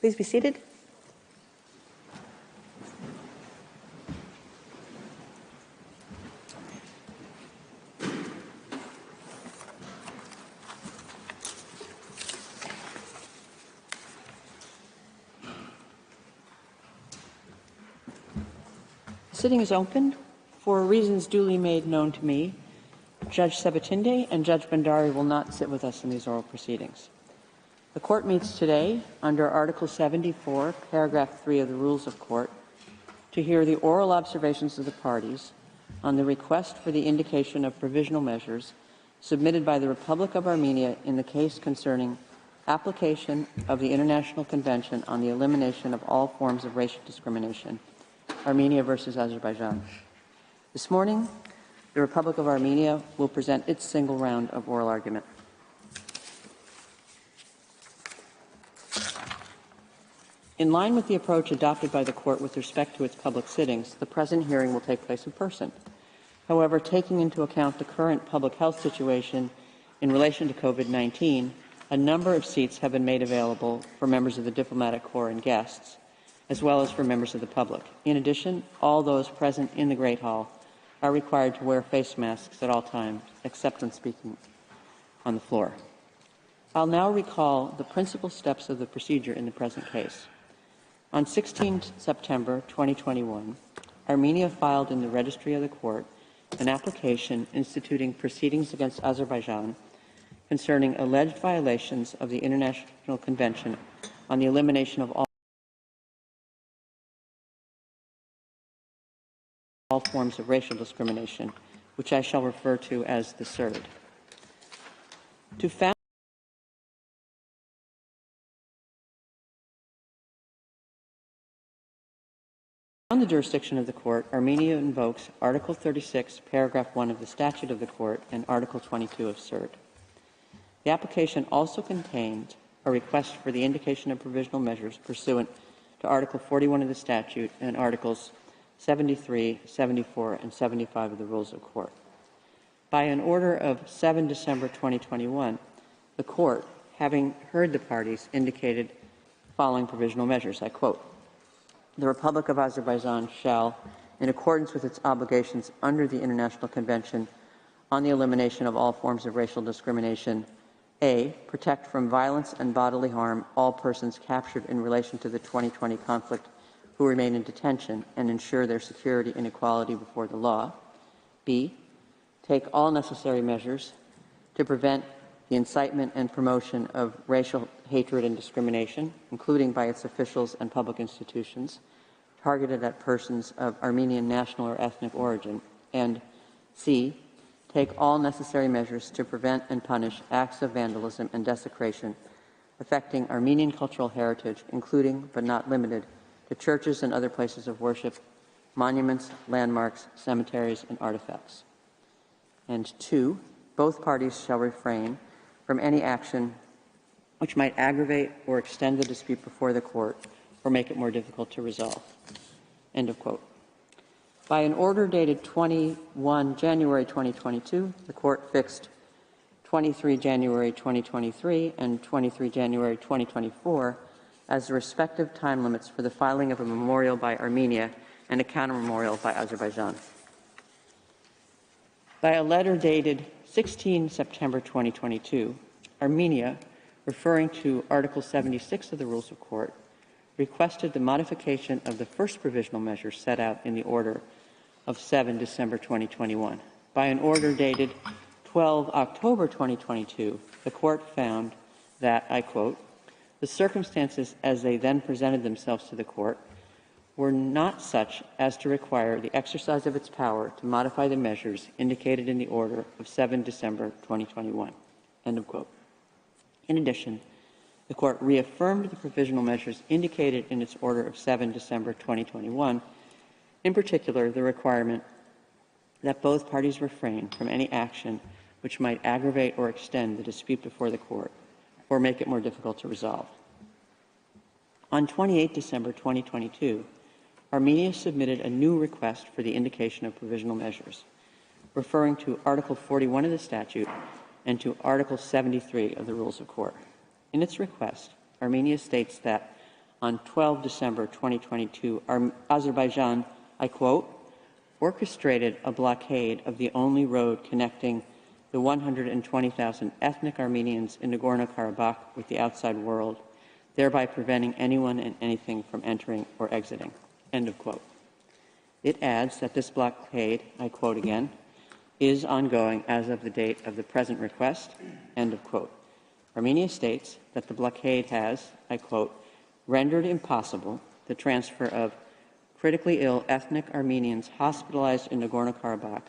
Please be seated. The sitting is open. For reasons duly made known to me, Judge Sabatinde and Judge Bandari will not sit with us in these oral proceedings. The Court meets today under Article 74, Paragraph 3 of the Rules of Court, to hear the oral observations of the parties on the request for the indication of provisional measures submitted by the Republic of Armenia in the case concerning application of the International Convention on the Elimination of All Forms of Racial Discrimination, Armenia versus Azerbaijan. This morning, the Republic of Armenia will present its single round of oral argument. In line with the approach adopted by the Court with respect to its public sittings, the present hearing will take place in person. However, taking into account the current public health situation in relation to COVID-19, a number of seats have been made available for members of the diplomatic corps and guests, as well as for members of the public. In addition, all those present in the Great Hall are required to wear face masks at all times, except when speaking on the floor. I'll now recall the principal steps of the procedure in the present case. On 16 September 2021, Armenia filed in the Registry of the Court an application instituting proceedings against Azerbaijan concerning alleged violations of the International Convention on the Elimination of all forms of racial discrimination, which I shall refer to as the CERD. To found the jurisdiction of the Court, Armenia invokes Article 36, Paragraph 1 of the Statute of the Court and Article 22 of CERD. The application also contained a request for the indication of provisional measures pursuant to Article 41 of the statute and Articles 73, 74, and 75 of the Rules of Court. By an order of 7 December 2021, the Court, having heard the parties, indicated the following provisional measures. I quote, "The Republic of Azerbaijan shall, in accordance with its obligations under the International Convention on the Elimination of All Forms of Racial Discrimination, A, protect from violence and bodily harm all persons captured in relation to the 2020 conflict who remain in detention and ensure their security and equality before the law. B, take all necessary measures to prevent the incitement and promotion of racial hatred and discrimination, including by its officials and public institutions, targeted at persons of Armenian national or ethnic origin. And C, take all necessary measures to prevent and punish acts of vandalism and desecration affecting Armenian cultural heritage, including but not limited to churches and other places of worship, monuments, landmarks, cemeteries, and artifacts. And 2, both parties shall refrain from any action which might aggravate or extend the dispute before the Court or make it more difficult to resolve." End of quote. By an order dated 21 January 2022, the Court fixed 23 January 2023 and 23 January 2024 as the respective time limits for the filing of a memorial by Armenia and a counter-memorial by Azerbaijan. By a letter dated 16 September 2022, Armenia, referring to Article 76 of the Rules of Court, requested the modification of the first provisional measure set out in the order of 7 December 2021. By an order dated 12 October 2022, the Court found that, I quote, "The circumstances as they then presented themselves to the Court were not such as to require the exercise of its power to modify the measures indicated in the order of 7 December 2021, end of quote. In addition, the Court reaffirmed the provisional measures indicated in its order of 7 December 2021, in particular the requirement that both parties refrain from any action which might aggravate or extend the dispute before the Court or make it more difficult to resolve. On 28 December 2022, Armenia submitted a new request for the indication of provisional measures, referring to Article 41 of the statute and to Article 73 of the Rules of Court. In its request, Armenia states that on 12 December 2022, Azerbaijan, I quote, orchestrated a blockade of the only road connecting the 120,000 ethnic Armenians in Nagorno-Karabakh with the outside world, thereby preventing anyone and anything from entering or exiting. End of quote. It adds that this blockade, I quote again, is ongoing as of the date of the present request, end of quote. Armenia states that the blockade has, I quote, rendered impossible the transfer of critically ill ethnic Armenians hospitalized in Nagorno-Karabakh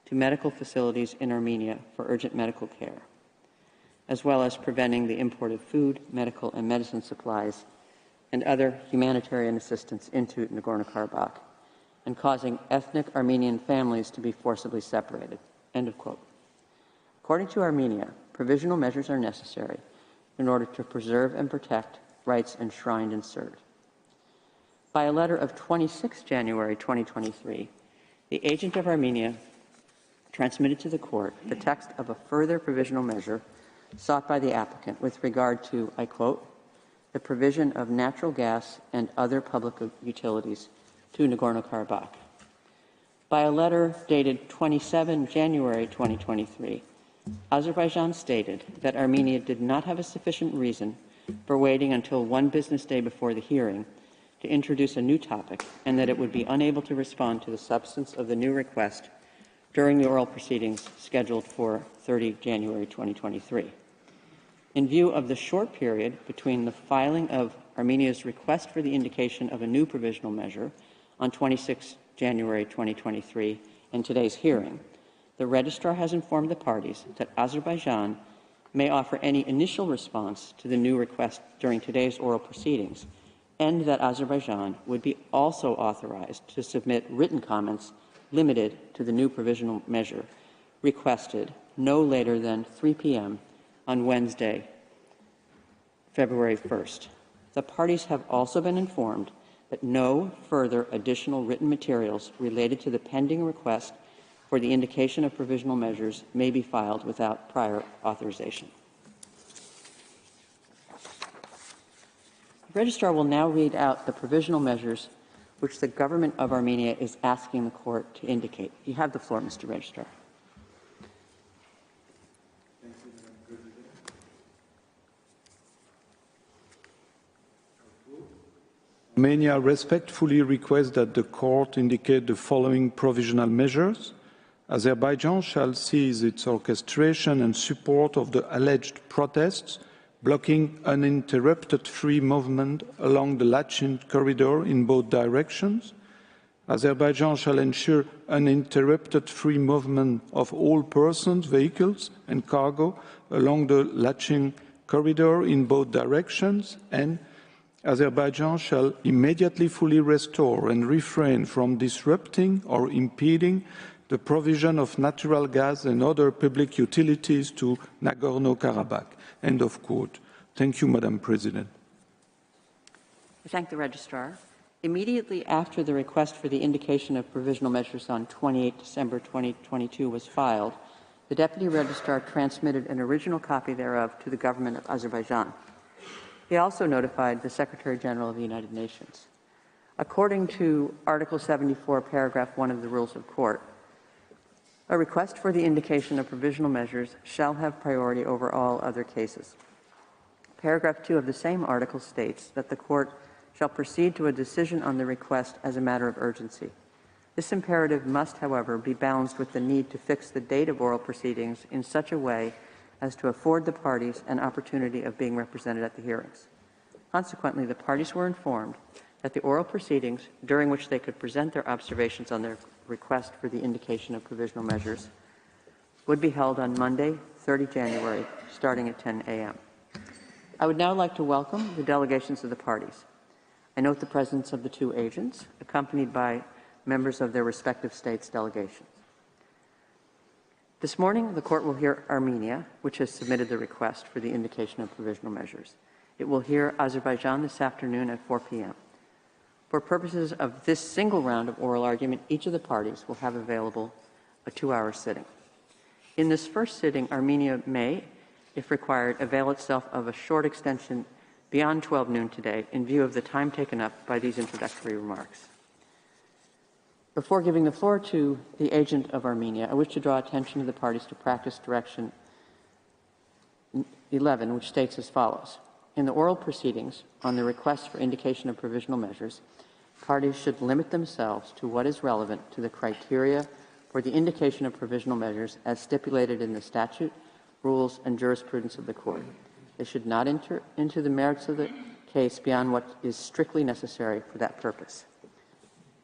to medical facilities in Armenia for urgent medical care, as well as preventing the import of food, medical, and medicine supplies and other humanitarian assistance into Nagorno-Karabakh, and causing ethnic Armenian families to be forcibly separated, end of quote. According to Armenia, provisional measures are necessary in order to preserve and protect rights enshrined in CERD. By a letter of 26 January 2023, the agent of Armenia transmitted to the Court the text of a further provisional measure sought by the applicant with regard to, I quote, the provision of natural gas and other public utilities to Nagorno-Karabakh. By a letter dated 27 January 2023, Azerbaijan stated that Armenia did not have a sufficient reason for waiting until one business day before the hearing to introduce a new topic, and that it would be unable to respond to the substance of the new request during the oral proceedings scheduled for 30 January 2023. In view of the short period between the filing of Armenia's request for the indication of a new provisional measure on 26 January 2023 and today's hearing, the Registrar has informed the parties that Azerbaijan may offer any initial response to the new request during today's oral proceedings, and that Azerbaijan would be also authorized to submit written comments limited to the new provisional measure requested no later than 3 p.m. on Wednesday, February 1st. The parties have also been informed that no further additional written materials related to the pending request for the indication of provisional measures may be filed without prior authorization. The Registrar will now read out the provisional measures which the government of Armenia is asking the Court to indicate. You have the floor, Mr. Registrar. Armenia respectfully requests that the Court indicate the following provisional measures. Azerbaijan shall cease its orchestration and support of the alleged protests, blocking uninterrupted free movement along the Lachin corridor in both directions. Azerbaijan shall ensure uninterrupted free movement of all persons, vehicles, and cargo along the Lachin corridor in both directions, and Azerbaijan shall immediately fully restore and refrain from disrupting or impeding the provision of natural gas and other public utilities to Nagorno-Karabakh. End of quote. Thank you, Madam President. I thank the Registrar. Immediately after the request for the indication of provisional measures on 28 December 2022 was filed, the Deputy Registrar transmitted an original copy thereof to the government of Azerbaijan. He also notified the Secretary General of the United Nations. According to Article 74, Paragraph 1 of the Rules of Court, A request for the indication of provisional measures shall have priority over all other cases. Paragraph 2 of the same article states that the Court shall proceed to a decision on the request as a matter of urgency. This imperative must, however, be balanced with the need to fix the date of oral proceedings in such a way as to afford the parties an opportunity of being represented at the hearings. Consequently, the parties were informed that the oral proceedings, during which they could present their observations on their request for the indication of provisional measures, would be held on Monday, 30 January, starting at 10 a.m. I would now like to welcome the delegations of the parties. I note the presence of the two agents, accompanied by members of their respective states' delegations. This morning, the Court will hear Armenia, which has submitted the request for the indication of provisional measures. It will hear Azerbaijan this afternoon at 4 p.m. For purposes of this single round of oral argument, each of the parties will have available a 2-hour sitting. In this first sitting, Armenia may, if required, avail itself of a short extension beyond 12 noon today in view of the time taken up by these introductory remarks. Before giving the floor to the agent of Armenia, I wish to draw attention to the parties to Practice Direction 11, which states as follows. In the oral proceedings on the request for indication of provisional measures, parties should limit themselves to what is relevant to the criteria for the indication of provisional measures as stipulated in the statute, rules, and jurisprudence of the Court. They should not enter into the merits of the case beyond what is strictly necessary for that purpose.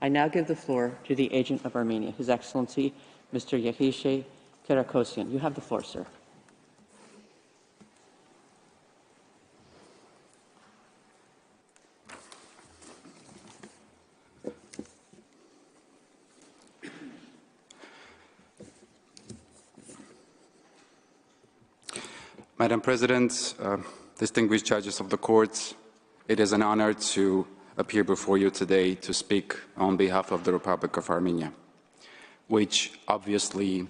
I now give the floor to the agent of Armenia, His Excellency, Mr. Yehishe Kerakosian. You have the floor, sir. Madam President, distinguished judges of the court, it is an honor to appear before you today to speak on behalf of the Republic of Armenia, which obviously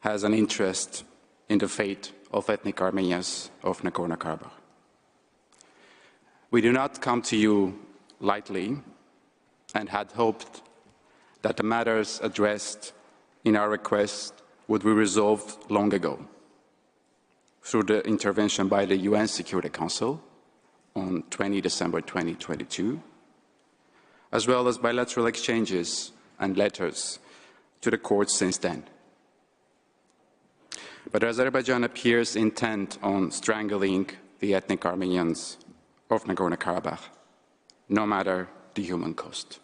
has an interest in the fate of ethnic Armenians of Nagorno-Karabakh. We do not come to you lightly and had hoped that the matters addressed in our request would be resolved long ago through the intervention by the UN Security Council on 20 December 2022, as well as bilateral exchanges and letters to the court since then. But Azerbaijan appears intent on strangling the ethnic Armenians of Nagorno-Karabakh, no matter the human cost.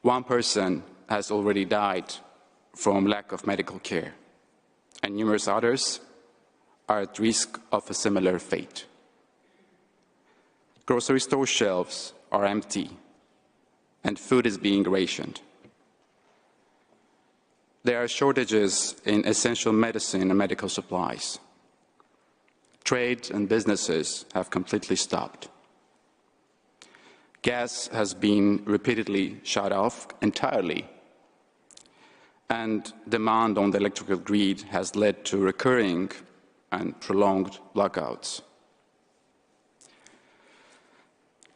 One person has already died from lack of medical care, and numerous others are at risk of a similar fate. Grocery store shelves are empty, and food is being rationed. There are shortages in essential medicine and medical supplies. Trade and businesses have completely stopped. Gas has been repeatedly shut off entirely, and demand on the electrical grid has led to recurring and prolonged blackouts.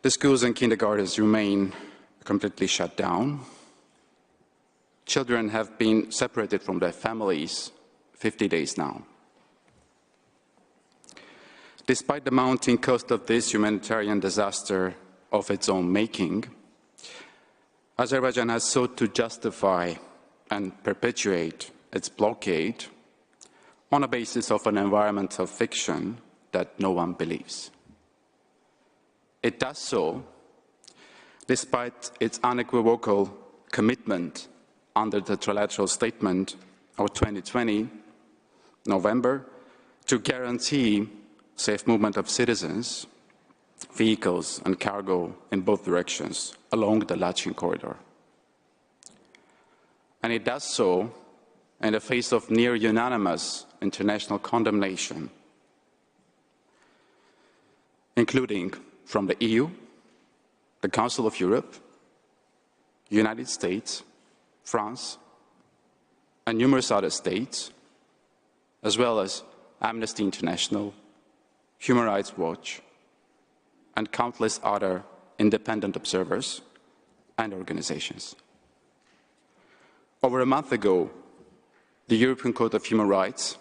The schools and kindergartens remain completely shut down. Children have been separated from their families 50 days now. Despite the mounting cost of this humanitarian disaster of its own making, Azerbaijan has sought to justify and perpetuate its blockade on a basis of an environmental fiction that no one believes. It does so despite its unequivocal commitment under the trilateral statement of 2020, November, to guarantee safe movement of citizens, vehicles and cargo in both directions along the Lachin corridor. And it does so in the face of near unanimous international condemnation, including from the EU, the Council of Europe, United States, France, and numerous other states, as well as Amnesty International, Human Rights Watch, and countless other independent observers and organizations. Over a month ago, the European Court of Human Rights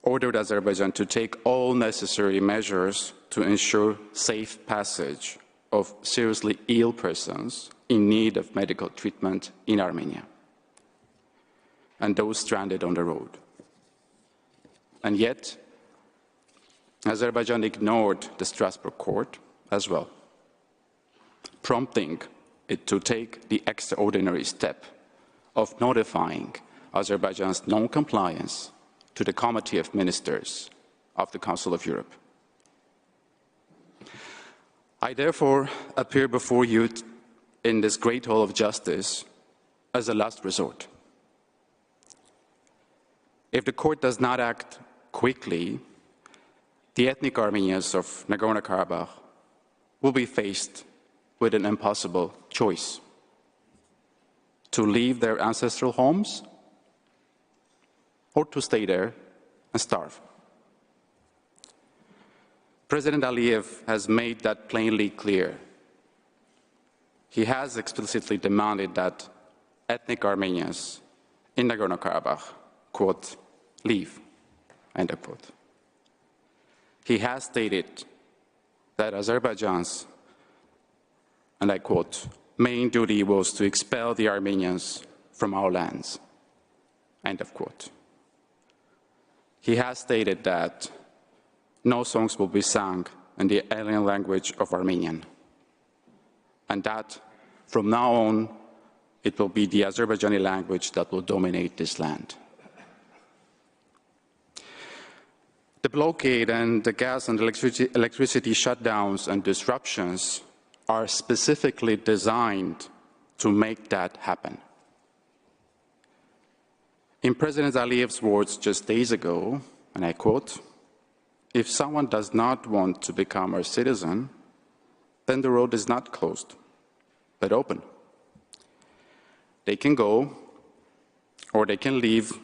ordered Azerbaijan to take all necessary measures to ensure safe passage of seriously ill persons in need of medical treatment in Armenia, and those stranded on the road. And yet, Azerbaijan ignored the Strasbourg court as well, prompting it to take the extraordinary step of notifying Azerbaijan's non-compliance to the Committee of Ministers of the Council of Europe. I therefore appear before you in this great hall of justice as a last resort. If the court does not act quickly, the ethnic Armenians of Nagorno-Karabakh will be faced with an impossible choice: to leave their ancestral homes or to stay there and starve. President Aliyev has made that plainly clear. He has explicitly demanded that ethnic Armenians in Nagorno-Karabakh, quote, leave, end of quote. He has stated that Azerbaijan's, and I quote, main duty was to expel the Armenians from our lands, end of quote. He has stated that no songs will be sung in the alien language of Armenian, and that from now on it will be the Azerbaijani language that will dominate this land. The blockade and the gas and electricity shutdowns and disruptions are specifically designed to make that happen. In President Aliyev's words just days ago, and I quote, "If someone does not want to become our citizen, then the road is not closed, but open. They can go, or they can leave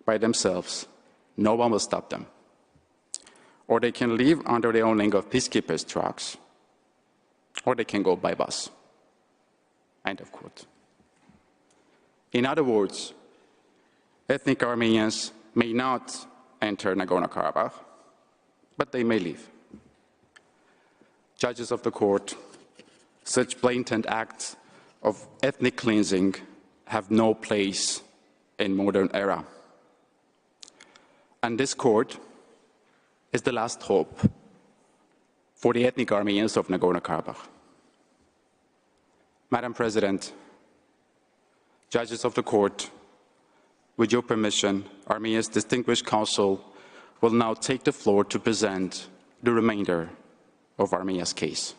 by themselves. No one will stop them. Or they can leave under the owning of peacekeepers' trucks, or they can go by bus." End of quote. In other words, ethnic Armenians may not enter Nagorno-Karabakh, but they may leave. Judges of the court, such blatant acts of ethnic cleansing have no place in modern era. And this court is the last hope for the ethnic Armenians of Nagorno-Karabakh. Madam President, judges of the court, with your permission, Armenia's distinguished counsel will now take the floor to present the remainder of Armenia's case.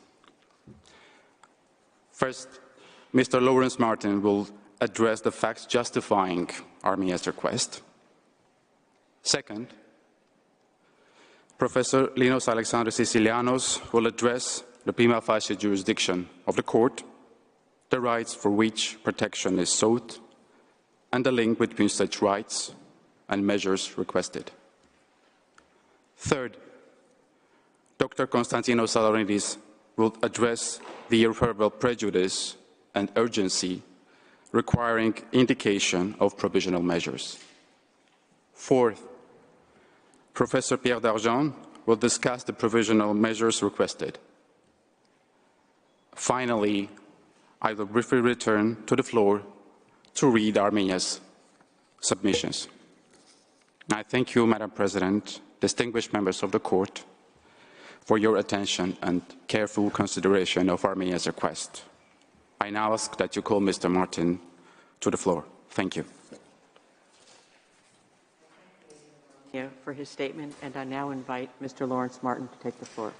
First, Mr. Lawrence Martin will address the facts justifying Armenia's request. Second, Professor Linos Alexandros Sicilianos will address the prima facie jurisdiction of the court, the rights for which protection is sought, and the link between such rights and measures requested. Third, Dr. Konstantinos Saloridis will address the irreparable prejudice and urgency requiring indication of provisional measures. Fourth, Professor Pierre Dargent will discuss the provisional measures requested. Finally, I will briefly return to the floor to read Armenia's submissions. I thank you, Madam President, distinguished members of the court, for your attention and careful consideration of Armenia's request. I now ask that you call Mr. Martin to the floor. Thank you. Thank you for his statement, and I now invite Mr. Lawrence Martin to take the floor.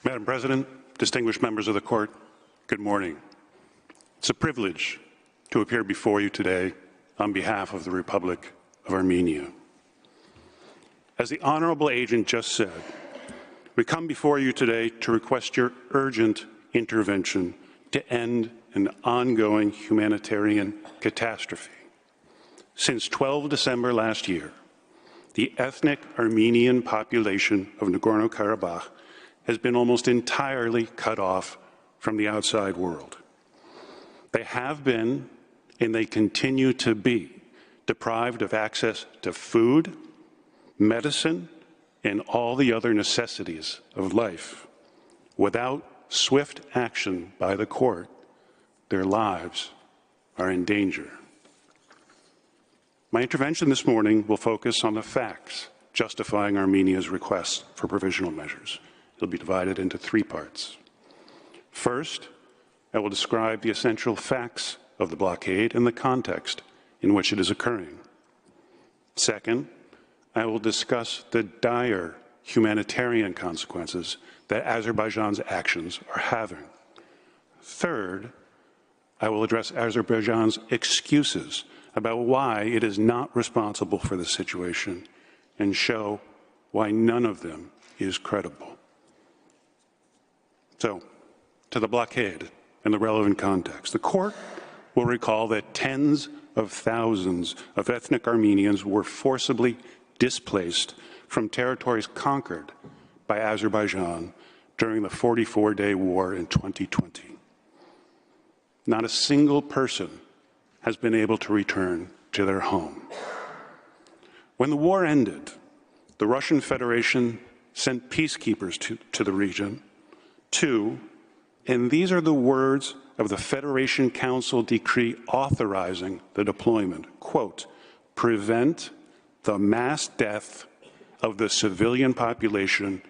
Madam President, distinguished members of the court, good morning. It's a privilege to appear before you today on behalf of the Republic of Armenia. As the honorable agent just said, we come before you today to request your urgent intervention to end an ongoing humanitarian catastrophe. Since 12 December last year, the ethnic Armenian population of Nagorno-Karabakh has been almost entirely cut off from the outside world. They have been, and they continue to be, deprived of access to food, medicine, and all the other necessities of life. Without swift action by the court, their lives are in danger. My intervention this morning will focus on the facts justifying Armenia's request for provisional measures. It'll be divided into three parts. First, I will describe the essential facts of the blockade and the context in which it is occurring. Second, I will discuss the dire humanitarian consequences that Azerbaijan's actions are having. Third, I will address Azerbaijan's excuses about why it is not responsible for the situation and show why none of them is credible. So, to the blockade and the relevant context. The court will recall that tens of thousands of ethnic Armenians were forcibly displaced from territories conquered by Azerbaijan during the 44-day war in 2020. Not a single person has been able to return to their home. When the war ended, the Russian Federation sent peacekeepers to the region to, and these are the words of the Federation Council decree authorizing the deployment, quote, prevent the mass death of the civilian population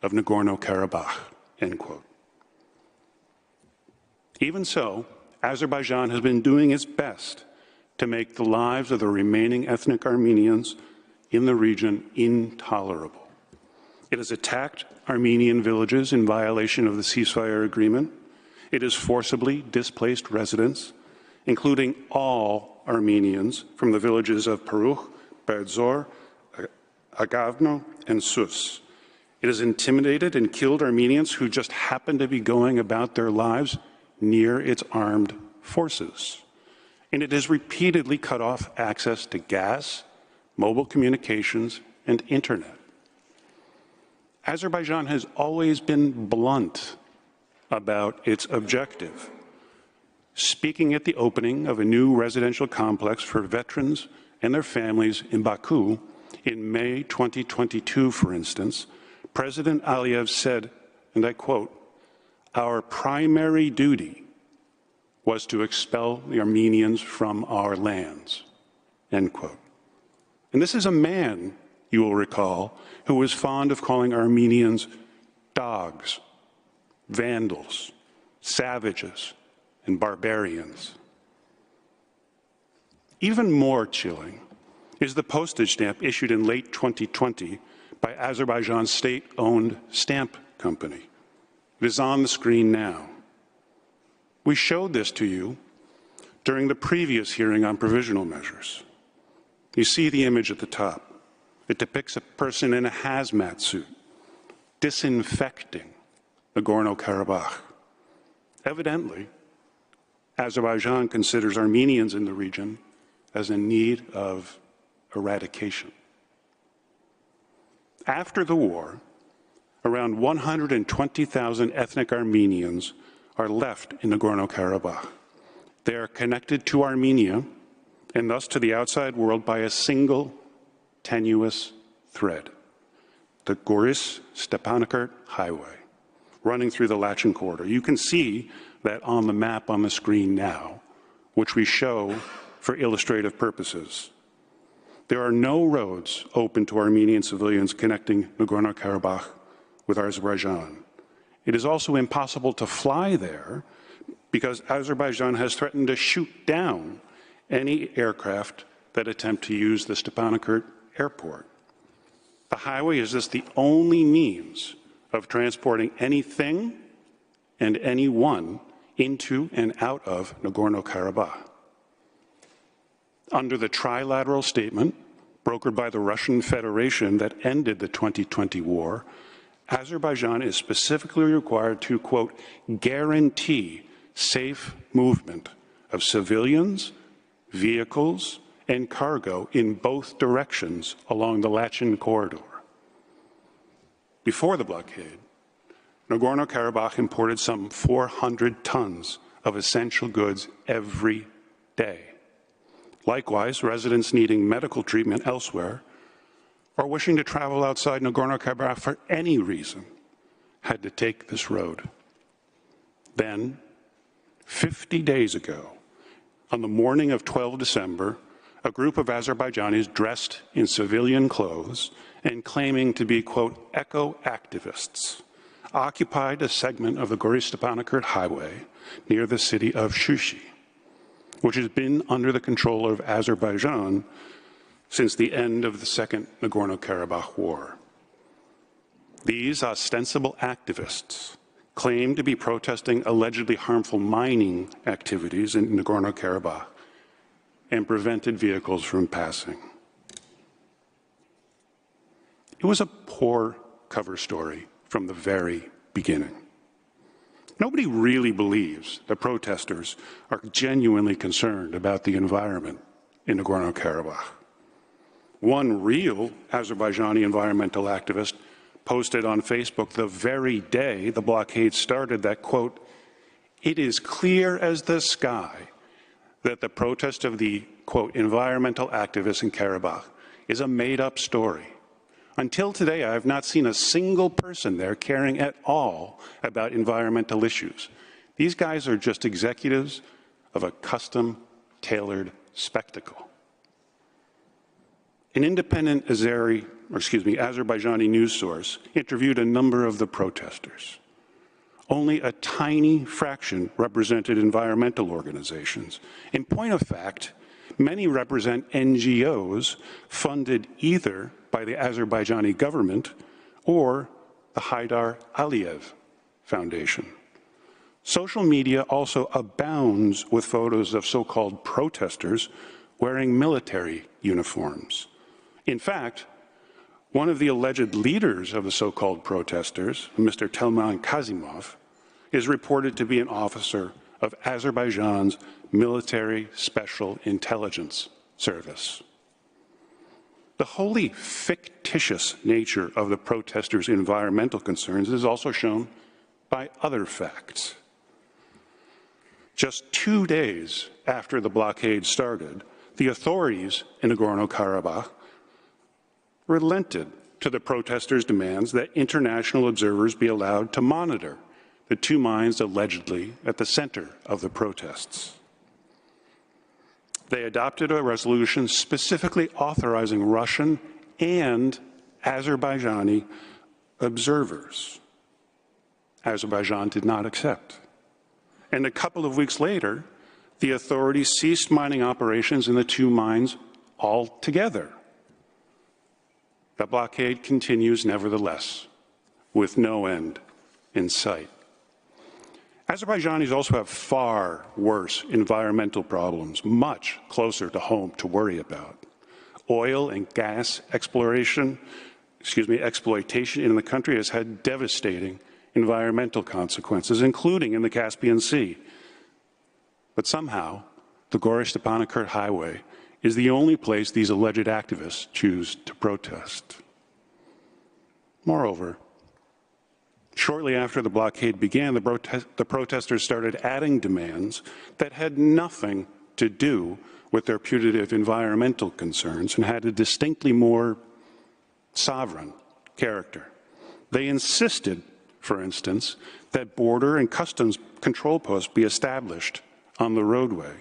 of Nagorno-Karabakh, end quote. Even so, Azerbaijan has been doing its best to make the lives of the remaining ethnic Armenians in the region intolerable. It has attacked Armenian villages in violation of the ceasefire agreement. It has forcibly displaced residents, including all Armenians from the villages of Parukh, Berdzor, Agavno, and Sus. It has intimidated and killed Armenians who just happened to be going about their lives near its armed forces. And it has repeatedly cut off access to gas, mobile communications, and internet. Azerbaijan has always been blunt about its objective. Speaking at the opening of a new residential complex for veterans and their families in Baku in May 2022, for instance, President Aliyev said, and I quote, "Our primary duty was to expel the Armenians from our lands," end quote. And this is a man, you will recall, who was fond of calling Armenians dogs, vandals, savages, and barbarians. Even more chilling is the postage stamp issued in late 2020 by Azerbaijan's state-owned stamp company. It is on the screen now. We showed this to you during the previous hearing on provisional measures. You see the image at the top. It depicts a person in a hazmat suit disinfecting Nagorno-Karabakh. Evidently, Azerbaijan considers Armenians in the region as in need of eradication. After the war, around 120,000 ethnic Armenians are left in Nagorno-Karabakh. They are connected to Armenia and thus to the outside world by a single tenuous thread, the Goris-Stepanakert Highway, running through the Lachin corridor. You can see that on the map on the screen now, which we show for illustrative purposes. There are no roads open to Armenian civilians connecting Nagorno-Karabakh with Azerbaijan. It is also impossible to fly there because Azerbaijan has threatened to shoot down any aircraft that attempt to use the Stepanakert airport. The highway is thus the only means of transporting anything and anyone into and out of Nagorno-Karabakh. Under the trilateral statement brokered by the Russian Federation that ended the 2020 war, Azerbaijan is specifically required to, quote, guarantee safe movement of civilians, vehicles, and cargo in both directions along the Lachin corridor. Before the blockade, Nagorno-Karabakh imported some 400 tons of essential goods every day. Likewise, residents needing medical treatment elsewhere or wishing to travel outside Nagorno-Karabakh for any reason had to take this road. Then, 50 days ago, on the morning of 12 December, a group of Azerbaijanis dressed in civilian clothes and claiming to be, quote, eco-activists, occupied a segment of the Gorist-Stepanakert highway near the city of Shushi, which has been under the control of Azerbaijan since the end of the Second Nagorno-Karabakh War. These ostensible activists claim to be protesting allegedly harmful mining activities in Nagorno-Karabakh and prevented vehicles from passing. It was a poor cover story from the very beginning. Nobody really believes the protesters are genuinely concerned about the environment in Nagorno-Karabakh. One real Azerbaijani environmental activist posted on Facebook the very day the blockade started that, quote, "It is clear as the sky that the protest of the, quote, environmental activists in Karabakh is a made-up story. Until today, I have not seen a single person there caring at all about environmental issues. These guys are just executives of a custom-tailored spectacle." An independent Azerbaijani news source interviewed a number of the protesters. Only a tiny fraction represented environmental organizations. In point of fact, many represent NGOs funded either by the Azerbaijani government or the Haydar Aliyev Foundation. Social media also abounds with photos of so-called protesters wearing military uniforms. In fact, one of the alleged leaders of the so-called protesters, Mr. Telman Kazimov, is reported to be an officer of Azerbaijan's military special intelligence service. The wholly fictitious nature of the protesters' environmental concerns is also shown by other facts. Just 2 days after the blockade started, the authorities in Nagorno-Karabakh relented to the protesters' demands that international observers be allowed to monitor the two mines allegedly at the center of the protests. They adopted a resolution specifically authorizing Russian and Azerbaijani observers. Azerbaijan did not accept. And a couple of weeks later, the authorities ceased mining operations in the two mines altogether. The blockade continues nevertheless, with no end in sight. Azerbaijanis also have far worse environmental problems, much closer to home to worry about. Oil and gas exploitation in the country has had devastating environmental consequences, including in the Caspian Sea. But somehow, the Gorist-Stepanakert highway is the only place these alleged activists choose to protest. Moreover, shortly after the blockade began, the protesters started adding demands that had nothing to do with their putative environmental concerns and had a distinctly more sovereign character. They insisted, for instance, that border and customs control posts be established on the roadway.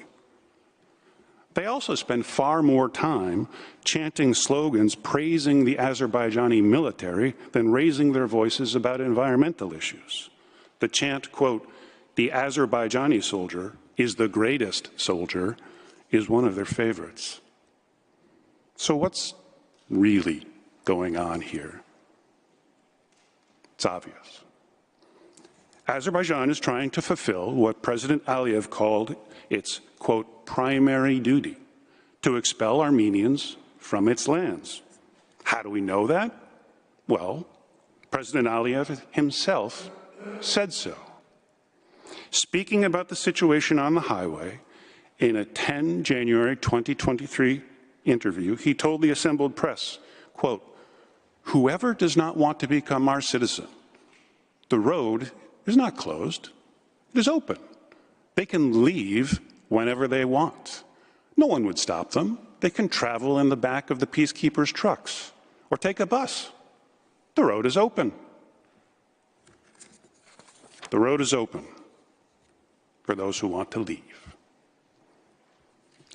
They also spend far more time chanting slogans praising the Azerbaijani military than raising their voices about environmental issues. The chant, quote, "The Azerbaijani soldier is the greatest soldier," is one of their favorites. So what's really going on here? It's obvious. Azerbaijan is trying to fulfill what President Aliyev called its, quote, primary duty, to expel Armenians from its lands. How do we know that? Well, President Aliyev himself said so. Speaking about the situation on the highway in a 10 January 2023 interview, he told the assembled press, quote, "Whoever does not want to become our citizen, the road is not closed, it is open. They can leave whenever they want. No one would stop them. They can travel in the back of the peacekeepers' trucks or take a bus. The road is open." The road is open for those who want to leave.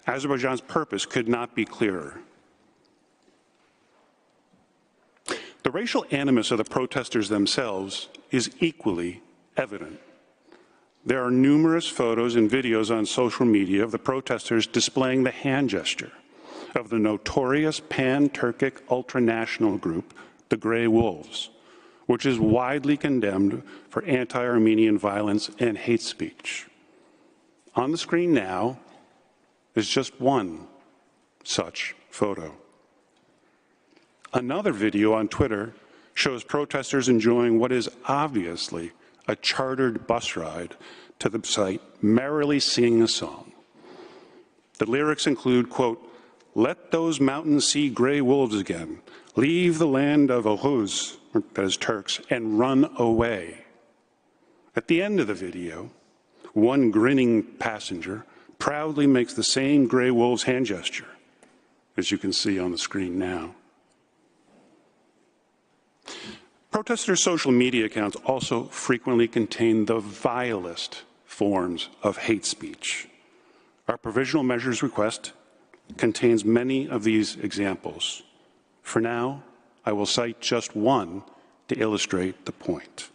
Azerbaijan's purpose could not be clearer. The racial animus of the protesters themselves is equally evident. There are numerous photos and videos on social media of the protesters displaying the hand gesture of the notorious pan-Turkic ultranational group, the Grey Wolves, which is widely condemned for anti-Armenian violence and hate speech. On the screen now is just one such photo. Another video on Twitter shows protesters enjoying what is obviously a chartered bus ride to the site, merrily singing a song. The lyrics include, quote, "Let those mountains see gray wolves again. Leave the land of Oghuz," that is Turks, "and run away." At the end of the video, one grinning passenger proudly makes the same gray wolves hand gesture, as you can see on the screen now. Protesters' social media accounts also frequently contain the vilest forms of hate speech. Our provisional measures request contains many of these examples. For now, I will cite just one to illustrate the point.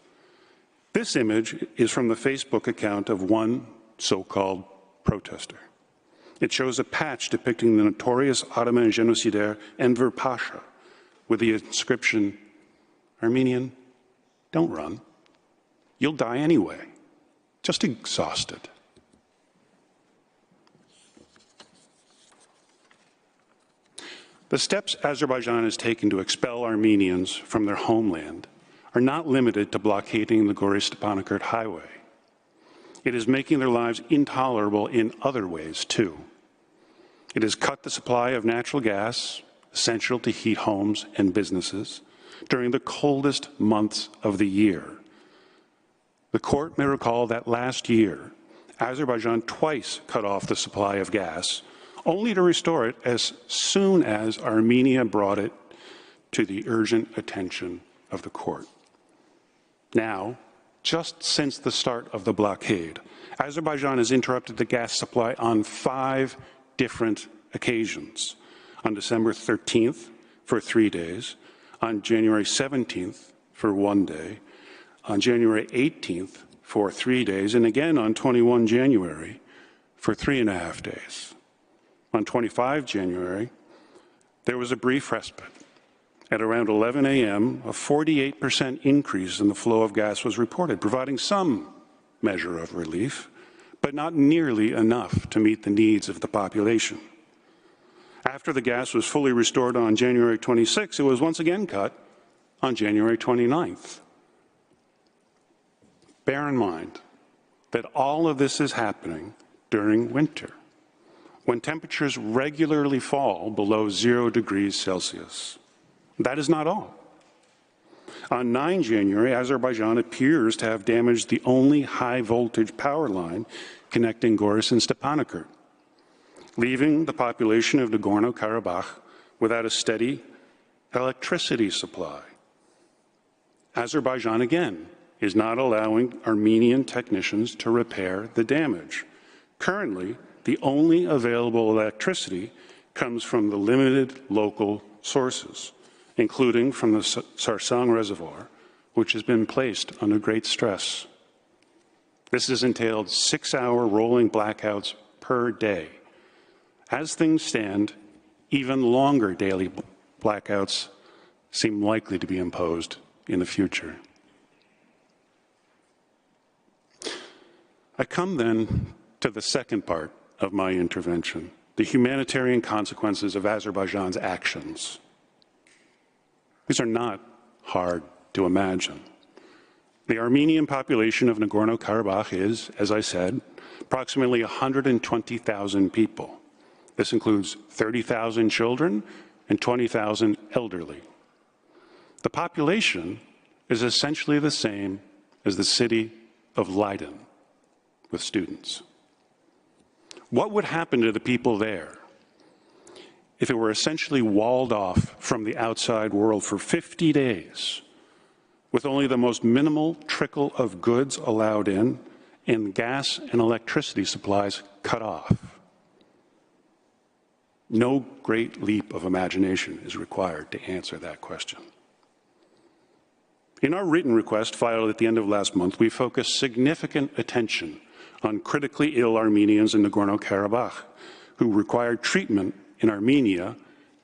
This image is from the Facebook account of one so-called protester. It shows a patch depicting the notorious Ottoman genocidaire Enver Pasha with the inscription, "Armenian, don't run. You'll die anyway, just exhausted." The steps Azerbaijan has taken to expel Armenians from their homeland are not limited to blockading the Goris-Stepanakert highway. It is making their lives intolerable in other ways, too. It has cut the supply of natural gas, essential to heat homes and businesses, during the coldest months of the year. The court may recall that last year, Azerbaijan twice cut off the supply of gas, only to restore it as soon as Armenia brought it to the urgent attention of the court. Now, just since the start of the blockade, Azerbaijan has interrupted the gas supply on 5 different occasions. On December 13th for 3 days, on January 17th for 1 day, on January 18th for 3 days, and again on 21 January for 3.5 days. On 25 January, there was a brief respite. At around 11 a.m., a 48% increase in the flow of gas was reported, providing some measure of relief, but not nearly enough to meet the needs of the population. After the gas was fully restored on January 26, it was once again cut on January 29th. Bear in mind that all of this is happening during winter, when temperatures regularly fall below 0 degrees Celsius. That is not all. On 9 January, Azerbaijan appears to have damaged the only high-voltage power line connecting Goris and Stepanakert, leaving the population of Nagorno-Karabakh without a steady electricity supply. Azerbaijan, again, is not allowing Armenian technicians to repair the damage. Currently, the only available electricity comes from the limited local sources, including from the Sarsang Reservoir, which has been placed under great stress. This has entailed 6-hour rolling blackouts per day. As things stand, even longer daily blackouts seem likely to be imposed in the future. I come then to the second part of my intervention, the humanitarian consequences of Azerbaijan's actions. These are not hard to imagine. The Armenian population of Nagorno-Karabakh is, as I said, approximately 120,000 people. This includes 30,000 children and 20,000 elderly. The population is essentially the same as the city of Leiden with students. What would happen to the people there if it were essentially walled off from the outside world for 50 days, with only the most minimal trickle of goods allowed in and gas and electricity supplies cut off? No great leap of imagination is required to answer that question. In our written request filed at the end of last month, we focused significant attention on critically ill Armenians in Nagorno-Karabakh who required treatment in Armenia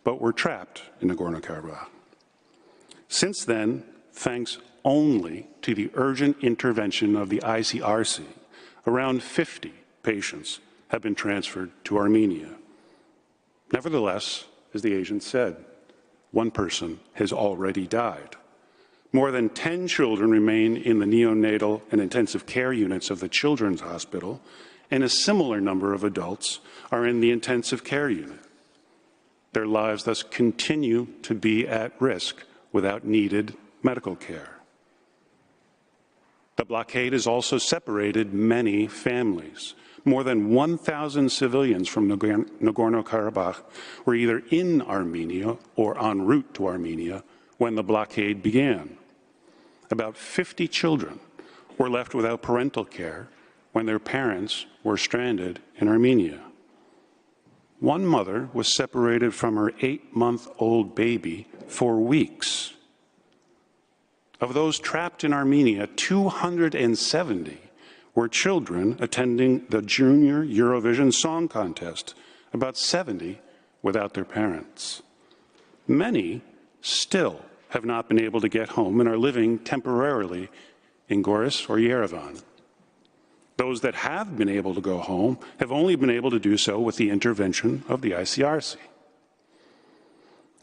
but were trapped in Nagorno-Karabakh. Since then, thanks only to the urgent intervention of the ICRC, around 50 patients have been transferred to Armenia. Nevertheless, as the agent said, one person has already died. More than 10 children remain in the neonatal and intensive care units of the Children's Hospital, and a similar number of adults are in the intensive care unit. Their lives thus continue to be at risk without needed medical care. The blockade has also separated many families. More than 1,000 civilians from Nagorno-Karabakh were either in Armenia or en route to Armenia when the blockade began. About 50 children were left without parental care when their parents were stranded in Armenia. One mother was separated from her 8-month-old baby for weeks. Of those trapped in Armenia, 270 were children attending the Junior Eurovision Song Contest, about 70 without their parents. Many still have not been able to get home and are living temporarily in Goris or Yerevan. Those that have been able to go home have only been able to do so with the intervention of the ICRC.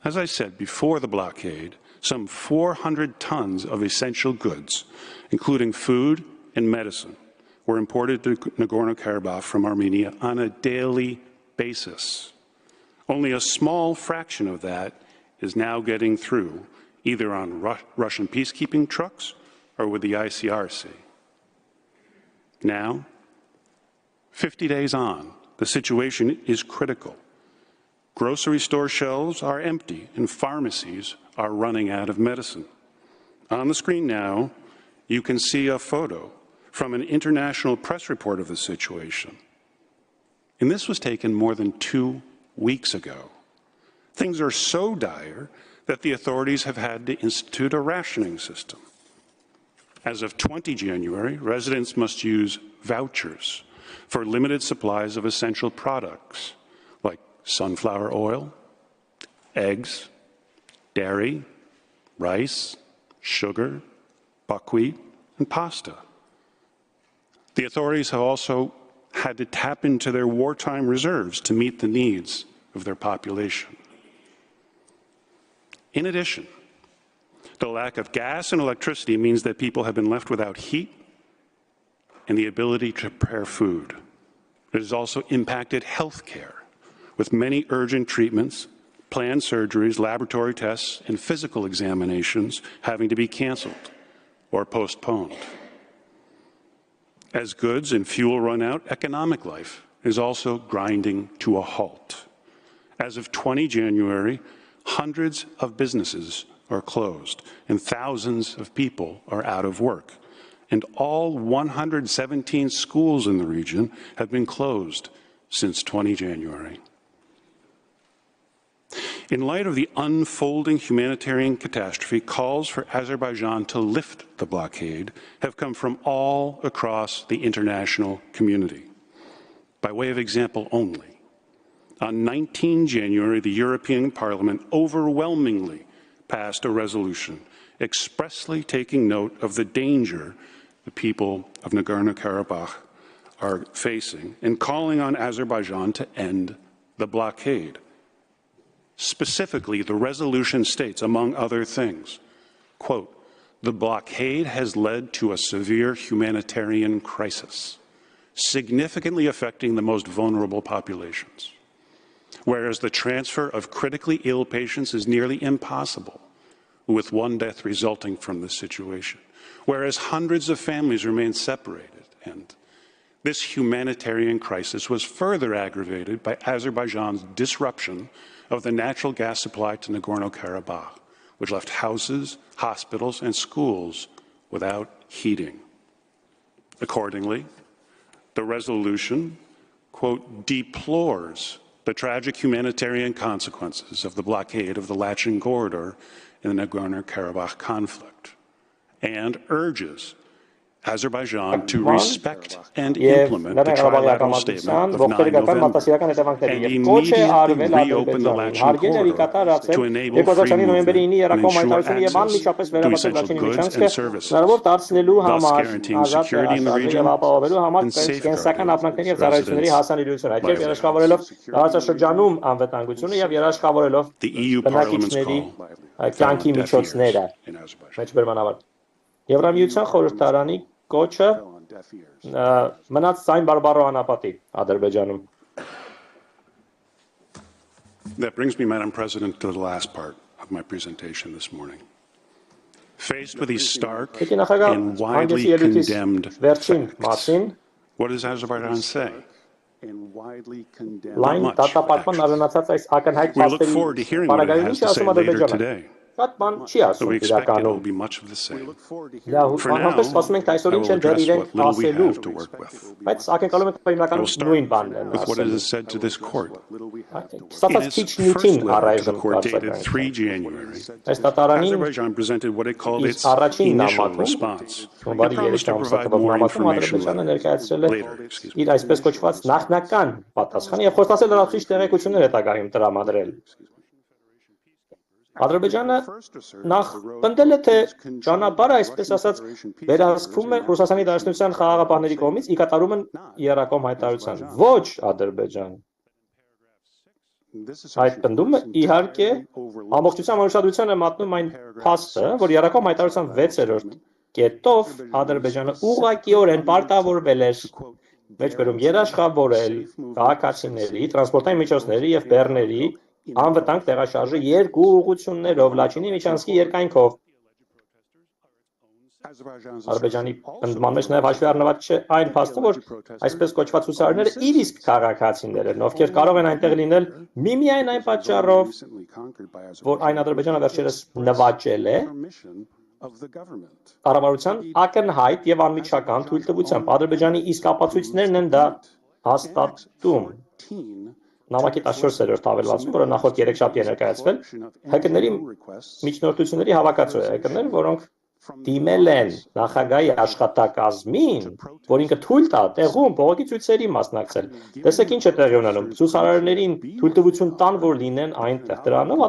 As I said, before the blockade, some 400 tons of essential goods, including food and medicine, were imported to Nagorno-Karabakh from Armenia on a daily basis. Only a small fraction of that is now getting through, either on Russian peacekeeping trucks or with the ICRC. Now, 50 days on, the situation is critical. Grocery store shelves are empty and pharmacies are running out of medicine. On the screen now, you can see a photo from an international press report of the situation. And this was taken more than 2 weeks ago. Things are so dire that the authorities have had to institute a rationing system. As of 20 January, residents must use vouchers for limited supplies of essential products like sunflower oil, eggs, dairy, rice, sugar, buckwheat, and pasta. The authorities have also had to tap into their wartime reserves to meet the needs of their population. In addition, the lack of gas and electricity means that people have been left without heat and the ability to prepare food. It has also impacted health care, with many urgent treatments, planned surgeries, laboratory tests, and physical examinations having to be canceled or postponed. As goods and fuel run out, economic life is also grinding to a halt. As of 20 January, hundreds of businesses are closed and thousands of people are out of work. And all 117 schools in the region have been closed since 20 January. In light of the unfolding humanitarian catastrophe, calls for Azerbaijan to lift the blockade have come from all across the international community. By way of example only, on 19 January, the European Parliament overwhelmingly passed a resolution expressly taking note of the danger the people of Nagorno-Karabakh are facing and calling on Azerbaijan to end the blockade. Specifically, the resolution states, among other things, quote, "The blockade has led to a severe humanitarian crisis, significantly affecting the most vulnerable populations. whereas the transfer of critically ill patients is nearly impossible, with one death resulting from this situation, whereas hundreds of families remain separated. And this humanitarian crisis was further aggravated by Azerbaijan's disruption of the natural gas supply to Nagorno-Karabakh, which left houses, hospitals, and schools without heating. Accordingly, the resolution, quote, deplores the tragic humanitarian consequences of the blockade of the Lachin corridor in the Nagorno-Karabakh conflict and urges Azerbaijan to respect and implement the trilateral statement of 9 November and immediately reopen the Lachin corridor to enable free movement and ensure access to essential goods and services, thus guaranteeing security in the region and safeguarding residents' livelihoods. The EU Parliament's call fell on deaf ears in Azerbaijan. Եվրամիության խորհրդարանի կոչը մնաց ցայն բարբառո անապատի Ադրբեջանում. That brings me, Madam President, to the last part of my presentation this morning. Faced with these stark and widely condemned facts, what does Azerbaijan say? Լայն դատապարտման արժանացած այս ակնհայտ We look forward to hearing what it has to say later today. Շատ բան չի But ասում we expect it will իրականում. be much of the same. Լավ, For now, անհամբեր ասում ենք I այսօրին will չեն դեռ address իրենք what little we ասելու, have to work with. բայց ակնկալում ենք I will հիմնականում start նույն բանն են with what it ասելու. is said to this court. Ստացած In քիչ its նյութին first letter to the առայժմ court dated կարծական 3 January, Այս տատարանին Azerbaijan presented what it called its առաջին initial նամակում response հունվարի and promised to 3 provide ամսաթվով more նամակում information Ադրբեջանը ներկայացրել է later. իր այսպես կոչված նախնական պատասխանը եւ խոստացել լրացուցիչ տեղեկություններ հետագայում տրամադրել։ Ադրբեջանը նախ պնդել է, թե ճանապարհը, այսպես ասած, վերահսկվում է Ռուսաստանի Դաշնության խաղաղապահների կողմից ի կատարում են երակոմ հայտարարության։ Ոչ Ադրբեջան։ Այդ պնդումը իհարկե ամբողջությամբ անուշադրության է մատնում այն փաստը, որ երակոմ հայտարարության 6-րդ կետով Ադրբեջանը ուղղակիորեն պարտավորվել էր մեջբերում երաշխավորել քաղաքացիների, տրանսպորտային միջոցների եւ բեռների անվտանգ տեղաշարժը երկու ուղղություններով Լաչինի Միչանսկի երկայնքով։ Ադրբեջանի ընդդման մեջ նաև հաշվի առնված չէ այն փաստը, որ այսպես կոչված ցուցարարները իր իսկ քաղաքացիներ են, ովքեր կարող են այնտեղ լինել միմիայն այն պատճառով, որ այն Ադրբեջանը վերջերս նվաճել է կառավարության ակնհայտ եւ անմիջական թույլտվությամբ։ Ադրբեջանի իսկ ապացույցներն են դա հաստատում։ Նամակի 14-րդ հավելվածում, որը նախորդ երեքշաբթի է ներկայացվել, ՀԿ-ների միջնորդությունների հավաքածու է, ՀԿ-ներ, որոնք դիմել են նախագահի աշխատակազմին, որ ինքը թույլ տա տեղում բողոքի ցույցերի մասնակցել։ Տեսեք ինչ է տեղի ունենում։ Ցուցարարներին թույլտվություն տան, որ լինեն այնտեղ։ Դրանով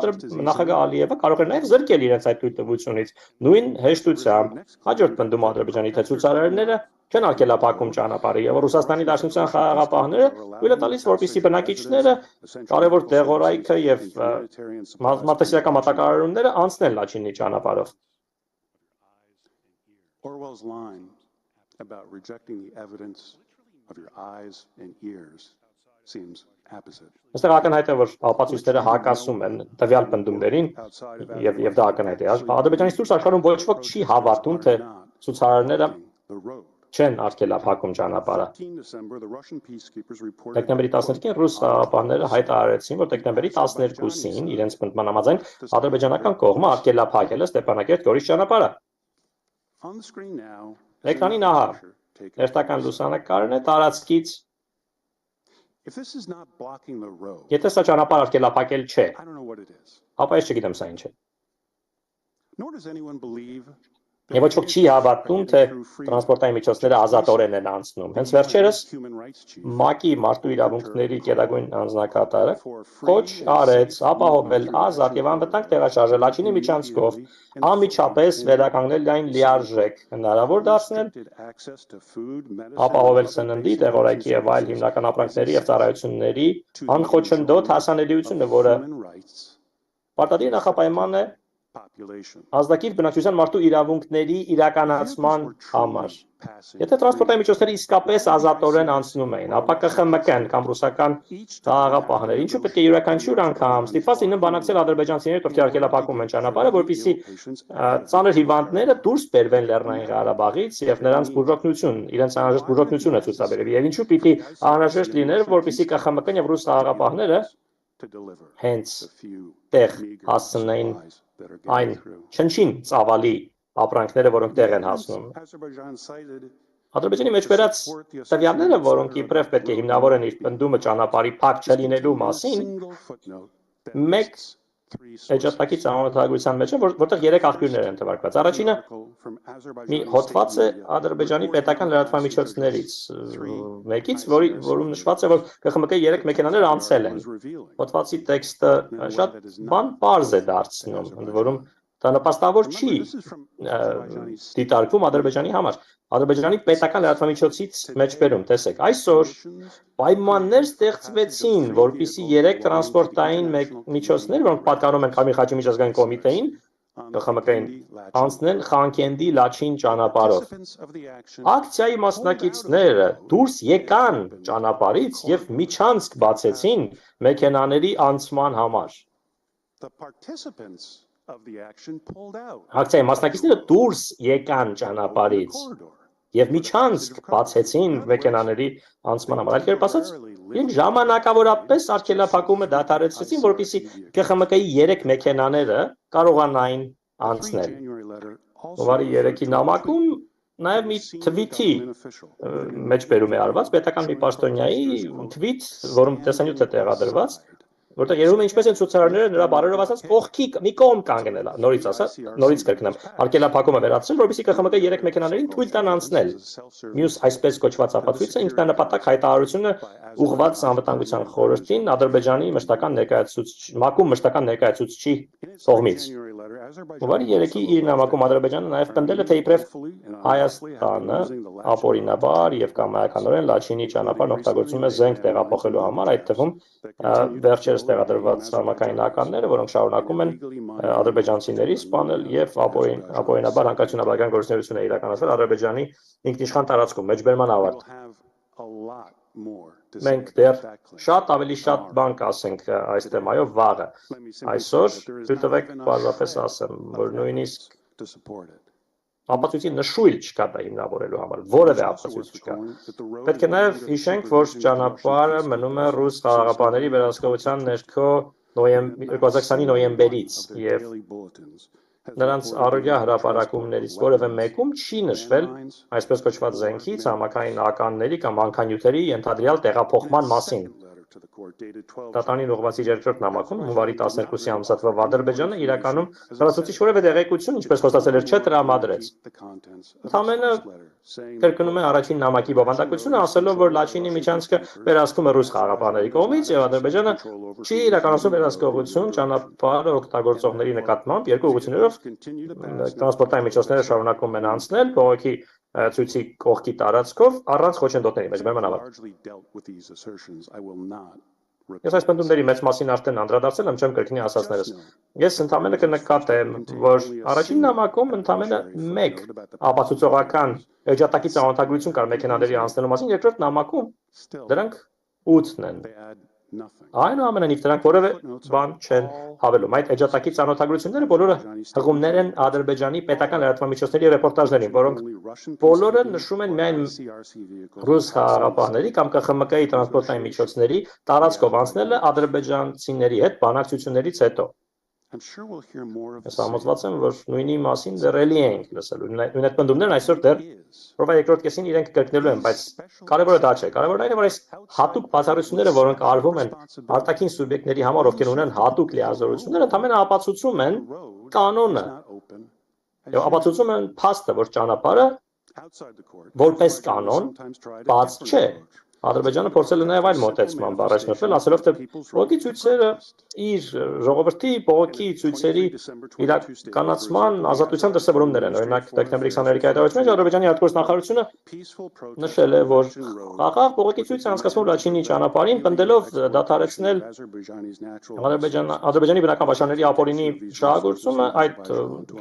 նախագահ Ալիևը կարող է նաև զրկել իրենց այդ թույլտվությունից։ Նույն հեշտությամբ հաջորդ պնդում Ադրբեջանի թե ցուցարարները չեն արգելափակում ճանապարհը եւ Ռուսաստանի Դաշնության խաղաղապահները թույլ է տալիս, որպեսզի բնակիչները կարևոր դեղորայքը եւ մարդասիրական մատակարարումները անցնեն Լաչինի ճանապարհով։ Orwell's line about rejecting the evidence of your eyes and ears seems opposite. Այստեղ ակնհայտ է, որ ապացույցները հակասում են տվյալ պնդումներին եւ դա ակնհայտ է։ Ադրբեջանից դուրս աշխարհում ոչ ոք չի հավատում, թե ցուցարարները չեն արգելափակում ճանապարհը։ Դեկտեմբերի 12-ին ռուս խաղաղապահները հայտարարեցին, որ դեկտեմբերի 12-ին իրենց պնդման համաձայն ադրբեջանական կողմը արգելափակել է Ստեփանակերտ-Գորիս ճանապարհը։ Էկրանին ահա հերթական լուսանկարն է տարածքից։ Եթե սա ճանապարհ արգելափակել չէ, ապա ես չգիտեմ սա ինչ է։ Եվ ոչ ոք չի հավատում, թե տրանսպորտային միջոցները ազատորեն են անցնում։ Հենց վերջերս ՄԱԿ-ի մարդու իրավունքների գերագույն անձնակատարը կոչ արեց ապահովել ազատ եւ անվտանգ տեղաշարժը Լաչինի միջանցքով, անմիջապես վերականգնել այն լիարժեք, հնարավոր դարձնել ապահովել սննդի, դեղորայքի եւ այլ հիմնական ապրանքների եւ ծառայությունների անխոչնդոտ հասանելիությունը, որը պարտադիր նախապայման է ազդակիր բնակչության մարդու իրավունքների իրականացման համար։ Եթե տրանսպորտային միջոցները իսկապես ազատորեն անցնում էին, ապա ԿԽՄԿ-ն կամ ռուսական խաղաղապահները ինչու պետք է յուրաքանչյուր անգամ ստիպված լինեն բանակցել ադրբեջանցիների ովքեր արգելափակում են ճանապարհը, որպեսզի ծանր հիվանդները դուրս բերվեն Լեռնային Ղարաբաղից եւ նրանց բուժօգնություն, իրենց անհրաժեշտ բուժօգնությունը ցուցաբերել։ Եվ ինչու պիտի անհրաժեշտ լիներ, որպեսզի ԿԽՄԿ-ն եւ ռուս խաղաղապահները հենց տեղ հասցնեին այն չնչին ծավալի ապրանքները, որոնք տեղ են հասնում։ Ադրբեջանի մեջ վերած տվյալները, որոնք իբրև պետք է հիմնավորեն իր պնդումը ճանապարհի փակ չլինելու մասին, մեկ էջատակի ծանոթագրության մեջ է, որտեղ 3 աղբյուրներ են թվարկված։ Առաջինը մի հոդված է Ադրբեջանի պետական լրատվամիջոցներից մեկից, որում նշված է, որ ԿԽՄԿ-ի 3 մեքենաներ անցել են։ Հոդվածի տեքստը շատ պարզ է դարձնում, ընդ որում դա նպաստավոր չի դիտարկվում Ադրբեջանի համար։ Ադրբեջանի պետական լրատվամիջոցից մեջբերում, տեսեք, այսօր պայմաններ ստեղծվեցին, որպեսզի 3 տրանսպորտային միջոցներ, որոնք պատկանում են Քամիլ Խաչի միջազգային կոմիտեին, ԿԽՄԿ-ին, անցնեն Խանկենդի Լաչին ճանապարհով։ Ակցիայի մասնակիցները դուրս եկան ճանապարհից եւ միջանցք բացեցին մեքենաների անցման համար։ Ակցիայի մասնակիցները դուրս եկան ճանապարհից եւ միջանցք բացեցին մեքենաների անցման համար։ Այլ կերպ ասած, իրենք ժամանակավորապես արգելափակումը դադարեցրեցին, որպեսզի ԿԽՄԿ-ի 3 մեքենաները կարողանային անցնել։ Հունվարի 3-ի նամակում նաև մի թվիթի մեջբերում է արված պետական մի պաշտոնյայի թվիթ, որում տեսանյութ է տեղադրված, որտեղ երևում է ինչպես են ցուցարարները նրա բարերով ասած կողքի մի կողմ կանգնել, նորից կրկնեմ, արգելափակումը վերացրել, որպեսզի ԿԽՄԿ 3 մեքենաներին թույլ տան անցնել։ Մյուս այսպես կոչված ապացույցը ինքնանպատակ հայտարարությունը ուղղված անվտանգության խորհրդին Ադրբեջանի մշտական ՄԱԿ-ում մշտական ներկայացուցչի կողմից։ Հունվարի 3-ի իր նամակում Ադրբեջանը նաև պնդել է, թե իբրև Հայաստանը ապօրինաբար եւ կամայականորեն Լաչինի ճանապարհն օգտագործում է զենք տեղափոխելու համար, այդ թվում վերջերս տեղադրված ցամաքային ականները, որոնք շարունակում են ադրբեջանցիների սպանել եւ ապօրինաբար հակաչինաբարական գործունեություն է իրականացրել Ադրբեջանի ինքնիշխան տարածքում։ Մեջբերման ավարտ։ Մենք դեռ շատ ավելի շատ բան կասենք այս թեմայով վաղը։ Այսօր թույլ տվեք բարձրապես ասեմ, որ նույնիսկ ապացույցի նշույլ չկա դա հիմնավորելու համար, որևէ ապացույց չկա։ Պետք է նաև հիշենք, որ ճանապարհը մնում է ռուս խաղաղապահների վերահսկողության ներքո 2020-ի նոյեմբերից եւ նրանց առօրյա հրապարակումներից որևէ մեկում չի նշվել այսպես կոչված զենքի, ցամաքային ականների կամ անքանյութերի ենթադրյալ տեղափոխման մասին։ Դատարանին ուղղված իր երկրորդ նամակում հունվարի 12-ի ամսաթվով Ադրբեջանը իրականում լրացուցիչ որևէ տեղեկություն, ինչպես խոստացել էր, չտրամադրեց։ Ընդամենը կրկնում է առաջին նամակի բովանդակությունը, ասելով, որ Լաչինի միջանցքը վերահսկում է ռուս խաղաղապահների կողմից եւ Ադրբեջանը չի իրականացնում վերահսկողություն ճանապարհը օգտագործողների նկատմամբ երկու ուղղություններով տրանսպորտային միջոցները շարունակում են անցնել բողոքի ցույցի կողքի տարածքով առանց խոչընդոտների մեջբերման ավարտ։ Ես այս պնդումների մեծ մասին արդեն անդրադարձել եմ, չեմ կրկնի ասածներս։ Ես ընդամենը կնկատեմ, որ առաջին նամակում ընդամենը 1 ապացուցողական էջատակի ծանոթագրություն կար մեքենաների անցնելու մասին, երկրորդ նամակում դրանք 8-ն են։ Այնուամենայնիվ դրանք որևէ բան չեն հավելում։ Այդ էջատակի ծանոթագրությունները բոլորը հղումներ են Ադրբեջանի պետական լրատվամիջոցների ռեպորտաժներին, որոնք բոլորը նշում են միայն ռուս խաղաղապահների կամ ԿԽՄԿ-ի տրանսպորտային միջոցների տարածքով անցնելը ադրբեջանցիների հետ բանակցություններից հետո։ Ես համոզված եմ, որ նույնի մասին դեռ էլի ենք լսելու։ Նույն այդ պնդումներն այսօր դեռ որովհետեւ երկրորդ կեսին իրենք կրկնելու են, բայց կարևորը դա չէ։ Կարևորն այն է, որ այս հատուկ բացառությունները, որոնք արվում են արտաքին սուբյեկտների համար, ովքեր ունեն հատուկ լիազորություններ, ընդհանրապես ապացուցում են կանոնը։ Եվ ապացուցում են փաստը, որ ճանապարհը որպես կանոն բաց չէ։ Ադրբեջանը փորձել է նաև այլ մոտեցման բառացնել, ասելով թե բողոքի ցույցերը իր ժողովրդի բողոքի ցույցերի իրականացման ազատության դրսևորումներ են։ Օրինակ, դեկտեմբերի 23-ի հայտարարությունից Ադրբեջանի արտգործնախարարությունը նշել է, որ խաղաղ բողոքի ցույցը անցկացվում Լաչինի ճանապարհին, պնդելով դադարեցնել Ադրբեջանի բնական պաշարների ապօրինի շահագործումը, այդ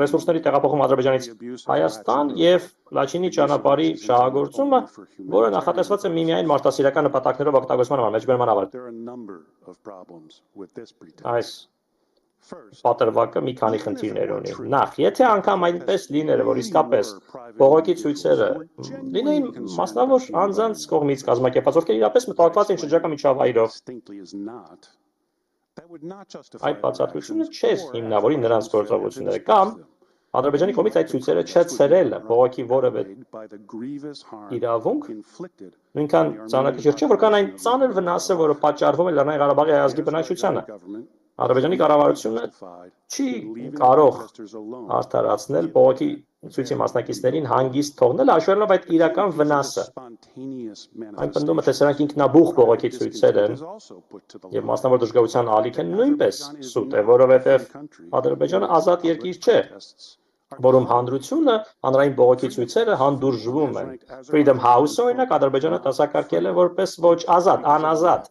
ռեսուրսների տեղափոխում Ադրբեջանից Հայաստան եւ Լաչինի ճանապարհի շահագործումը, որը նախատեսված է միմիայն մարդասիրական նպատակներով օգտագործման համար, մեջբերման ավարտ։ Այս պատրվակը մի քանի խնդիրներ ունի։ Նախ, եթե անգամ այնպես լիներ, որ իսկապես բողոքի ցույցերը լինեին մասնավոր անձանց կողմից կազմակերպված, ովքեր իրապես մտահոգված են շրջակա միջավայրով, այդ բացատրությունը չէր հիմնավորի նրանց գործողությունները, կամ Ադրբեջանի կողմից այդ ցույցերը չցրելը բողոքի որևէ իրավունք նույնքան ծանրակշիռ չէ, որքան այն ծանր վնասը, որը պատճառվում է Լեռնային Ղարաբաղի ազգի բնակչությանը։ Ադրբեջանի կառավարությունը չի կարող արդարացնել բողոքի ցույցի մասնակիցներին հանգիստ թողնել, հաշվելով այդ իրական վնասը։ Այն պնդում է, թե սրանք ինքնաբուխ բողոքի ցույցեր են եւ մասնավոր դժգոհության ալիք են, նույնպես սուտ է, որովհետեւ Ադրբեջանը ազատ երկիր չէ, որում հանրությունը, հանրային բողոքի ցույցերը հանդուրժվում են։ Freedom House օրինակ Ադրբեջանը դասակարգել է որպես ոչ ազատ, անազատ։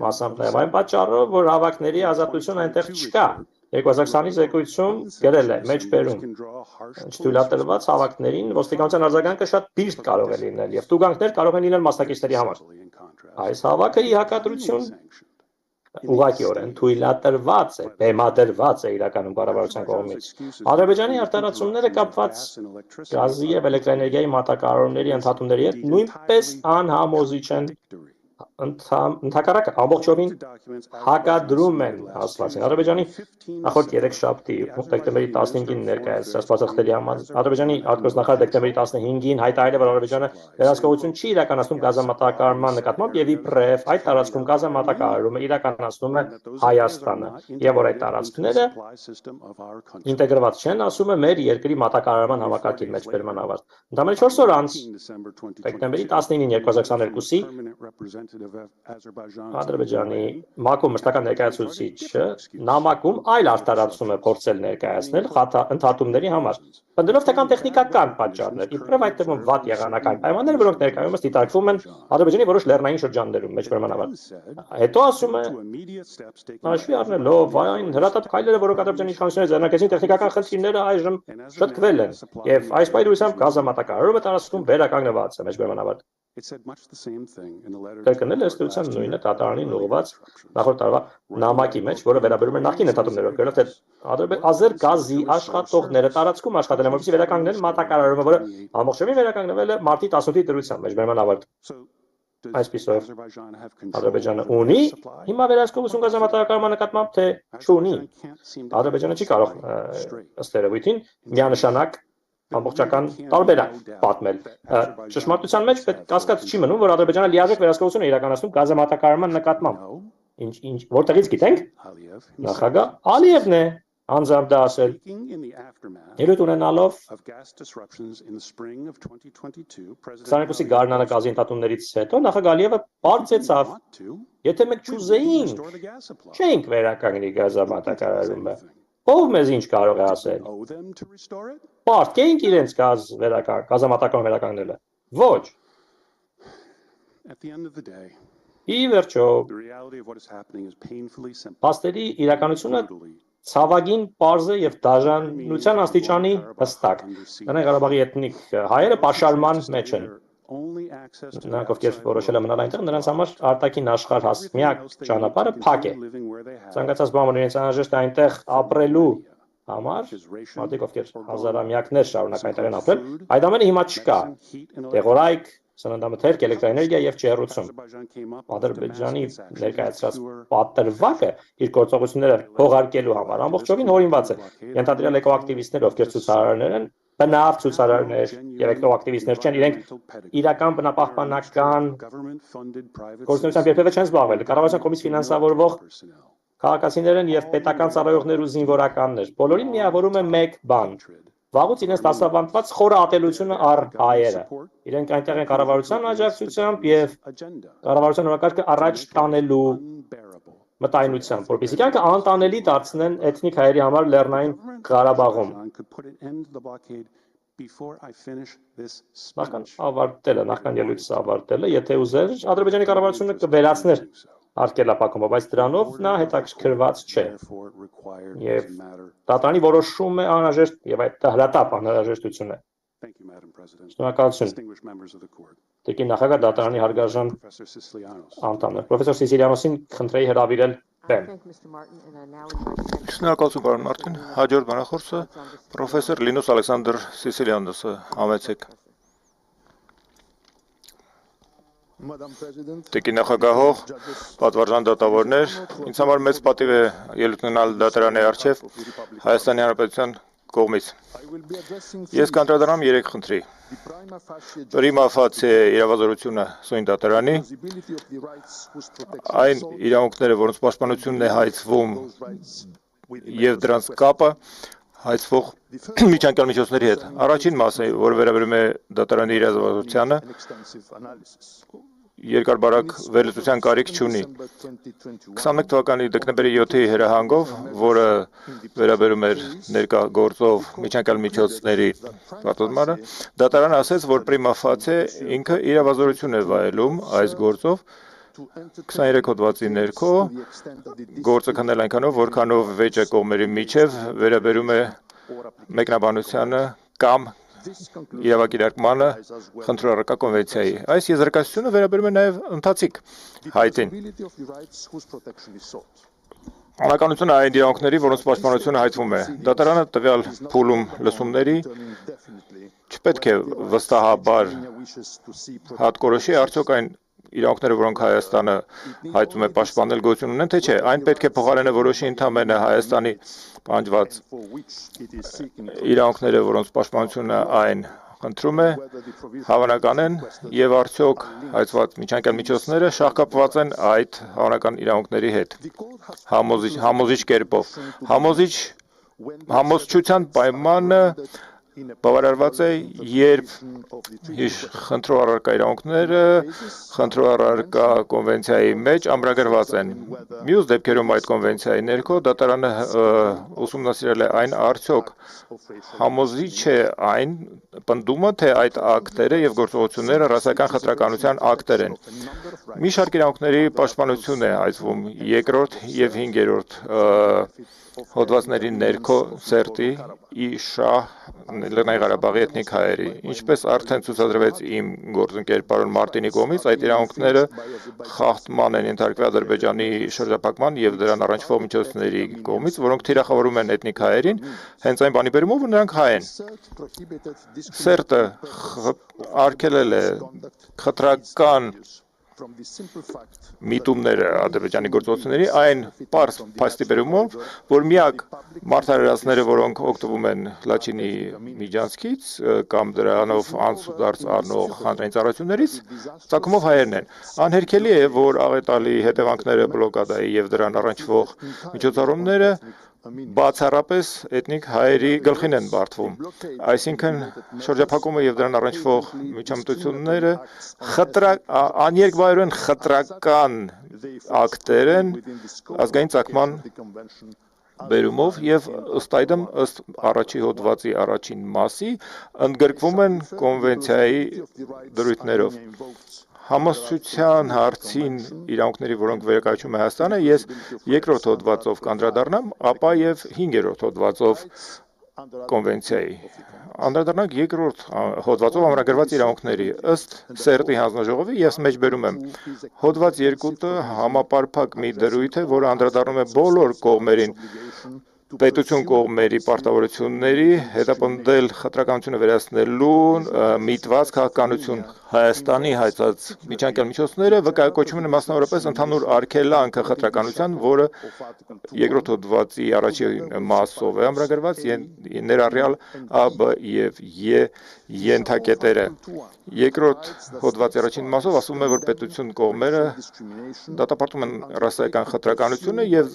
Մասամբ նաև այն պատճառով, որ հավաքների ազատություն այնտեղ չկա։ 2020-ի զեկույցում գրել է մեջբերում չթույլատրված հավաքներին ոստիկանության արձագանքը շատ բիրտ կարող է լինել եւ տուգանքներ կարող են լինել մասնակիցների համար։ Այս հավաքը ի հակադրություն ուղղակիորեն թույլատրված է, բեմադրված է իրականում կառավարության կողմից։ Ադրբեջանի արտահայտությունները կապված գազի եւ էլեկտրաէներգիայի մատակարարումների ընդհատումների հետ նույնպես անհամոզիչ են։ Ընդհակառակը ամբողջովին հակադրում են ասվածին։ Ադրբեջանի նախորդ 3 շաբթի դեկտեմբերի 15-ին ներկայացրած բացատրելի համար Ադրբեջանի արտգործնախարարը դեկտեմբերի 15-ին հայտարարել է, որ Ադրբեջանը վերահսկողություն չի իրականացնում գազամատակարարման նկատմամբ եւ իբրև այդ տարածքում գազամատակարարումը իրականացնում է Հայաստանը եւ որ այդ տարածքները ինտեգրված չեն, ասում է, մեր երկրի մատակարարման համակարգի մեջբերման ավարտ։ Ընդամենը 4 օր անց դեկտեմբերի 19-ին 2022-ի Ադրբեջանի ՄԱԿ-ում մշտական ներկայացուցիչը նամակում այլ արտարացում է փորձել ներկայացնել ընդհատումների համար, պնդելով թե կան տեխնիկական պատճառներ, իբրև այդ թվում վատ եղանակային պայմաններ, որոնք ներկայումս դիտարկվում են Ադրբեջանի որոշ լեռնային շրջաններում, մեջբերման ավարտ։ Հետո ասում է, հաշվի առնելով այն հրատապ քայլերը, որոնք Ադրբեջանի իշխանությունները ձեռնարկեցին, տեխնիկական խնդիրները այժմ շտկվել են, եւ այս պայմանությամբ գազամատակարարումը տարածքում վերականգնված է, մեջբերման ավարտ։ Կրկնել է ըստեյության նույնը դատարանին ուղղված նախորդ տարվա նամակի մեջ, որը վերաբերում է նախկին ընդհատումներով, գրելով թե Ադրբեջանի աշխատողները տարածքում աշխատել են, որպեսզի վերականգնեն մատակարարումը, որը ամբողջովին վերականգնվել է մարտի 18-ի դրությամբ, մեջբերման ավարտ։ Այսպիսով Ադրբեջանը ունի հիմա վերահսկողություն գազամատակարարման նկատմամբ, թե չունի։ Ադրբեջանը չի կարող ըստ երևույթին միանշանակ ամբողջական տարբերակ պատմել։ Ճշմարտության մեջ կասկած չի մնում, որ Ադրբեջանը լիարժեք վերահսկողություն է իրականացնում գազամատակարարման նկատմամբ։ Որտեղից գիտենք։ Նախագահ Ալիևն է անձամբ դա ասել։ Ելույթ ունենալով 22-ի գարնանը գազի ընդհատումներից հետո նախագահ Ալիևը բարձեցավ. Եթե մենք չուզեինք, չէինք վերականգնի գազամատակարարումը։ Ով մեզ ինչ կարող է ասել։ Պարտք իրենց գազամատակարարում վերականգնելը։ Ոչ։ Ի վերջո, փաստերի իրականությունը ցավագին պարզ է եւ դաժանության աստիճանի հստակ։ Լեռնային Ղարաբաղի էթնիկ հայերը պաշարման մեջ են։ Նրանք ովքեր որոշել են մնալ այնտեղ, նրանց համար արտաքին աշխարհ միակ ճանապարհը փակ է։ Ցանկացած բան, որ իրենց անհրաժեշտ է այնտեղ ապրելու համար, մարդիկ ովքեր հազարամյակներ շարունակ այնտեղ են ապրել, այդ ամենը հիմա չկա։ Տեղորայք, սննդամթերք, էլեկտրաէներգիա եւ ջեռուցում։ Ադրբեջանի ներկայացրած պատրվակը իր գործողությունները հողարկելու համար ամբողջովին հորինված է։ Ենթադրյալ էկոակտիվիստներ, ովքեր ցուցարարներ են, բնավ ցուցարարներ եւ էկոակտիվիստներ չեն, իրենք իրական բնապահպանական գործունեությամբ երբևէ չեն զբաղվել։ Կառավարության կողմից ֆինանսավորվող քաղաքացիներ են եւ պետական ծառայողներ ու զինվորականներ։ Բոլորին միավորում է մեկ բան՝ վաղուց իրենց դասավանդված խորը ատելությունը առ հայերը։ Իրենք այնտեղ են կառավարության աջակցությամբ եւ կառավարության օրակարգը առաջ տանելու մտայնությամբ, որպեսզի կյանքը անտանելի դարձնեն էթնիկ հայերի համար Լեռնային Ղարաբաղում։ Նախքան ելույթս ավարտելը, եթե ուզեր, Ադրբեջանի կառավարությունը կվերացներ արգելափակումը, բայց դրանով նա հետաքրքրված չէ։ Եվ դատարանի որոշումը անհրաժեշտ եւ այդ հրատապ անհրաժեշտություն է։ Շնորհակալություն։ Տիկին նախագահ դատարանի հարգարժան անդամ է։ Պրոֆեսոր Սիսիլիանոսին խնդրեի հրավիրել բեմ։ Շնորհակալություն, պարոն Մարտին։ Հաջորդ բանախոսը պրոֆեսոր Լինուս Ալեքսանդր Սիսիլիանոսը, համեցեք։ Տիկին նախագահող, պատվարժան դատավորներ, ինձ համար մեծ պատիվ է ելույթ ունենալ դատարանի առջև Հայաստանի Հանրապետության կողմից։ Ես կանդրադառնամ 3 խնդրի։ Prima facie իրավազորությունը սույն դատարանի, այն իրավունքները, որոնց պաշտպանությունն է հայցվում եւ դրանց կապը հայցվող միջանկյալ միջոցների հետ։ Առաջին մասը, որը վերաբերում է դատարանի իրավազորությանը, երկարբարակ վերլուծության կարիք չունի։ 21 թվականի դեկտեմբերի 7-ի հրահանգով, որը վերաբերում էր ներկա գործով միջանկյալ միջոցների պատասխանը, դատարանը ասաց, որ prima facie ինքը իրավազորություն է վայելում այս գործով 23 հոդվածի ներքո, գործը քննել այնքանով, որքանով վեճը կողմերի միջև վերաբերում է մեկնաբանությանը կամ իրավակիրարկմանը խնդրառակա կոնվենցիայի։ Այս եզրակացությունը վերաբերում է նաև ընթացիկ հայտին։ Անականությունը այն իրավունքների, որոնց պաշտպանությունը հայտվում է։ Դատարանը տվյալ փուլում լսումների չպետք է վստահաբար հատկորոշի արդյոք այն իրավունքները, որոնք Հայաստանը հայտնում է պաշտպանել գոյություն ունեն, թե չէ, այն պետք է փոխարենը որոշի ընդհանրապես Հայաստանի պահանջված իրավունքները, որոնց պաշտպանությունը այն խնդրում է, հավանական են եւ արդյոք հայցված միջանկյալ միջոցները շահկապված են այդ հավանական իրավունքների հետ համոզիչ կերպով։ Համոզչության պայմանը բավարարված է, երբ խնդրող առարկա իրավունքները խնդրող առարկա կոնվենցիայի մեջ ամրագրված են։ Մյուս դեպքերում այդ կոնվենցիայի ներքո դատարանը ուսումնասիրել է այն արդյոք համոզիչ է այն պնդումը, թե այդ ակտերը եւ գործողությունները ռասայական խտրականության ակտեր են։ Մի շարք իրավունքների պաշտպանություն է հայցվում 2-րդ եւ 5-րդ հոդվածների ներքո սերտի շահ Լեռնային Ղարաբաղի էթնիկ հայերի։ Ինչպես արդեն ցուցադրվեց իմ գործընկեր պարոն Մարտինի կողմից, այդ իրավունքները խախտման են ենթարկվել Ադրբեջանի շրջափակման եւ դրան առնչվող միջոցների կողմից, որոնք թիրախավորում են էթնիկ հայերին, հենց այն բանի բերումով, որ նրանք հայ են։ Սերտը արգելել է խտրական միտումները Ադրբեջանի գործողությունների այն պարզ փաստի բերումով, որ միակ մարդարարածները, որոնք օգտվում են Լաչինի միջանցքից կամ դրանով անցուդարձ առնող հանրային ծառայություններից, ցակումով հայերն են։ Անհերքելի է, որ աղետալի հետևանքները բլոկադայի եւ դրան առնչվող միջոցառումները բացառապես էթնիկ հայերի գլխին են բարդվում։ Այսինքն շրջափակումը եւ դրան առնչվող միջամտությունները աներկբայորեն խտրական ակտեր են ազգային ցակման բերումով եւ ըստ այդմ ըստ առաջի հոդվածի առաջին մասի ընդգրկվում են կոնվենցիայի դրույթներով։ Համոզչության հարցին իրավունքների, որոնք վերակայացում է Հայաստանը, ես 2-րդ հոդվածով կանդրադառնամ, ապա եւ 5-րդ հոդվածով կոնվենցիայի։ Անդրադառնանք 2-րդ հոդվածով ամրագրված իրավունքների ըստ Սերտի հանձնաժողովի ես մեջբերում եմ։ Հոդված 2-ը համապարփակ մի դրույթ է, որը անդրադառնում է բոլոր կողմերին պետություն կողմերի պարտավորությունների հետապնդել խտրականությունը վերացնելուն միտված քաղաքականություն Հայաստանի հայցած միջանկյալ միջոցները վկայակոչում են մասնավորապես ընդհանուր արգելանքը խտրականության, որը 2-րդ հոդվածի առաջին մասով է ամրագրված ներառյալ A, B եւ E ենթակետերը։ 2-րդ հոդվածի առաջին մասով ասվում է, որ պետություն կողմերը դատապարտում են ռասայական խտրականությունը եւ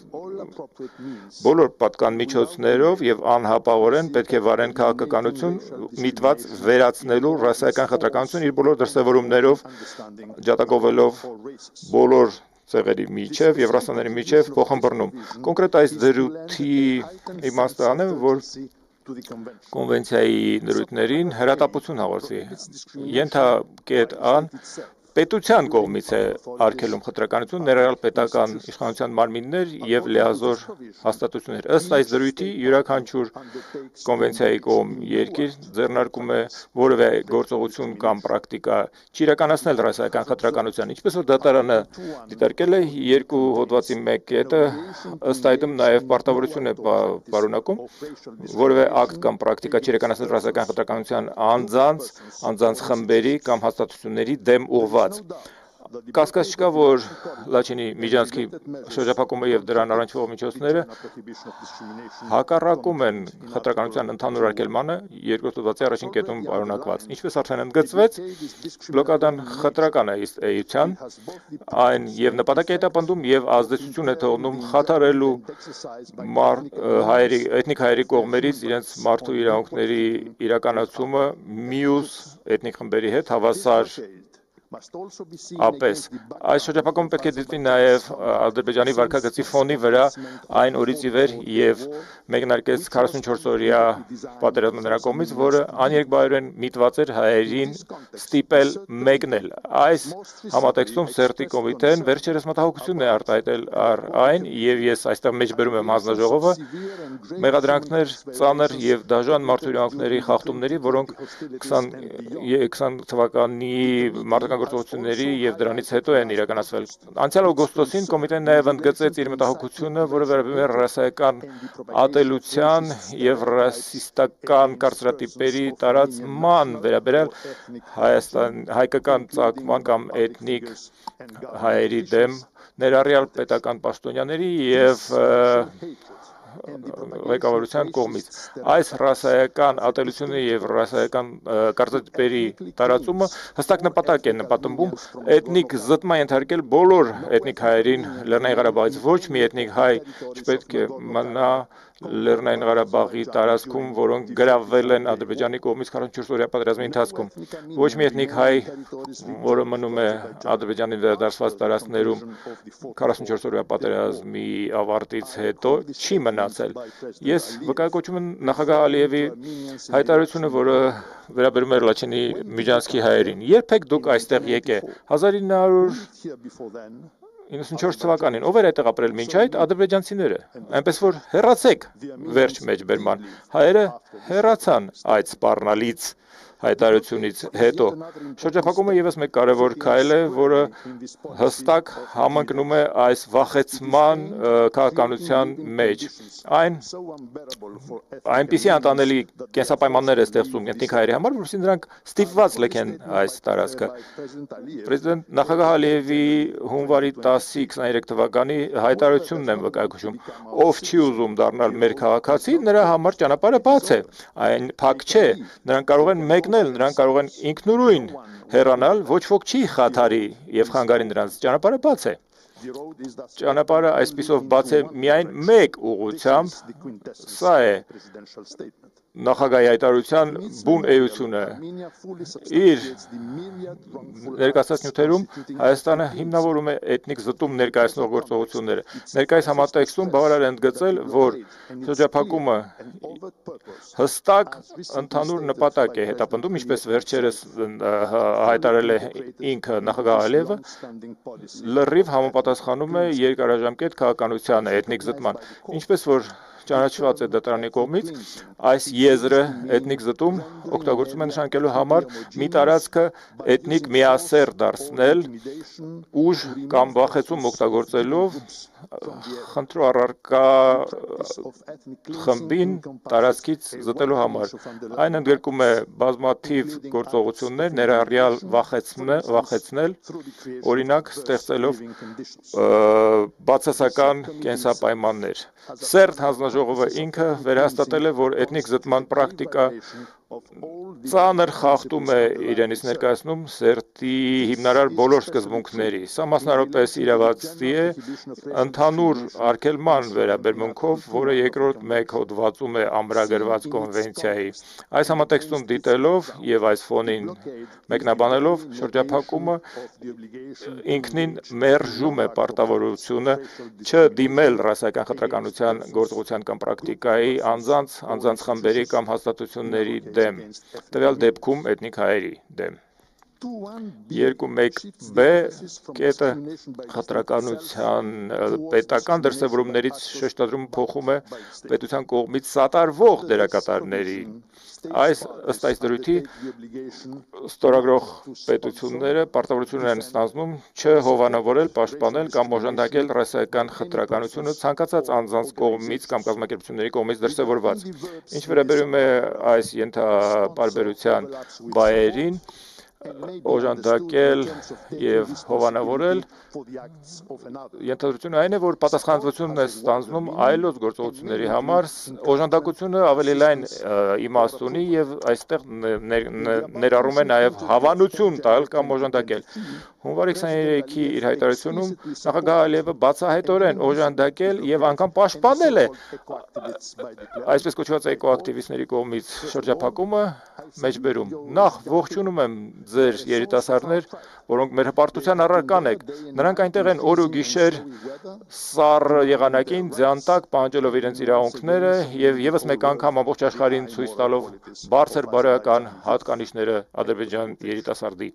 բոլոր պատկան միջոցներով եւ անհապաղորեն պետք է վարեն քաղաքականություն միտված վերացնելու ռասայական խտրականություն իր բոլոր դրսևորումներով ջատագովելով բոլոր ծեղերի միջև եւ ռասաների միջև փոխհմբռնում։ Կոնկրետ այս դրույթի իմաստն է, որ կոնվենցիայի դրույթներին հրատապություն հաղորդվի։ Ենթակետ ան պետության կողմից է արգելում խտրականություն, ներառյալ պետական իշխանության մարմիններ եւ լիազոր հաստատություններ։ Ըստ այս դրույթի յուրաքանչյուր կոնվենցիայի կողմ երկիր ձեռնարկում է որևէ գործողություն կամ պրակտիկա չիրականացնել ռասայական խտրականության, ինչպես որ դատարանը դիտարկել է երկու հոդվածի մեկ կետը, ըստ այդմ նաեւ պարտավորություն է պարունակում որևէ ակտ կամ պրակտիկա չիրականացնել ռասայական խտրականության անձանց խմբերի կամ հաստատությունների դեմ ուղղված Կասկած չկա, որ Լաչինի միջանցքի շրջափակումը եւ դրան առնչվող միջոցները հակառակում են խտրականության ընդհանուր արգելմանը երկրորդ հոդվածի առաջին կետում պարունակված։ Ինչպես արդեն ընդգծվեց, բլոկադան խտրական է ըստ էության, այն եւ նպատակ է հետապնդում եւ ազդեցություն է թողնում խաթարելու էթնիկ հայերի կողմերից իրենց մարդու իրավունքների իրականացումը մյուս էթնիկ խմբերի հետ հավասար Ապես այս շրջափակումը պետք է դիտվի նաև Ադրբեջանի վարքագծի ֆոնի վրա այն օրից ի վեր եւ մեկնարկեց 44-օրյա պատերազմը նրա կողմից, որը աներկբայորեն միտված էր հայերին ստիպել մեկնել։ Այս համատեքստում Սերտի կոմիտեն վերջերս մտահոգություն է արտահայտել առ այն եւ ես այստեղ մեջբերում եմ հանձնաժողովը մեղադրանքներ ծանր եւ դաժան մարդու իրավունքների խախտումների, որոնք 20 թվականի մարտական գործողությունների եւ դրանից հետո են իրականացվել։ Անցյալ օգոստոսին կոմիտեն նաեւ ընդգծեց իր մտահոգությունը, որը վերաբերում է ռասայական ատելության եւ ռասիստական կարծրատիպերի տարածման վերաբերյալ հայկական ծագման կամ էթնիկ հայերի դեմ ներառյալ պետական պաշտոնյաների եւ ղեկավարության կողմից։ Այս ռասայական ատելությունը եւ ռասայական կարծրատիպերի տարածումը հստակ նպատակ է նպատմում էթնիկ զտման ենթարկել բոլոր էթնիկ հայերին Լեռնային Ղարաբաղից։ Ոչ մի էթնիկ հայ չպետք է մնա Լեռնային Ղարաբաղի տարածքում, որոնք գրավվել են Ադրբեջանի կողմից 44-օրյա պատերազմի ընթացքում։ Ոչ մի էթնիկ հայ, որը մնում է Ադրբեջանի վերադարձված տարածքներում 44-օրյա պատերազմի ավարտից հետո, չի մնացել։ Ես վկայակոչում եմ նախագահ Ալիևի հայտարարությունը, որը վերաբերում էր Լաչինի միջանցքի հայերին։ Երբեք դուք այստեղ եկե 1994 թվականին, ով էր այդտեղ ապրել մինչ այդ ադրբեջանցիները, այնպես որ հեռացեք վերջ մեջբերման, հայերը հեռացան այդ սպառնալից հայտարարությունից հետո։ Շրջափակումը եւս մեկ կարևոր քայլ է, որը հստակ համընկնում է այս վախեցման քաղաքականության մեջ։ Այն այնպիսի անտանելի կենսապայմաններ է ստեղծում էթնիկ հայերի համար, որովհետեւ նրանք ստիպված լքեն այս տարածքը։ Պրեզիդենտ նախագահ Ալիևի հունվարի 10-ի 23 թվականի հայտարարությունն եմ վկայակոչում։ Ով չի ուզում դառնալ մեր քաղաքացի, նրա համար ճանապարհը բաց է։ Այն փակ չէ։ Նրանք կարող են մեկնել, նրանք կարող են ինքնուրույն հեռանալ, ոչ ոք չի խաթարի եւ խանգարի նրանց, ճանապարհը բաց է։ Ճանապարհը այսպիսով բաց է միայն մեկ ուղղությամբ, սա է նախագահի հայտարարության բուն էությունը։ Իր ներկայացած նյութերում Հայաստանը հիմնավորում է էթնիկ զտում ներկայացնող գործողությունները։ Ներկայիս համատեքստում բավարար է ընդգծել, որ շրջափակումը հստակ ընդհանուր նպատակ է հետապնդում, ինչպես վերջերս հայտարարել է ինքը նախագահ Ալիևը, լրիվ համապատասխանում է երկարաժամկետ քաղաքականությանը, էթնիկ զտման, ինչպես որ ճանաչված է դատարանի կողմից, այս եզրը էթնիկ զտում օգտագործում է նշանակելու համար մի տարածքը էթնիկ միասեռ դարձնել, ուժ կամ վախեցում օգտագործելով խնդրու առարկա խմբին տարածքից զտելու համար։ Այն ընդգրկում է բազմաթիվ գործողություններ, ներառյալ վախեցնել, օրինակ ստեղծելով բացասական ծանր խախտում է իրենից ներկայացնում սերտի հիմնարար բոլոր սկզբունքների։ Սա մասնարարպես իրավացի է ընդհանուր արգելման վերաբերմունքով, որը երկրորդ մեկ հոդվածում է ամրագրված կոնվենցիայի։ Այս համատեքստում դիտելով եւ այս ֆոնին մեկնաբանելով շրջափակումը ինքնին մերժում է պարտավորությունը չդիմել ռասայական խտրականության գործողության կամ պրակտիկայի անձանց խմբերի կամ հաստատությունների դեմ, տվյալ դեպքում էթնիկ հայերի դեմ։ 2.1b կետը խտրականության պետական դրսևորումներից շեշտադրումը փոխում է պետության կողմից սատարվող դերակատարների։ Ըստ այս դրույթի ստորագրող պետությունները պարտավորություն են ստանձնում չհովանավորել, պաշտպանել կամ օժանդակել ռասայական խտրականությունը ցանկացած անձանց կողմից կամ կազմակերպությունների կողմից դրսևորված։ Ինչ վերաբերում է այս ենթապարբերության բայերին, օժանդակել եւ հովանավորել, ենթադրությունը այն է, որ պատասխանատվությունն է ստանձնում այլոց գործողությունների համար, օժանդակությունը ավելի լայն իմաստ ունի եւ այստեղ ներառում է նաեւ հավանություն տալ կամ օժանդակել։ Հունվարի 23-ի իր հայտարարությունում նախագահ Ալիևը բացահայտորեն օժանդակել եւ անգամ պաշտպանել է այսպես կոչված էկոակտիվիստների կողմից շրջափակումը մեջբերում։ Նախ ողջունում եմ ձեր երիտասարդներ, որոնք մեր հպարտության առարկան եք։ Նրանք այնտեղ են օր ու գիշեր սառը եղանակին ձյան տակ պահանջելով իրենց իրավունքները եւ եւս մեկ անգամ ամբողջ աշխարհին ցույց տալով բարձր բարոյական հատկանիշները Ադրբեջան երիտասարդի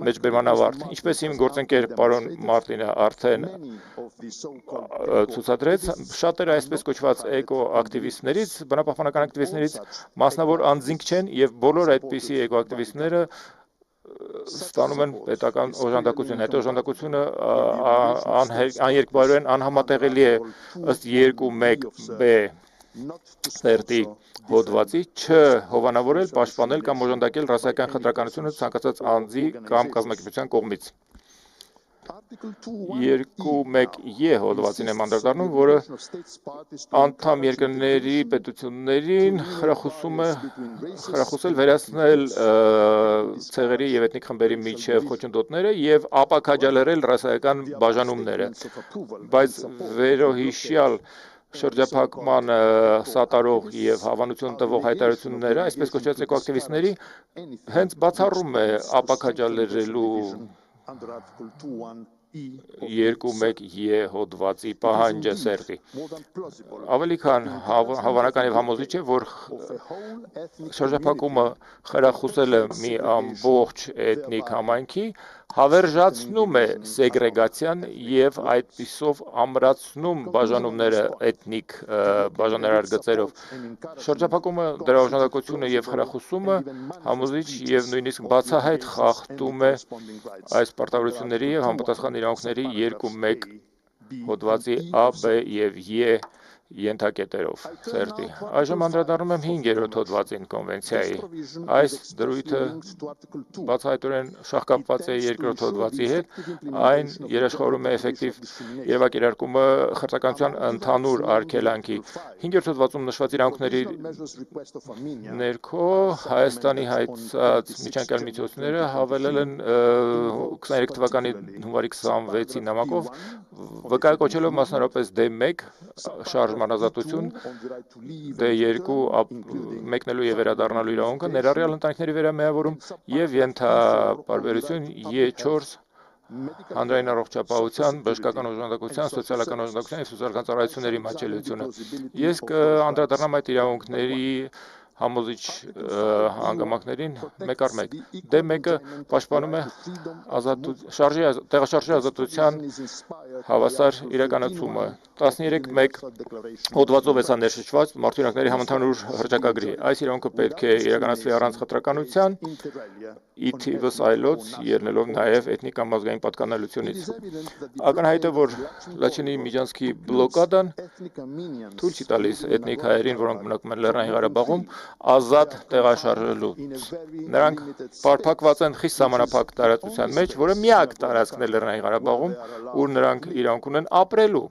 մեջբերման ավարտ։ Ինչպես իմ գործընկեր պարոն Մարտինը արդեն ցուցադրեց, շատերը այսպես կոչված էկոակտիվիստներից, բնապահպանական ակտիվիստներից մասնավոր անձինք չեն եւ բոլոր այդպիսի էկոակտիվիստները ստանում են պետական օժանդակություն։ Այդ օժանդակությունը աներկբայրորեն անհամատեղելի է ըստ 2.1b սերտի հոդվածի չհովանավորել, պաշտպանել կամ օժանդակել ռասայական խտրականությունը ցանկացած անձի կամ կազմակերպության կողմից։ 2.1e հոդվածին եմ անդրադառնում, որը անդամ երկրների պետություններին խրախուսել վերացնել ցեղերի եւ էթնիկ խմբերի միջև խոչընդոտները եւ ապաքաջալերել ռասայական բաժանումները։ Բայց վերոհիշյալ շրջափակման սատարող եւ հավանություն տվող հայտարարությունները, այսպես կոչված էկոակտիվիստների, հենց բացառում է ապաքաջալերելու 2.1e հոդվածի պահանջը սերտի։ Ավելի քան հավանական եւ համոզիչ է, որ շրջափակումը խրախուսել է մի ամբողջ էթնիկ համայնքի, հավերժացնում է սեգրեգացիան եւ այդպիսով ամրացնում բաժանումները էթնիկ բաժանարար գծերով։ Շրջափակումը, դրա օժանդակությունը եւ խրախուսումը համոզիչ եւ նույնիսկ բացահայտ խախտում է այս պարտավորությունների եւ համապատասխան իրավունքների 2.1 հոդվածի A, B եւ E ենթակետերով սերտի։ Այժմ անդրադառնում եմ 5-րդ հոդվածին կոնվենցիայի։ Այս դրույթը բացահայտորեն շահկապված է 2-րդ հոդվածի հետ, այն երաշխավորում է էֆեկտիվ երևակերարկումը խրճականության ընդհանուր արգելանքի։ 5-րդ հոդվածում նշված իրավունքների ներքո Հայաստանի հայցած միջանկյալ միջոցները հավելել են 23 թվականի հունվարի 26-ի նամակով վկայակոչելով մասնարարպես D1 շարժման ազատություն, D2 մեկնելու եւ վերադառնալու իրավունքը, ներառյալ ընտանիքների վերամիավորում եւ ենթապարբերություն E4 հանրային առողջապահության, բժշկական օժանդակության, սոցիալական օժանդակության եւ սոցիալական ծառայությունների մատչելիությունը։ Ես կանդրադառնամ այդ իրավունքների համոզիչ հանգամանքներին մեկ առ մեկ։ D1-ը պաշտպանում է տեղաշարժի ազատության հավասար իրականացումը։ 13.1 հոդվածով է սա ներշնչված մարդու համընդհանուր հռչակագրի։ Այս իրավունքը պետք է իրականացվի առանց խտրականության, ի թիվս այլոց ելնելով նաև էթնիկ կամ ազգային պատկանելությունից։ Ակնհայտ է, որ Լաչինի միջանցքի բլոկադան թույլ չի տալիս էթնիկ հայերին, որոնք մնակում են Լեռնային Ղարաբաղում, ազատ տեղաշարժելու։ Նրանք պարփակված են խիստ սահմանափակ տարածության մեջ, որը միակ տարածքն է Լեռնային Ղարաբաղում, ուր նրանք իրավունք ունեն ապրելու,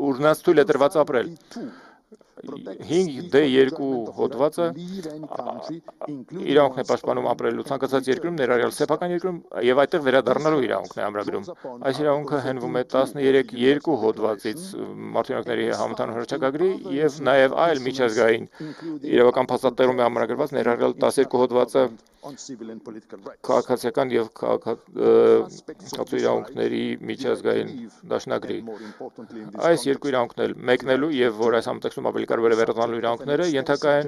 ուր նրանց թույլ է տրված ապրել։ 5D2 հոդվածը իրավունքն է պաշտպանում ապրելու ցանկացած երկրում, ներառյալ սեփական երկրում, եւ այդտեղ վերադառնալու իրավունքն է ամրագրում։ Այս իրավունքը հենվում է 13.2 հոդվածից Մարդու համընդհանուր հռչակագրի եւ նաեւ այլ միջազգային իրավական փաստաթղթերում է ամրագրված, ներառյալ 12 հոդվածը քաղաքացիական եւ քաղաքացու իրավունքների միջազգային դաշնագրի։ Այս երկու իրավունքներ մեկնելու եւ որ այս համատեքստում ավելի կարևոր է վերադառնալու իրավունքները ենթակա են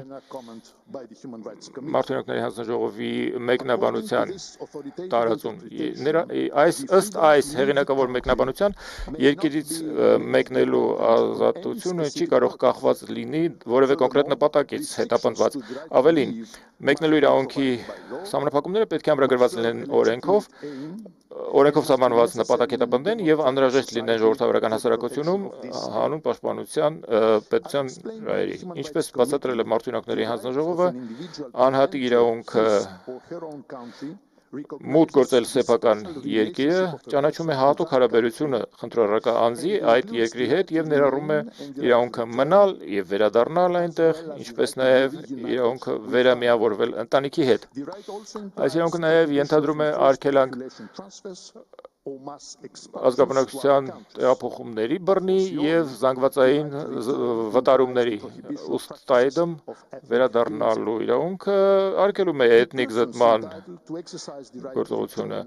Մարդու հանձնաժողովի մեկնաբանության տարածում։ Ըստ այս հեղինակավոր մեկնաբանության երկիրից մեկնելու ազատությունը չի կարող կախված լինի որևէ կոնկրետ նպատակից հետապնդված։ Ավելին, մեկնելու իրավունքի սահմանափակումները պետք է ամրագրված լինեն օրենքով սահմանված նպատակ հետապնդեն եւ անհրաժեշտ լինեն ժողովրդավարական հասարակությունում հանուն պաշտպանության պետության ռայերի։ Ինչպես բացատրել է Մարդու հանձնաժողովը, անհատի իրավունքը մուտք գործել սեփական երկիրը ճանաչում է հատուկ հարաբերությունը խնդրողական անձի այդ երկրի հետ եւ ներառում է իրավունքը մնալ եւ վերադառնալ այնտեղ, ինչպես նաեւ իրավունքը վերամիավորվել ընտանիքի հետ։ Այս իրավունքը նաեւ ենթադրում է արգելանք ազգաբնակչության տեղափոխումների բռնի եւ զանգվածային վտարումների ուստայդմ վերադառնալու իրավունքը արգելում է էթնիկ զտման գործողությունը։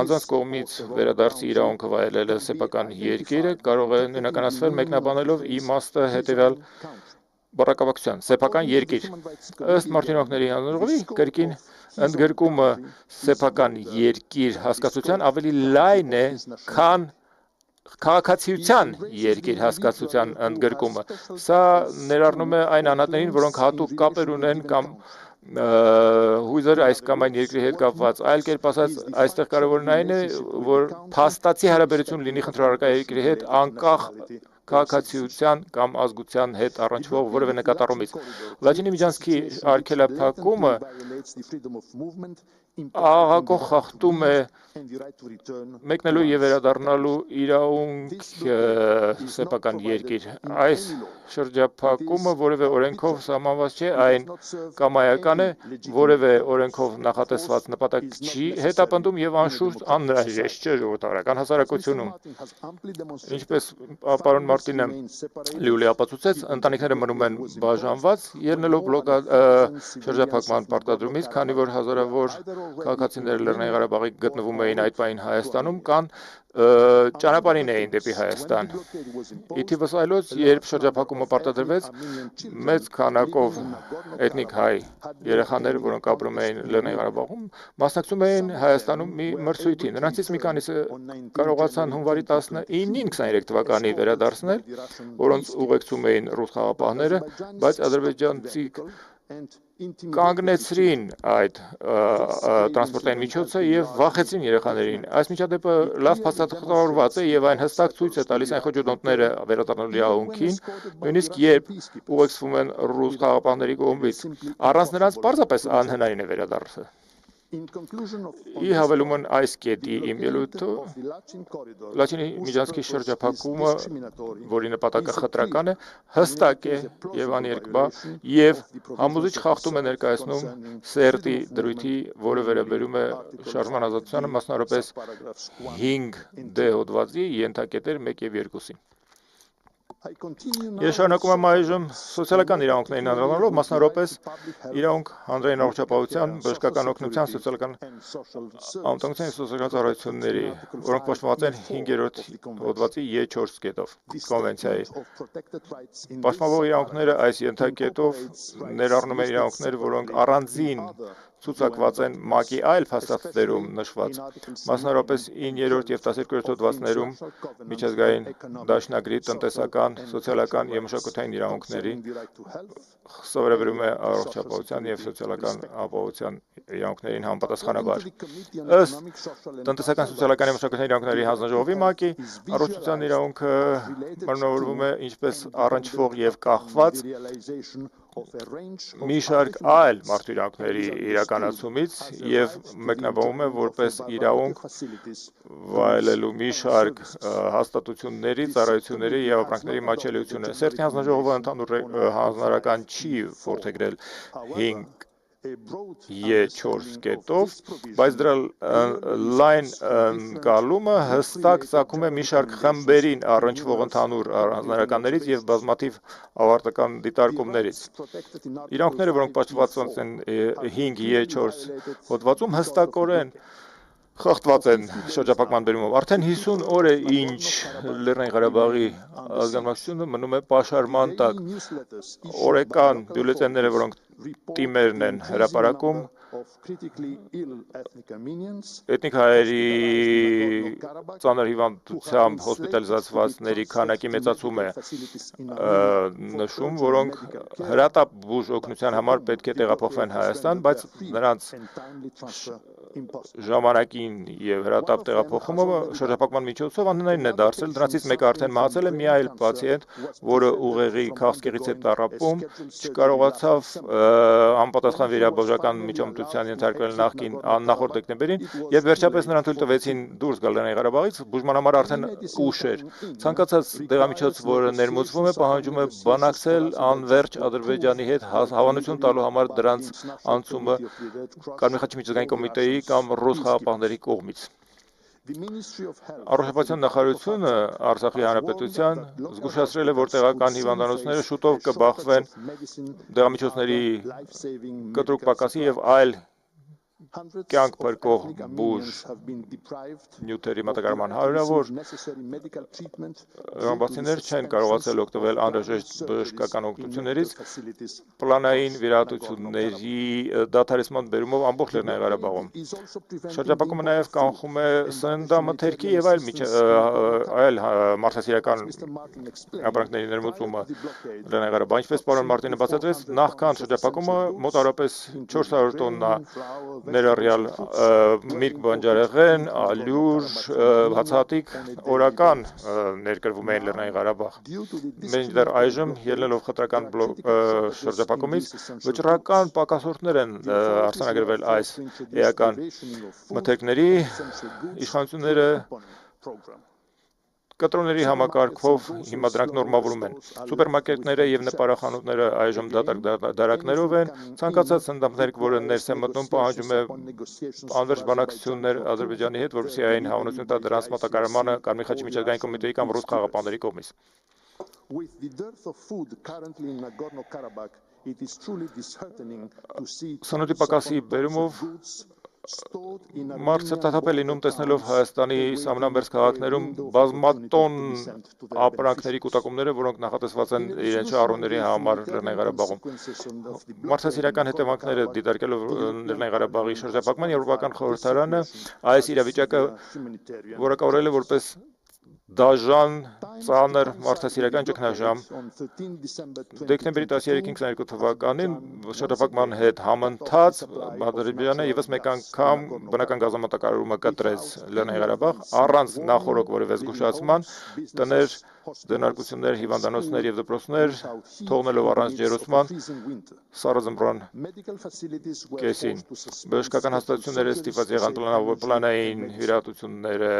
Անձանց կողմից վերադարձի իրավունքը վայելելը սեփական երկիրը կարող է նույնականացվել մեկնաբանելով իմաստը հետեւյալ բռնակապակցության սեփական երկիր։ Ըստ Մարդու հանձնաժողովի կրկին ընդգրկումը սեփական երկիր հասկացության ավելի լայն է, քան քաղաքացիության երկիր հասկացության ընդգրկումը։ Սա ներառնում է այն անհատներին, որոնք հատուկ կապեր ունեն կամ հույզեր այս կամ այն երկրի հետ կապված։ Այլ կերպ ասած, այստեղ կարևորն այն է, որ փաստացի հարաբերություն լինի խնդրողական երկրի հետ անկախ քաղաքացիության կամ ազգության հետ առնչվող որևէ նկատառումից։ Լաչինի միջանցքի արգելափակումը աղաղակող խախտում է մեկնելու եւ վերադառնալու իրավունքը սեփական երկիր։ Այս շրջափակումը որևէ օրենքով սահմանված չէ, այն կամայական է, որևէ օրենքով նախատեսված նպատակ չի հետապնդում եւ անշուշտ անհրաժեշտ չէ ժողովրդավարական հասարակությունում։ Ինչպես պարոն Մարտինը լիովի ապացուցեց, ընտանիքները մնում են բաժանված, ելնելով շրջափակման պարտադրումից, քանի որ հազարավոր քաղաքացիները Լեռնային Ղարաբաղի գտնվում էին այդ պահին Հայաստանում կան ճանապարհին էին դեպի Հայաստան։ Ի թիվս այլոց, երբ շրջափակումը պարտադրվեց, մեծ քանակով էթնիկ հայ երեխաներ, որոնք ապրում էին Լեռնային Ղարաբաղում, մասնակցում էին Հայաստանում մի մրցույթի։ Նրանցից մի քանիսը կարողացան հունվարի 19-ին 23 թվականի վերադարձնել, որոնց ուղեկցում էին ռուս խաղապահները, բայց ադրբեջանցիք կանգնեցրին այդ տրանսպորտային միջոցը եւ վախեցրին երեխաներին։ Այս միջադեպը լավ փաստաթղթավորված է եւ այն հստակ ցույց է տալիս այն խոչընդոտները վերադառնալու իրավունքին, նույնիսկ երբ ուղեկցվում են ռուս խաղապահների կողմից։ Առանց նրանց պարզապես անհնարին է վերադառնալը։ Ի հավելումն այս կետի իմ ելույթը Լաչինի միջանցքի շրջափակումը, որի նպատակը խտրական է, հստակ է եւ աներկբա եւ համոզիչ խախտում է ներկայացնում սերտի դրույթի, որը վերաբերում է շարժման ազատությանը, մասնավորապես 5D հոդվածի ենթակետեր 1 եւ 2-ին։ Ես շարունակում եմ այժմ սոցիալական իրավունքներին անդրադառնալով, մասնավորապես իրավունք հանրային առողջապահության, բժշկական օգնության, սոցիալական անվտանգության եւ սոցիալական ծառայությունների, որոնք պաշտպանված են 5-րդ հոդվածի Ե4 կետով կոնվենցիայի։ Պաշտպանվող իրավունքները այս ենթակետով ներառնում են իրավունքներ, որոնք առանձին ցուցակված են ՄԱԿ-ի այլ փաստաթղթերում նշված, մասնավորապես 9-րդ եւ 12-րդ հոդվածներում միջազգային դաշնագրի տնտեսական, սոցիալական եւ մշակութային իրավունքների, սովորաբերում է առողջապահության եւ սոցիալական ապահովության իրավունքներին համապատասխանաբար։ Ըստ տնտեսական, սոցիալական եւ մշակութային իրավունքների հանձնաժողովի ՄԱԿ-ի առողջության իրավունքը մարմնավորվում է ինչպես առնչվող եւ կախված մի շարք այլ մարդու իրականացումից եւ մեկնաբանում է որպես իրավունք վայելելու մի շարք հաստատությունների, ծառայությունների եւ ապրանքների մատչելիությունը։ Սերտի հանձնաժողովը ընդհանուր հանրական չի որդեգրել 5Ե4 կետով, բայց դրա լայն ընկալումը հստակ ծագում է մի շարք խմբերին առնչվող ընդհանուր հանրականներից եւ բազմաթիվ ավարտական դիտարկումներից։ Իրավունքները, որոնք պաշտպանված են 5Ե4 հոդվածում, հստակորեն խախտված են շրջափակման բերումով։ Արդեն 50 օր է, ինչ Լեռնային Ղարաբաղի ազգանունությունը մնում է պաշարման տակ։ Օրեկան բյուլետենները, որոնք տիմերն են հրապարակում, էթնիկ հայերի ծանր հիվանդությամբ հոսպիտալիզացվածների քանակի մեծացում է նշում, որոնք հրատապ բուժ օգնության համար պետք է տեղափոխվեն Հայաստան, բայց նրանց ժամանակին եւ հրատապ տեղափոխումը շրջափակման միջոցով անհնարին է դարձել։ Դրանցից մեկը արդեն մահացել է, մի այլ պացիենտ, որը ուղեղի քաղցկեղից է տառապում, չկարողացավ անպատասխան վիրաբուժական միջամտության ենթարկվել նախորդ դեկտեմբերին եւ վերջապես նրան թույլ տվեցին դուրս գալ Լեռնային Ղարաբաղից, բուժման համար արդեն ուշ էր։ Ցանկացած դեղամիջոց, որը ներմուծվում է, պահանջում է բանակցել անվերջ Ադրբեջանի հետ հավանություն տալու համար դրանց անցումը Կարմիր խաչի միջազգային կոմիտեի կամ ռուս խաղապահների կողմից։ Առողջապահության նախարարությունը Արցախի հանրապետության զգուշացրել է, որ տեղական հիվանդանոցները շուտով կբախվեն դեղամիջոցների կտրուկ պակասի եւ այլ կյանք փրկող բուժ նյութերի մատակարարման հարյուրավոր ռամբասիներ չեն կարողացել օգտվել անհրաժեշտ բժշկական օգնություններից պլանային վիրահատությունների դադարեցման բերումով ամբողջ Լեռնային Ղարաբաղում։ Շրջափակումը նաև կանխում է սննդամթերքի եւ այլ մարդասիրական ապրանքների ներմուծումը Լեռնային Ղարաբաղում։ Ինչպես պարոն Մարտինը բացատրեց, նախքան շրջափակումը մոտավորապես 400 տոննա ներառյալ միրգ բանջարեղեն, ալյուր, հացահատիկ օրական ներկրվում էին Լեռնային Ղարաբաղ։ Մինչդեռ այժմ ելնելով խտրական շրջափակումից վճռական պակասորդներ են արձանագրվել այս էական մթերքների իշխանությունները կտրոնների համակարգով հիմա դրանք նորմավորում են։ Սուպերմարկետները եւ նպարախանութները այժմ դարակներով են։ Ցանկացած սննդամթերք, որը ներս է մտնում, պահանջում է անվերջ բանակցություններ Ադրբեջանի հետ, որպեսզի այն հավանություն տա դրանց մատակարարմանը Կարմիր խաչի միջազգային կոմիտեի կամ ռուս խաղապահների կողմից։ Սնունդի պակասի բերումով Մարդ սրտաթափ է լինում տեսնելով Հայաստանի սահմանամերձ քաղաքներում բազմատոն ապրանքների կուտակումները, որոնք նախատեսված են իրենց շահառուների համար Լեռնային Ղարաբաղում։ Մարդասիրական հետևանքները դիտարկելով Լեռնային Ղարաբաղի շրջափակման Եվրոպական խորհրդարանը այս իրավիճակը որակավորել է որպես դաժան, ծանր մարդասիրական ճգնաժամ։ Դեկտեմբերի 13-22 թվականին շրջափակման հետ համընթաց Ադրբեջանը եւս մեկ անգամ բնական գազամատակարարումը կտրեց Լեռնային Ղարաբաղ առանց նախորոք որևէ զգուշացման, տներ, ձեռնարկություններ, հիվանդանոցներ եւ դպրոցներ թողնելով առանց ջերուցման սառը կեսին։ Բժշկական հաստատությունները ստիպված եղան պլանային վիրահատությունները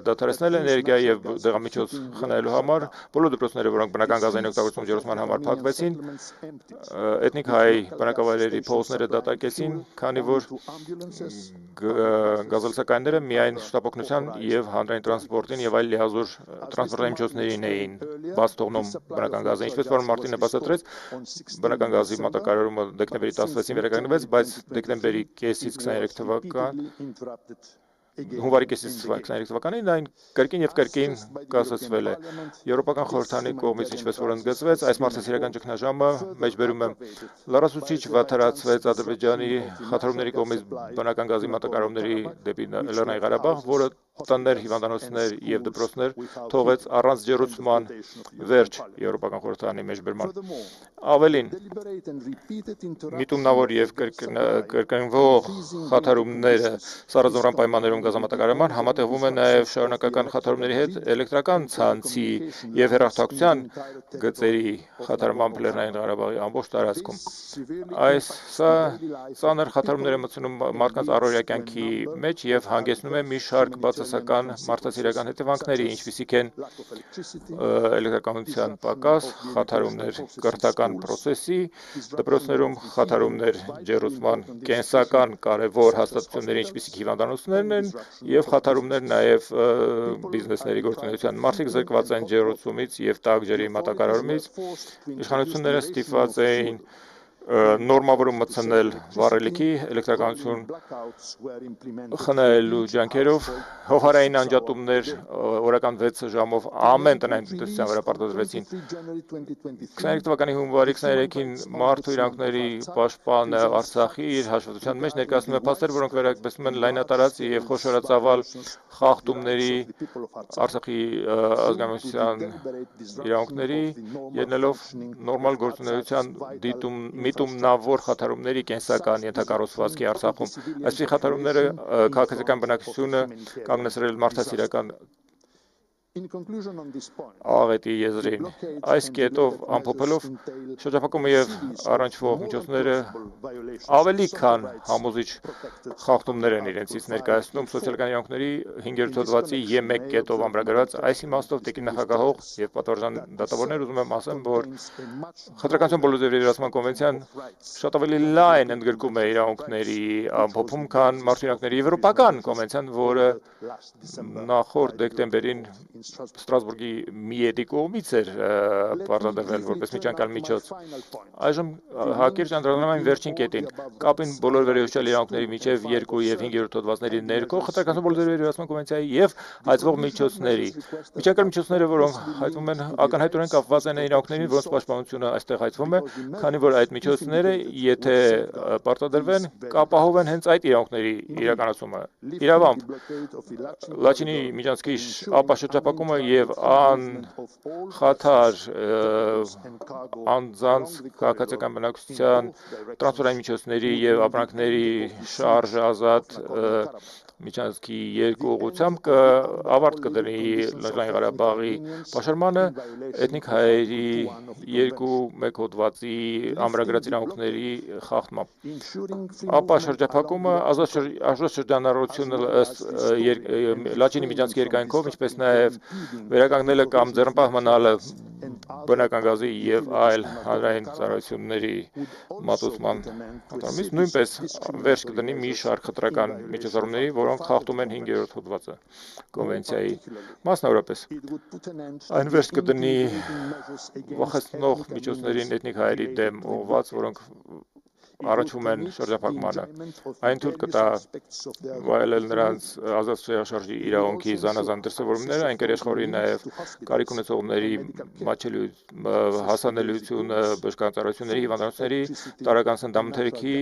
դադարեցնել էներգիա եւ դեղամիջոց խնայելու համար, բոլոր դպրոցները, որոնք բնական գազային օգտագործում ջերուցման համար փակվեցին, էթնիկ հայ բնակավայրերի փողոցները դատարկեցին, քանի որ գազալցակայինները միայն շտապօգնության եւ հանրային տրանսպորտին եւ այլ լիազոր տրանսպորտային միջոցներին էին բաց թողնում բնական գազը։ Ինչպես պարոն Մարտինը բացատրեց, բնական գազի մատակարարումը դեկտեմբերի 16-ին վերականգնվեց, բայց դեկտեմբերի կեսից 23 թվական հունվարի կեսից 23 թվականին այն կրկին եւ կրկին կասեցվել է։ Եվրոպական խորհրդանի կողմից, ինչպես որ ընդգծվեց, այս մարդասիրական ճգնաժամը մեջբերում է լրացուցիչ վատթարացվեց Ադրբեջանի խաթարումների կողմից բնական գազի մատակարարումների դեպի Լեռնային Ղարաբաղ, որը տներ, հիվանդանոցներ եւ դպրոցներ թողեց առանց ջերուցման վերջ Եվրոպական խորհրդարանի մեջբերման։ Ավելին, միտումնավոր եւ կրկնվող խաթարումները սառնազորան պայմաններում գազամատակարարման համատեղվում են նաեւ շարունակական խաթարումների հետ էլեկտրական ցանցի եւ հեռարձակության գծերի խաթարման Լեռնային Ղարաբաղի ամբողջ տարածքում։ Սա ծանր խաթարումներ է մտցնում մարդկանց առօրյա կյանքի մեջ եւ հանգեցնում է մի շարք բացասական մարդասիրական հետևանքների, ինչպիսիք են էլեկտրականության պակաս, խաթարումներ կրթական պրոցեսի, դպրոցներում խաթարումներ ջերուցման կենսական կարևոր հաստատությունների, ինչպիսիք հիվանդանոցներն են, եւ խաթարումներ նաեւ բիզնեսների գործունեության։ Մարդիկ զրկված են ջերուցումից եւ տաք ջրի մատակարարումից, իշխանությունները ստիպված էին նորմավորում մտցնել վառելիքի, էլեկտրականություն խնայելու ջանքերով, հողարային անջատումներ օրական 6 ժամով ամեն տնային տնտեսության վրա պարտադրվեցին։ 23 թվականի հունվարի 23-ին մարդու իրավունքների պաշտպանը Արցախի իր հաշվետվության մեջ ներկայացնում է փաստեր, որոնք վերաբերում են լայնատարած եւ խոշորածավալ խախտումների Արցախի ազգամիջության իրավունքների, ելնելով նորմալ գործունեության միտումնավոր խաթարումների կենսական ենթակառուցվածքի Արցախում։ Այսպիսի խաթարումները քաղաքացիական բնակչությունը կանգնեցրել մարդասիրական աղետի եզրին։ Այս կետով ամփոփելով շրջափակումը եւ առնչվող միջոցները ավելի քան համոզիչ խախտումներ են իրենցից ներկայացնում սոցիալական իրավունքների 5-րդ հոդվածի Ե1 կետով ամրագրված այս իմաստով տիկին նախագահող եւ պատվարժան դատավորներ ուզում եմ ասեմ, որ Խտրականության բոլոր ձևերի վերացման կոնվենցիան շատ ավելի լայն ընդգրկում է իրավունքների ամփոփում, քան մարդու իրավունքների եվրոպական կոնվենցիան, որը նախորդ դեկտեմբերին Ստրասբուրգի Միետի կողմից էր պարտադրվել որպես միջանկյալ միջոց։ Այժմ հակիրճ անդրադառնում եմ վերջին կետին, կապին բոլոր վերահսկել իրավունքների միջև 2 եւ 5-րդ հոդվածների ներքո Խտրականության բոլոր ձևերի վերացման կոնվենցիայի եւ հայցվող միջոցների։ Միջանկյալ միջոցները, որոնք հայտնվում են, ակնհայտորեն կապված են իրավունքներին, որոնց պաշտպանությունը այստեղ հայցվում է, քանի որ այդ միջոցները, եթե պարտադրվեն, կապահովեն հենց այդ իրավունքների իրականացումը։ Իրավամբ, Լաչինի միջանցքի ապաշրջապակումը եւ անխաթար անձանց քաղաքացիական բնակչության տրանսպորտային միջոցների եւ ապրանքների շարժը ազատ միջանցքի երկու ուղղությամբ ավարտ կդնի Լեռնային Ղարաբաղի պաշարմանը էթնիկ հայերի 2-1 հոդվածի ամրագրած իրավունքների խախտմամբ։ Ապա շրջափակումը ազատ շրջանառությունը Լաչինի միջանցքի երկայնքով, ինչպես նաեւ վերականգնելը կամ ձեռնպահ մնալը բնական գազի եւ այլ հանրային ծառայությունների մատուցման պատրամից նույնպես վերջ կդնի մի շարք խտրական միջոցառումների, որոնք խախտում են 5-րդ հոդվածը կոնվենցիայի։ Մասնավորապես, այն վերջ կդնի վախեցնող միջոցներին էթնիկ հայերի դեմ ուղղված, որոնք առաջվում են շրջափակմանը։ Այն թույլ կտա վայելել նրանց ազատ շրջաշարժի իրավունքի զանազան դրսևորումները, այն կերեշխորի նաև կարիք ունեցողների հասանելիությունը բժշկականացությունների, հիվանդանոցների, տարրական սննդամթերքի,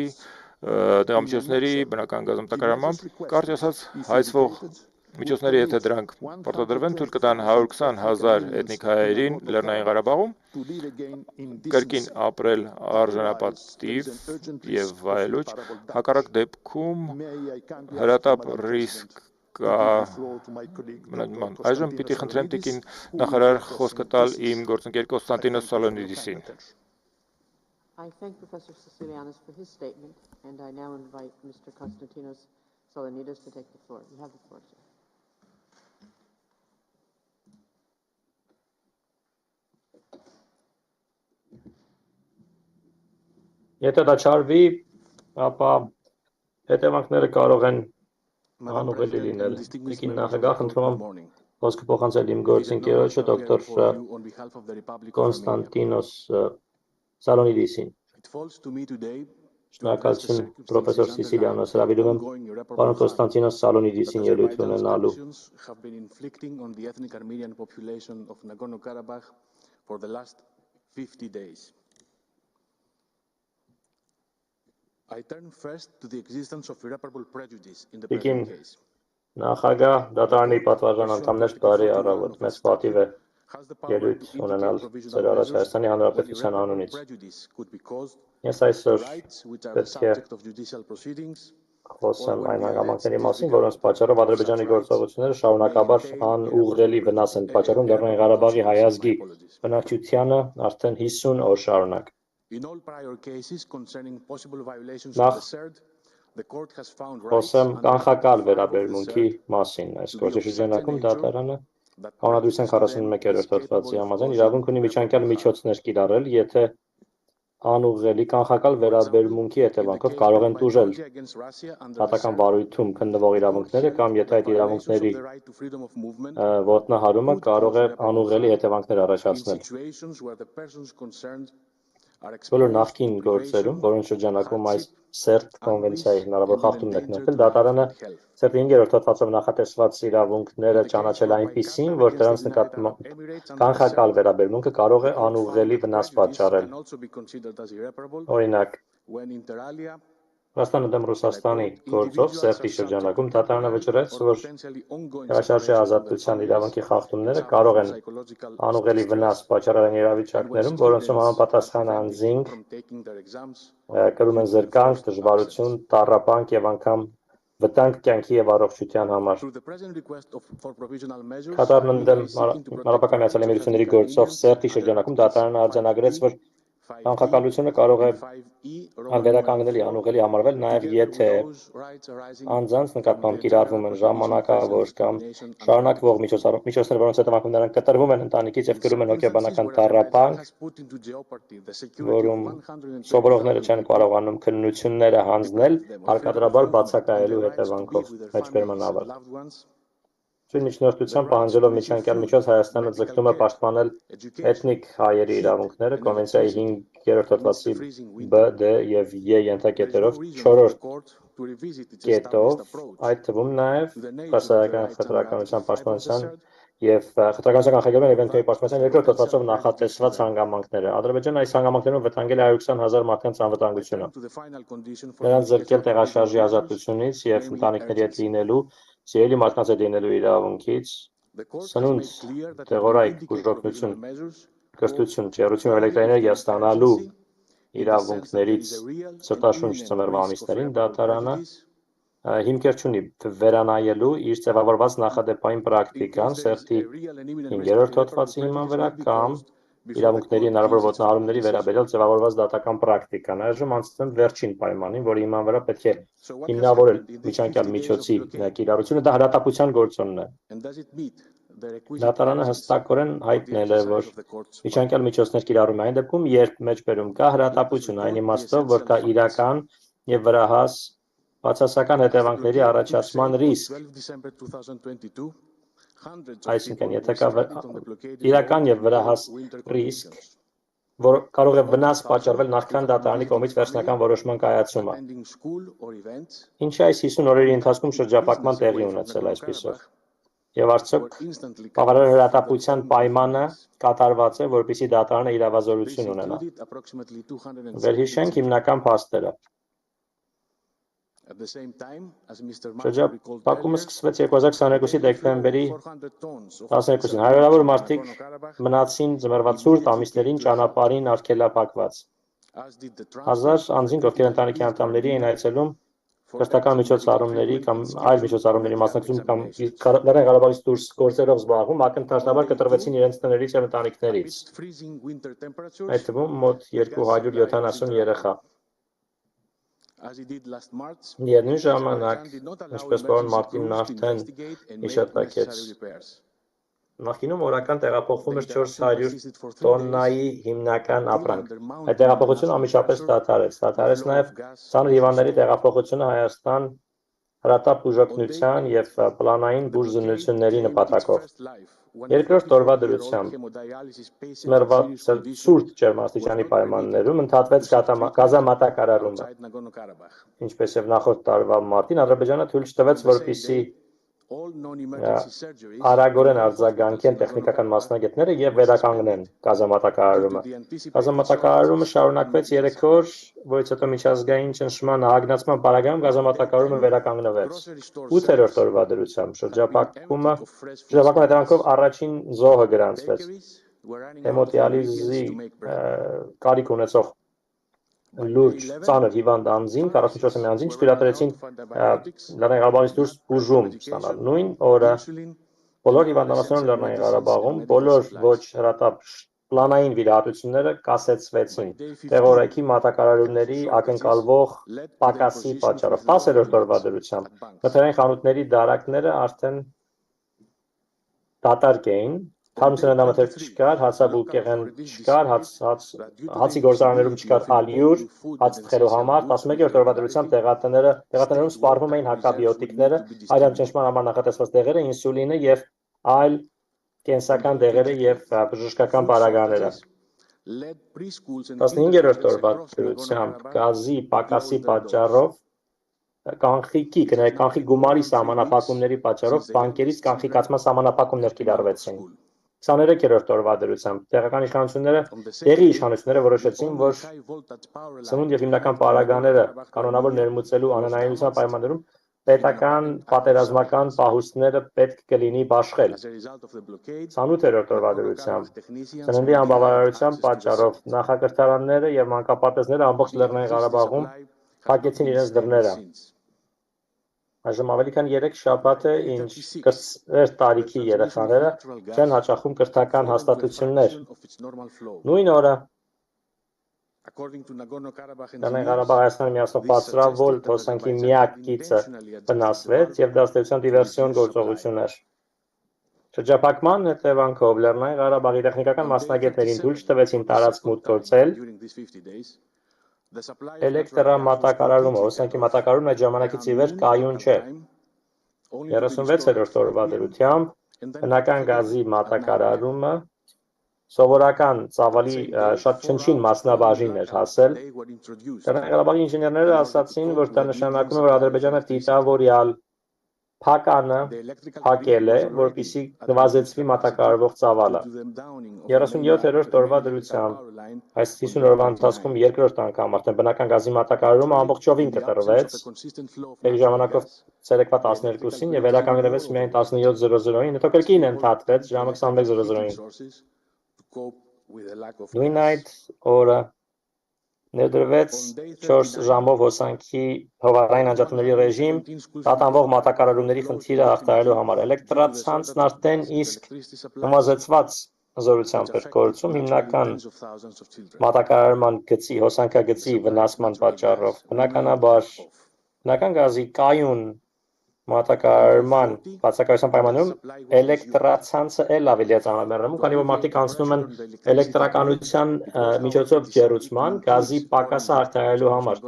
դեղամիջոցների, բնական գազամատակարարմամբ, կարճ ասած, հայցվող միջոցները, եթե դրանք պարտադրվեն, թույլ կտան 120,000 էթնիկ հայերին Լեռնային Ղարաբաղում կրկին ապրել արժանապատիվ եւ վայելուչ, հակառակ դեպքում հրատապ ռիսկ կա մնացման։ Այժմ պիտի խնդրեմ տիկին նախարար խոսքը տալ իմ գործընկեր Կոնստանտինոս Սալոնիդիսին։ I thank Professor Sicilianus for his statement, and I now invite Mr. Konstantinos Solonidas to take the floor. You have the floor, sir. Եթե դա չարվի, ապա հետևանքները կարող են անուղելի լինել։ Տիկին նախագահ, խնդրում եմ խոսքը փոխանցել իմ գործընկերոջը դոկտոր Կոնստանտինոս Սալոնիդիսին։ Շնորհակալություն պրոֆեսոր Սիսիլիանոս, հրավիրում եմ պարոն Կոնստանտինոս Սալոնիդիսին ելույթ ունենալու։ I turn first to the existence of irreparable prejudice in the Տիկին present case. Նախագահ դատարանի պատվարժան անդամներ բարի առավոտ, մեծ պատիվ է ելույթ ունենալ ձեր առաջ Հայաստանի Հանրապետության անունից։ Ես այսօր պետք է խոսեմ այն հանգամանքների մասին, որոնց պատճառով Ադրբեջանի գործողությունները շարունակաբար անուղղելի վնաս են պատճառում Լեռնային Ղարաբաղի հայ ազգի բնակչությանը արդեն 50 օր շարունակ։ Նախ խոսեմ կանխակալ վերաբերմունքի մասին։ Այս գործի շրջանակում դատարանը Կանոնադրության 41-րդ հոդվածի համաձայն իրավունք ունի միջանկյալ միջոցներ կիրառել, եթե անուղղելի կանխակալ վերաբերմունքի հետևանքով կարող են տուժել դատական վարույթում քննվող իրավունքները կամ եթե այդ իրավունքների ոտնահարումը կարող է անուղղելի հետևանքներ առաջացնել։ Բոլոր նախկին գործերում, որոնց շրջանակում այս սերտ կոնվենցիայի հնարավոր խախտումներ կնքվել, դատարանը սերտ 5-րդ հոդվածով նախատեսված իրավունքները ճանաչել այնպիսին, որ դրանց նկատմամբ կանխակալ վերաբերմունքը կարող է անուղղելի վնաս պատճառել։ Օրինակ, Հայաստանն ընդդեմ Ռուսաստանի գործով սերտի շրջանակում դատարանը վճռեց, որ հրաշարժի ազատության իրավունքի խախտումները կարող են անուղղելի վնաս պատճառել այն իրավիճակներում, որոնցում համապատասխան անձին կրում են զրկանք, դժվարություն, տառապանք եւ անգամ վտանգ կյանքի եւ առողջության համար։ Կատարն ընդդեմ Մարոկկոյի Միացյալ Էմիրությունների գործով սերտի շրջանակում դատարանը արձանագրեց, որ կանխակալությունը կարող է անվերականգնելի անուղղելի համարվել նաև եթե անձանց նկատմամբ կիրառվում են ժամանակավոր կամ շարունակվող միջոցներ, որոնց հետևանքով նրանք կտրվում են ընտանիքից եւ կրում են հոգեբանական տառապանք, որում սովորողները չեն կարողանում քննությունները հանձնել հարկադրաբար բացակայելու հետևանքով մեջբերման ավարտ։ Միջնորդությամբ պահանջելով միջանկյալ միջոց Հայաստանը ձգտում է պաշտպանել էթնիկ հայերի իրավունքները կոնվենցիայի 5-րդ հոդվածի B, D եւ E ենթակետերով 4-րդ կետով, այդ թվում նաև հասարակական խտրականության պաշտպանության եւ խտրականության կանխարգելման եւ ենթակայի պաշտպանության 2-րդ հոդվածով նախատեսված հանգամանքները։ Ադրբեջանը այս հանգամանքներում վտանգել է 120,000 մարդկանց անվտանգությունը։ Նրանց զրկել տեղաշարժի ազատությունից եւ ընտանիքների հետ լինելու, սիրելի մարդկանց հետ լինելու իրավունքից, սնունդ, տեղորայք, բուժօգնություն, կրթություն, ջեռություն եւ էլեկտրաէներգիա ստանալու իրավունքներից սրտաշունչ ծմերվա ամիսներին դատարանը հիմքեր չունի վերանայելու իր ձևավորված նախադեպային պրակտիկան սերտի 5-րդ հոդվածի հիման վրա կամ իրավունքների հնարավոր ոտնահարումների վերաբերյալ ձևավորված դատական պրակտիկան։ Այժմ անցնեմ վերջին պայմանին, որի հիման վրա պետք է հիմնավորել միջանկյալ միջոցի կիրառությունը, դա հրատապության գործոնն է։ Դատարանը հստակորեն հայտնել է, որ միջանկյալ միջոցներ կիրառում է այն դեպքում, երբ մեջբերում կա հրատապություն, այն իմաստով, որ կա իրական եւ վրահաս բացասական հետևանքների առաջացման ռիսկ։ Այսինքն, եթե կա իրական եւ վրահաս ռիսկ, որ կարող է վնաս պատճառվել նախքան դատարանի կողմից վերջնական որոշման կայացումը։ Ինչի այս 50 օրերի ընթացքում շրջափակման տեղի ունեցել այսպիսով։ Եվ արդյոք բավարար հրատապության պայմանը կատարված է, որպեսզի դատարանը իրավազորություն ունենա։ Վերհիշենք հիմնական փաստերը։ Շրջափակումը սկսվեց 2022-ի դեկտեմբերի 12-ին։ Հարյուրավոր մարդիկ մնացին ձմեռվա ցուրտ ամիսներին ճանապարհին արգելափակված։ 1000 անձինք, ովքեր ընտանիքի անդամների էին այցելում կրթական միջոցառումների կամ այլ միջոցառումների մասնակցում կամ Լեռնային Ղարաբաղից դուրս գործերով զբաղվում, ակնթարթաբար կտրվեցին իրենց տներից եւ ընտանիքներից։ Այդ թվում մոտ 270 երեխա։ Միևնույն ժամանակ, ինչպես պարոն Մարտինն արդեն հիշատակեց, նախկինում օրական տեղափոխվում էր 400 տոննայի հիմնական ապրանք։ Այդ տեղափոխությունը անմիջապես դադարեց նաև ծանր հիվանդների տեղափոխությունը Հայաստան հրատապ բուժօգնության եւ պլանային բուժզնությունների նպատակով։ Երկրորդ օրվա դրությամբ ցուրտ ջերմաստիճանի պայմաններում ընդհատվեց գազամատակարարումը։ Ինչպես եւ նախորդ տարվա մարտին, Ադրբեջանը թույլ չտվեց, որպեսզի արագորեն արձագանքեն տեխնիկական մասնագետները եւ վերականգնեն գազամատակարարումը։ Գազամատակարարումը շարունակվեց 3 օր, որից հետո միջազգային ճնշման հագնացման պարագայում գազամատակարարումը վերականգնվեց։ 8-րդ օրվա դրությամբ շրջափակումը հետևանքով առաջին զոհը գրանցվեց։ Հեմոդիալիզի կարիք ունեցող լուրջ ծանր հիվանդ անձին 44 անձին չթույլատրեցին Լեռնային Ղարաբաղից դուրս բուժում ստանալ։ Նույն օրը բոլոր հիվանդանոցներում Լեռնային Ղարաբաղում բոլոր ոչ հրատապ պլանային վիրահատությունները կասեցվեցին տեղորայքի մատակարարումների ակնկալվող պակասի պատճառով։ 10-րդ օրվա դրությամբ մթերային խանութների դարակները արդեն դատարկ էին, թարմսենադամթերք չկար, հացաբուլկեղեն չկար, հացի գործարաններում չկար ալյուր, հաց թխելու համար, 11-րդ օրվա դրությամբ տեղատներում սպառվում էին հակաբիոտիկները, այլ ճնշման համար նախատեսված դեղերը, ինսուլինը եւ այլ կենսական դեղերը եւ բժշկական պարագաները։ 15-րդ օրվա դրությամբ գազի պակասի պատճառով կանխիկի գումարի սահմանափակումների պատճառով բանկերից կանխիկացման սահմանափակումներ կիրառվեցին։ 23-րդ օրվա դրությամբ տեղական իշխանությունները որոշեցին, որ սնունդ եւ հիմնական պարագաները կանոնավոր ներմուծելու անհնարինության պայմաններում պետական պատերազմական պահուստները պետք կլինի բաշխել։ 28-րդ օրվա դրությամբ սննդի անբավարարության պատճառով նախակրթարանները եւ մանկապարտեզները ամբողջ Լեռնային Ղարաբաղում փակեցին իրենց դռները։ Այժմ ավելի քան 3 շաբաթ է, ինչ կրտսեր տարիքի երեխաները չեն հաճախում կրթական հաստատություններ։ Նույն օրը Լեռնային Ղարաբաղ Հայաստանը միացնող բարձրավոլտ հոսանքի միակ գիծը վնասվեց եւ դաստիարակության դիվերսիոն գործողություններ։ Շրջափակման հետևանքով Լեռնային Ղարաբաղի տեխնիկական մասնագետներին թույլ չտվեցին տարածք մուտք գործել։ Էլեկտրամատակարարումը, հոսանքի մատակարարումն այդ ժամանակից ի վեր կայուն չէ։ 36-րդ օրվա դրությամբ բնական գազի մատակարարումը սովորական ծավալի շատ չնչին մասնաբաժին էր հասել։ Լեռնային Ղարաբաղի ինժեներները ասացին, որ դա նշանակում է, որ Ադրբեջանը դիտավորյալ փականը փակել է, որպեսզի նվազեցվի մատակարարվող ծավալը։ 37-րդ օրվա դրությամբ այս 50 օրվա ընթացքում երկրորդ անգամ արդեն բնական գազի մատակարարումը ամբողջովին կտրվեց, այդ ժամանակով ցերեկվա 12-ին եւ վերականգնվեց միայն 17:00-ին, հետո կրկին ընդհատվեց ժամը 21:00-ին։ Նույն այդ օրը ներդրվեց 4 ժամով հոսանքի հովանային անջատումների ռեժիմ, տատանվող մատակարարումների խնդիրը հաղթահարելու համար։ Էլեկտրացանցն արդեն իսկ նվազեցված զորությամբ էր գործում հիմնական մատակարարման գծի, հոսանքագծի վնասման պատճառով։ Բնականաբար, բնական գազի կայուն մատակարարման բացակայության պայմաններում էլեկտրացանցը էլ ավելի է ծանրաբեռնում, քանի որ մարդիկ անցնում են էլեկտրականության միջոցով ջեռուցման գազի պակասը հաղթահարելու համար։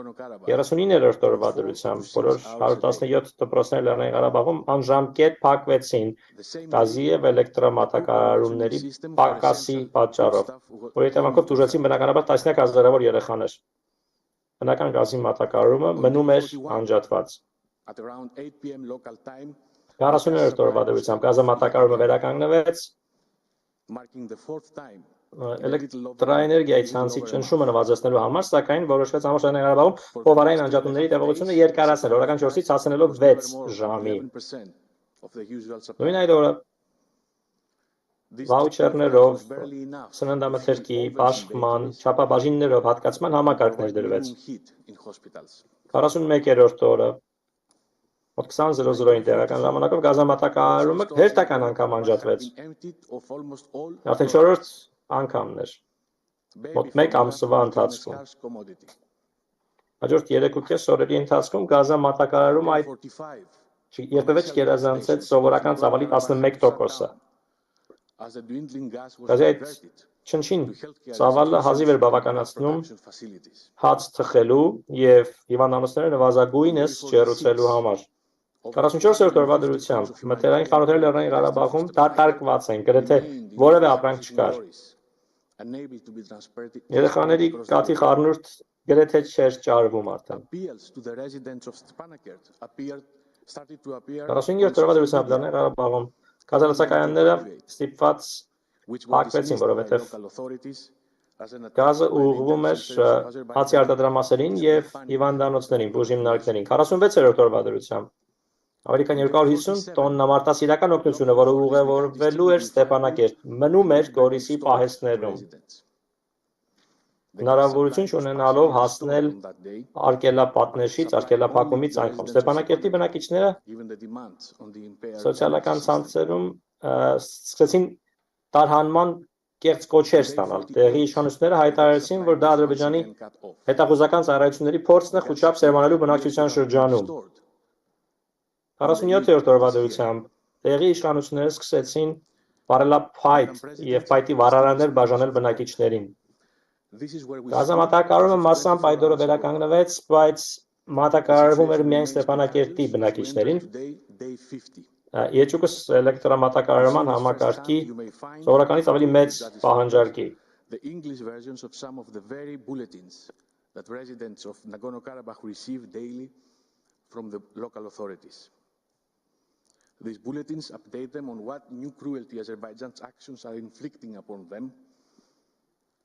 39-րդ օրվա դրությամբ բոլոր 117 դպրոցները Լեռնային Ղարաբաղում անժամկետ փակվեցին գազի եւ էլեկտրամատակարարումների պակասի պատճառով, որի հետևանքով տուժեցին բնականաբար տասնյակ հազարավոր երեխաներ։ Բնական գազի մատակարարումը մնում էր անջատված։ 40-րդ օրվա դրությամբ գազամատակարարումը վերականգնվեց։ Էլեկտրաէներգիայի ցանցի ճնշումը նվազեցնելու համար, սակայն որոշվեց ամբողջ Լեռնային Ղարաբաղում հովանային անջատումների տևողությունը երկարացնել, օրական 4-ից հասցնելով 6 ժամի։ Նույն այդ օրը վաուչերներով, սննդամթերքի, բաշխման, չափաբաժիններով հատկացման համակարգներ դրվեց։ 41-րդ օրը 20:00-ին տեղական ժամանակով գազամատակարարումը հերթական անգամ անջատվեց։ Արդեն 4-րդ անգամն էր։ Մոտ 1 ամսվա ընթացքում։ Հաջորդ 3.5 օրերի ընթացքում գազամատակարարումը երբևէ չգերազանցեց սովորական ծավալի 11%-ը։ Գազի այդ չնչին ծավալը հազիվ էր բավականացնում հաց թխելու եւ հիվանդանոցները նվազագույնս ջեռուցելու համար։ 44-րդ օրվա դրությամբ մթերային խանութները Լեռնային Ղարաբաղում դատարկված են, գրեթե որևէ ապրանք չկար։ Երեխաների կաթի խառնուրդ գրեթե չէր ճարվում արդեն։ 45-րդ օրվա դրությամբ Լեռնային Ղարաբաղում գազալացակայանները ստիպված փակվեցին, որովհետև գազը ուղղվում էր հացի արտադրամասերին եւ հիվանդանոցներին, բուժիմնարկներին։ 46-րդ օրվա դրությամբ ավելի քան 250 տոննա մարդասիրական օգնությունը, որը ուղևորվելու էր Ստեփանակերտ, մնում էր Գորիսի պահեստներում։ Հնարավորություն չունենալով հասնել արկելապատնեշից, արկելափակումից անկում։ Ստեփանակերտի բնակիչները սոցիալական ցանցերում սկսեցին տարհանման կեղծ կոչեր ստանալ։ Տեղի իշխանությունները հայտարարեցին, որ դա Ադրբեջանի հետախուզական ծառայությունների փորձն է խուճապ սերմանելու բնակչության շրջանում։ 47-րդ օրվա դրությամբ տեղի իշխանությունները սկսեցին բարելափայտ եւ փայտի վառարաններ բաժանել բնակիչներին։ Գազամատակարարումը massամբ այդ օրը վերականգնվեց, բայց մատակարարվում էր միայն Ստեփանակերտի բնակիչներին։ Երջուկս էլեկտրամատակարարման համակարգի սովորականից ավելի մեծ պահանջարկի։ The English versions of some of the very bulletins that residents of Nagorno-Karabakh receive daily from the local authorities. These bulletins update them on what new cruelty Azerbaijan's actions are inflicting upon them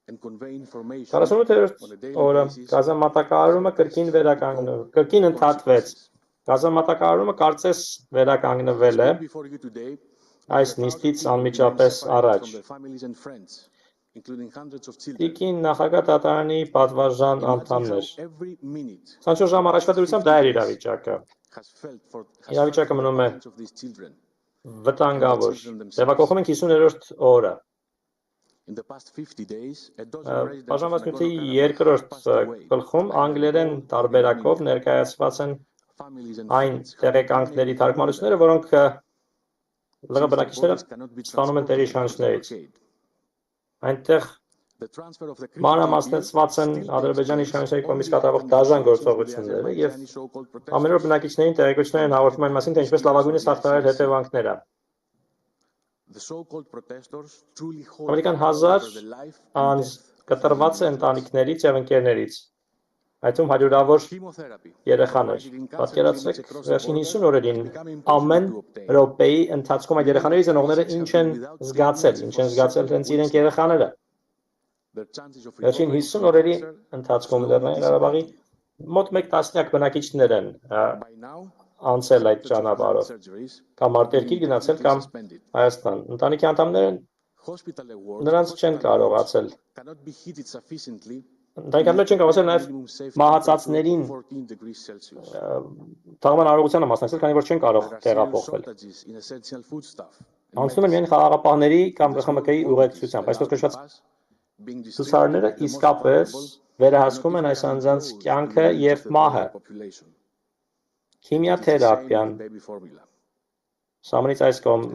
and convey information 48-րդ օրը գազամատակարարումը կրկին ընդհատվեց։ Գազամատակարարումը կարծես վերականգնվել է այս նիստից անմիջապես առաջ։ Տիկին նախագահ Տատարյանի պատվարժան անդամներ։ 24 ժամ առաջվա դրությամբ դա էր իրավիճակը։ Իրավիճակը մնում է վտանգավոր։ Ձևակողում ենք 50-րդ օրը։ Բաժանվածնյութի երկրորդ գլխում անգլերեն տարբերակով ներկայացված են այն տեղեկանքների թարգմանությունները, որոնք ԼՂ բնակիչները ստանում են տեղի իշխանություններից։ Այնտեղ մանրամասնեցված են Ադրբեջանի իշխանությունների կողմից կատարվող դաժան գործողությունները եւ ամենօր բնակիչներին տեղեկություններ են հաղորդում այն մասին, թե ինչպես լավագույնս հաղթահարել հետևանքները։ Ամերիկան 1000 անձ կտրված է ընտանիքներից եւ ընկերներից, այդում հարյուրավոր երեխաներ։ Պատկերացրեք, վերջին 50 օրերին ամեն րոպեի ընթացքում այդ երեխաների ծնողները ինչ են զգացել հենց իրենք երեխաները։ Վերջին 50 օրերի ընթացքում Լեռնային Ղարաբաղի մոտ 1 տասնյակ բնակիչներ են անցել այդ ճանապարհով, կամ արտերկիր գնացել, կամ Հայաստան։ Ընտանիքի անդամները նրանց չեն կարողացել։ Ընտանիքները չեն կարողացել նաև մահացածներին թաղման արարողությանը մասնակցել, քանի որ չեն կարող տեղափոխվել։ Անցնում են միայն խաղաղապահների կամ ԲԽՄԿ-ի ուղեկցությամբ, այսպես կոչված ցուցարարները իսկապես վերահսկում են այս անձանց կյանքը եւ մահը։ Քիմիաթերապիան Սամոնից այս կողմ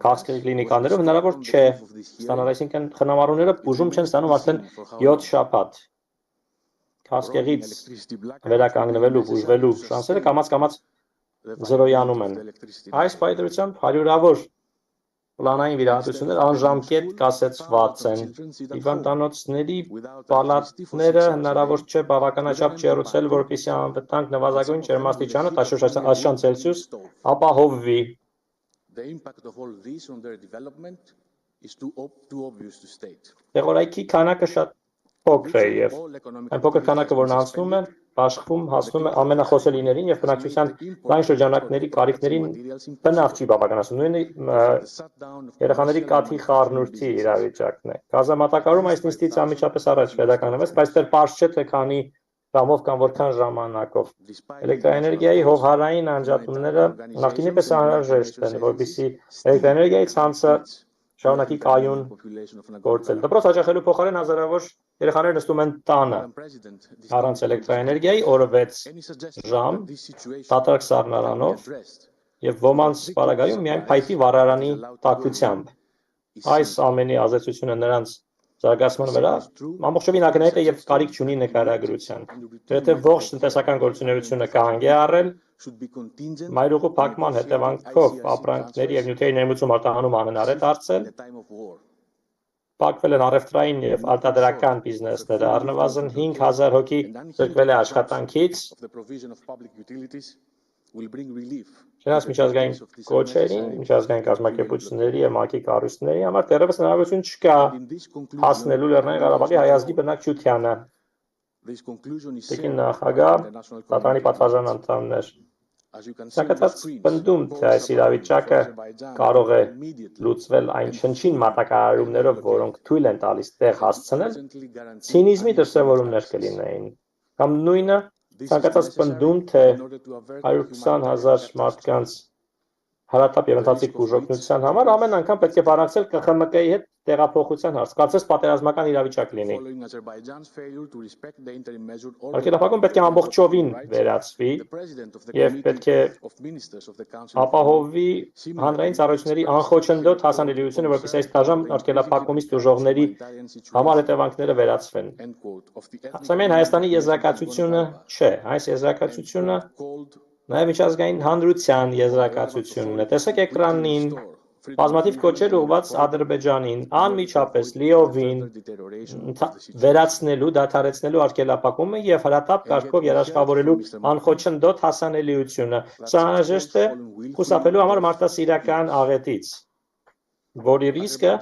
քաղցկեղի կլինիկաներում հնարավոր չէ ստանալ, այսինքն խնամարումները բուժում չեն ստանում արդեն 7 շաբաթ։ Քաղցկեղից վերականգնվելու, բուժվելու շանսերը կամաց-կամաց զրոյանում են։ Այս պայմանությամբ հարյուրավոր պլանային վիրահատություններ անժամկետ կասեցված են։ Հիվանդանոցների պալատները հնարավոր չէ բավականաչափ ջեռուցել, որպեսզի անվտանգ նվազագույն ջերմաստիճանը 14 աստիճան Ցելսիուս ապահովվի։ Տեղորայքի քանակը շատ փոքր է եւ այն փոքր քանակը, որն անցնում է, աշխվում հասնում է ամենախոսելիներին եւ բնակչության լայն շրջանակների կարիքներին բնավ չի բավականացնում։ Նույնը երեխաների կաթի խառնուրդի իրավիճակն է։ Գազամատակարարումը այս նիստից անմիջապես առաջ վերականգնվեց, բայց դեռ պարզ չէ թե քանի ժամով կամ որքան ժամանակով։ Էլեկտրաէներգիայի հողհարային անջատումները նախկինի պես անհրաժեշտ են, որպեսզի էլեկտրաէներգիայի ցանցը շարունակի կայուն գործել։ Դպրոց հաճախելու փոխարեն հազարավոր երեխաներ նստում են տանը առանց էլեկտրաէներգիայի օրը 6 ժամ դատարկ սառնարանով եւ ոմանց պարագայում միայն փայտի վառարանի տաքությամբ։ Այս ամենի ազդեցությունը նրանց զարգացման վրա ամբողջովին ակնհայտ է եւ կարիք չունի նկարագրության։ Եթե ողջ տնտեսական գործունեությունը կհանգի առել, մայրուղու փակման հետևանքով ապրանքների եւ նյութերի ներմուծում արտահանում անհնար է դարձել, փակվել են առևտրային եւ արտադրական բիզնեսները, առնվազն 5000 հոգի զրկվել է աշխատանքից, will bring relief. Չնայած միջազգային կոչերին, միջազգային կազմակերպությունների եւ ՄԱԿ-ի կառույցների համար դեռևս հնարավորություն չկա հասնելու Լեռնային Ղարաբաղի հայազգի բնակչությանը։ Տիկին նախագահ, Դատարանի պատվարժան անդամներ, ցանկացած պնդում, թե այս իրավիճակը կարող է լուծվել այն չնչին մատակարարումներով, որոնք թույլ են տալիս տեղ հասցնել, ցինիզմի դրսևորումներ կլինեին։ Կամ նույնը ցանկացած պնդում, թե 120,000 մարդկանց հարատապ եւ ընթացիկ բուժօգնության համար ամեն անգամ պետք է բանակցել ԿԽՄԿ-ի հետ տեղափոխության հարց, կարծես պատերազմական իրավիճակ լինի։ Արգելափակում պետք է ամբողջովին վերացվի եւ պետք է ապահովի հանրային ծառայությունների անխոչնդոտ հասանելիությունը, որպեսզի այս դաժան արգելափակումից դժողների համար հետևանքները վերացվեն։ Ասեմ Հայաստանի եզրակացությունը չէ, այս եզրակացությունը նաև միջազգային հանրության եզրակացությունն է։ Տեսեք էկրանին բազմաթիվ կոչեր ուղղված Ադրբեջանին, անմիջապես լիովին վերացնելու, դադարեցնելու արգելափակումը եւ հրատապ կարգով երաշխավորելու անխոչնդոտ հասանելիությունը։ Սա անհրաժեշտ է խուսափելու համար մարդասիրական աղետից, որի ռիսկը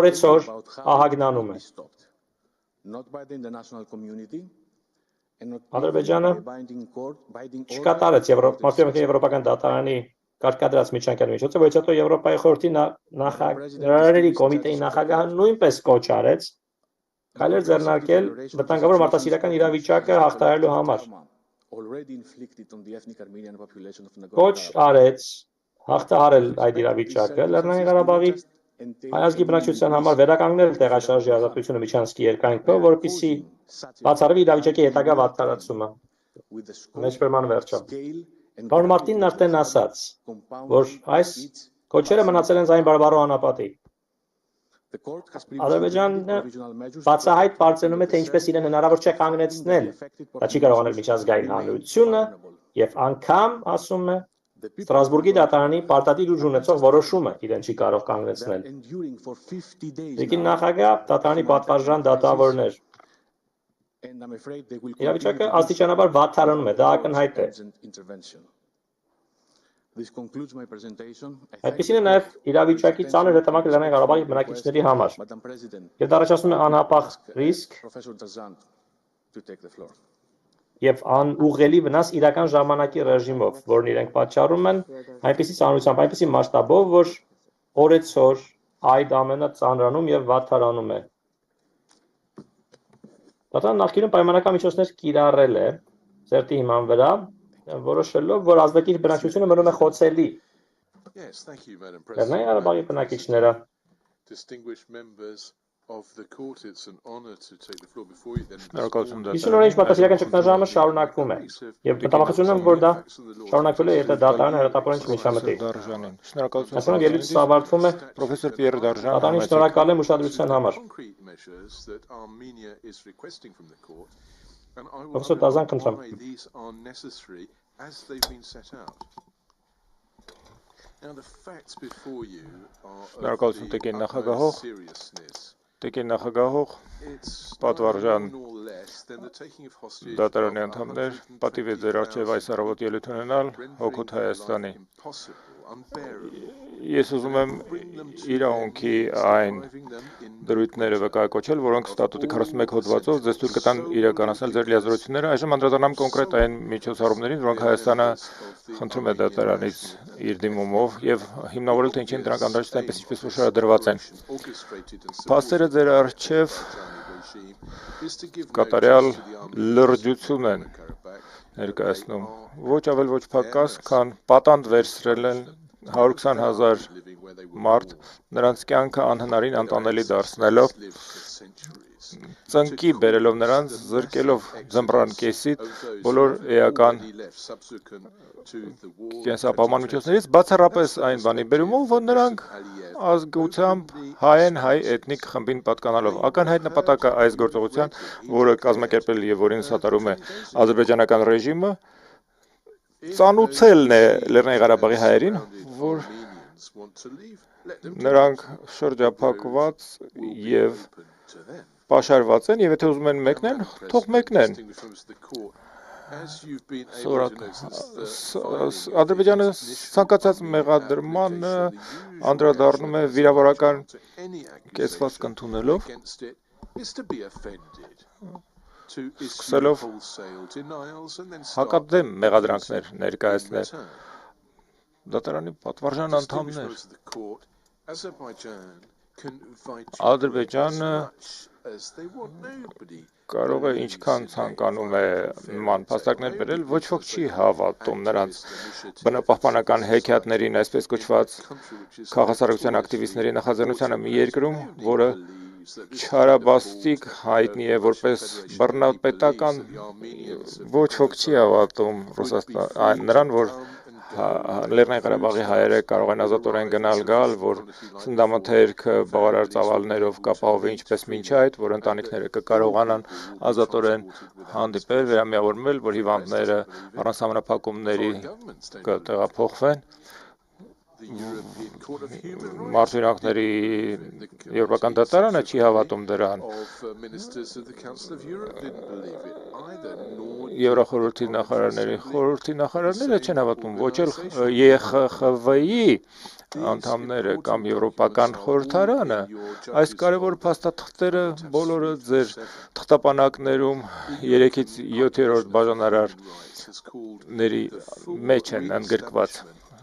օրեցօր ահագնանում է։ Ադրբեջանը չկատարեց Եվրոպական դատարանի կարգադրած միջանկյալ միջոցը, որից հետո Եվրոպայի խորհրդի նախարարների կոմիտեի նախագահը նույնպես կոչ արեց քայլեր ձեռնարկել վտանգավոր մարդասիրական իրավիճակը հաղթահարելու համար։ Կոչ արեց հաղթահարել այդ իրավիճակը Լեռնային Ղարաբաղի հայազգի բնակչության համար վերականգնել տեղաշարժի ազատությունը Միջանցքի երկայնքով, որպեսզի բացառվի իրավիճակի հետագա վատթարացումը։ Մեջբերման վերջը։ Պարոն Մարտինն արդեն ասաց, որ այս կոչերը մնացել են ձայն բարբառո անապատի։ Ադրբեջանը բացահայտ պարծենում է, թե ինչպես իրեն հնարավոր չէ կանգնեցնել, դա չի կարող անել միջազգային հանրությունը եւ անգամ ասում է Ստրասբուրգի դատարանի պարտադիր ուժ ունեցող որոշումը իրեն չի կարող կանգնեցնել։ Տիկին նախագահ, դատարանի պատվարժան դատավորներ, իրավիճակը աստիճանաբար վատթարանում է, դա ակնհայտ է։ Այդպիսին է նաև իրավիճակի ծանր հետևանքը Լեռնային Ղարաբաղի բնակիչների համար։ Եվ դա առաջացնում է անհապաղ ռիսկ եւ անուղղելի վնաս իրական ժամանակի ռեժիմով, որն իրենք պատճառում են այնպիսի ծանրությամբ, այնպիսի մասշտաբով, որ օրեցօր այդ ամենը ծանրանում եւ վատթարանում է։ Դատարանը նախկինում պայմանական միջոցներ կիրառել է ծերտի հիման վրա, որոշելով, որ ազդակիր բնակչությունը մնում է խոցելի։ Լեռնային Ղարաբաղի բնակիչները Իսունորեն պատասխանական ճգնաժամը շարունակվում է եւ մտավախություն եմ, որ դա շարունակվելու է, եթե դատարանը հրատապորեն չմիջամտի։ Այսօր ելույթը ավարտվում է Պրոֆեսոր Պիեր Դարժան, Դատարանին շնորհակալ եմ ուշադրության համար։ Պրոֆեսոր Դարժան, խնդրեմ։ Շնորհակալություն տեկին նախագահող, տեկին նախագահող, պատվարժան դատարանի անդամներ, պատիվ է ձեր առջև այս առավոտ ելույթ ունենալ հոգոտ Հայաստանի։ Ես ուզում եմ իրավունքի այն դրույթները վկայակոչել, որոնք ստատուտի 41 հոդվածով ձեզ թույլ կտան իրականացնել ձեր լիազորությունները։ Այժմ անդրադառնամ կոնկրետ այն միջոցառումներին, որոնք Հայաստանը խնդրում է դատարանից իր դիմումով եւ հիմնավորել թե ինչին դրանք անհրաժեշտ այնպես ինչպես որ շարադրված են։ Փաստերը ձեր առջև կատարյալ լրջություն են ներկայացնում։ Ոչ ավել ոչ պակաս, քան պատանդ վերցրել են 120,000 մարդ, նրանց կյանքը անհնարին անտանելի դարձնելով, ծնկի բերելով նրանց, զրկելով ձմռան կեսիդ բոլոր էական կենսապահովման միջոցներից, բացառապես այն բանի բերումով, որ նրանք ազգությամբ հայ են, հայ էթնիկ խմբին պատկանալով։ Ակնհայտ նպատակը այս գործողության, որը կազմակերպել եւ որին սատարում է ադրբեջանական ռեժիմը, ծանուցելն է Լեռնային Ղարաբաղի հայերին, որ նրանք շրջափակված եւ պաշարված են եւ եթե ուզում են մեկնեն, թող մեկնեն։ Ադրբեջանը ցանկացած մեղադրման անդրադառնում է վիրավորական կեցվածք ընդունելով, սկսելով հակադեմ մեղադրանքներ ներկայացնել։ Դատարանի պատվարժան անդամներ Ադրբեջանը կարող է ինչքան ցանկանում է նման փաստարկներ բերել, ոչ ոք չի հավատում նրանց բնապահպանական հեքիաթներին, այսպես կոչված քաղաքասարության ակտիվիստների նախաձեռնությանը մի երկրում, որը չարաբաստիկ հայտնի է որպես բռնապետական, ոչ ոք չի հավատում նրան, որ Լեռնային Ղարաբաղի հայերը կարող են ազատորեն գնալ գալ, որ սննդամթերքը բավարար ծավալներով կապահովի ինչպես մինչ այդ, որ ընտանիքները կկարողանան ազատորեն հանդիպել, վերամիավորվել, որ հիվանդները առանց համանախապակումների կտեղափոխվեն։ Մարդու Եվրոպական դատարանը չի հավատում դրան։ Եվրախորհրդի նախարարները չեն հավատում, ոչ էլ ԵԽԽՎ-ի անդամները կամ Եվրոպական խորհրդարանը։ Այս կարևոր փաստաթղթերը բոլորը ձեր թղթապանակներում 3-ից 7-րդ բաժանարարների մեջ են ընդգրկված։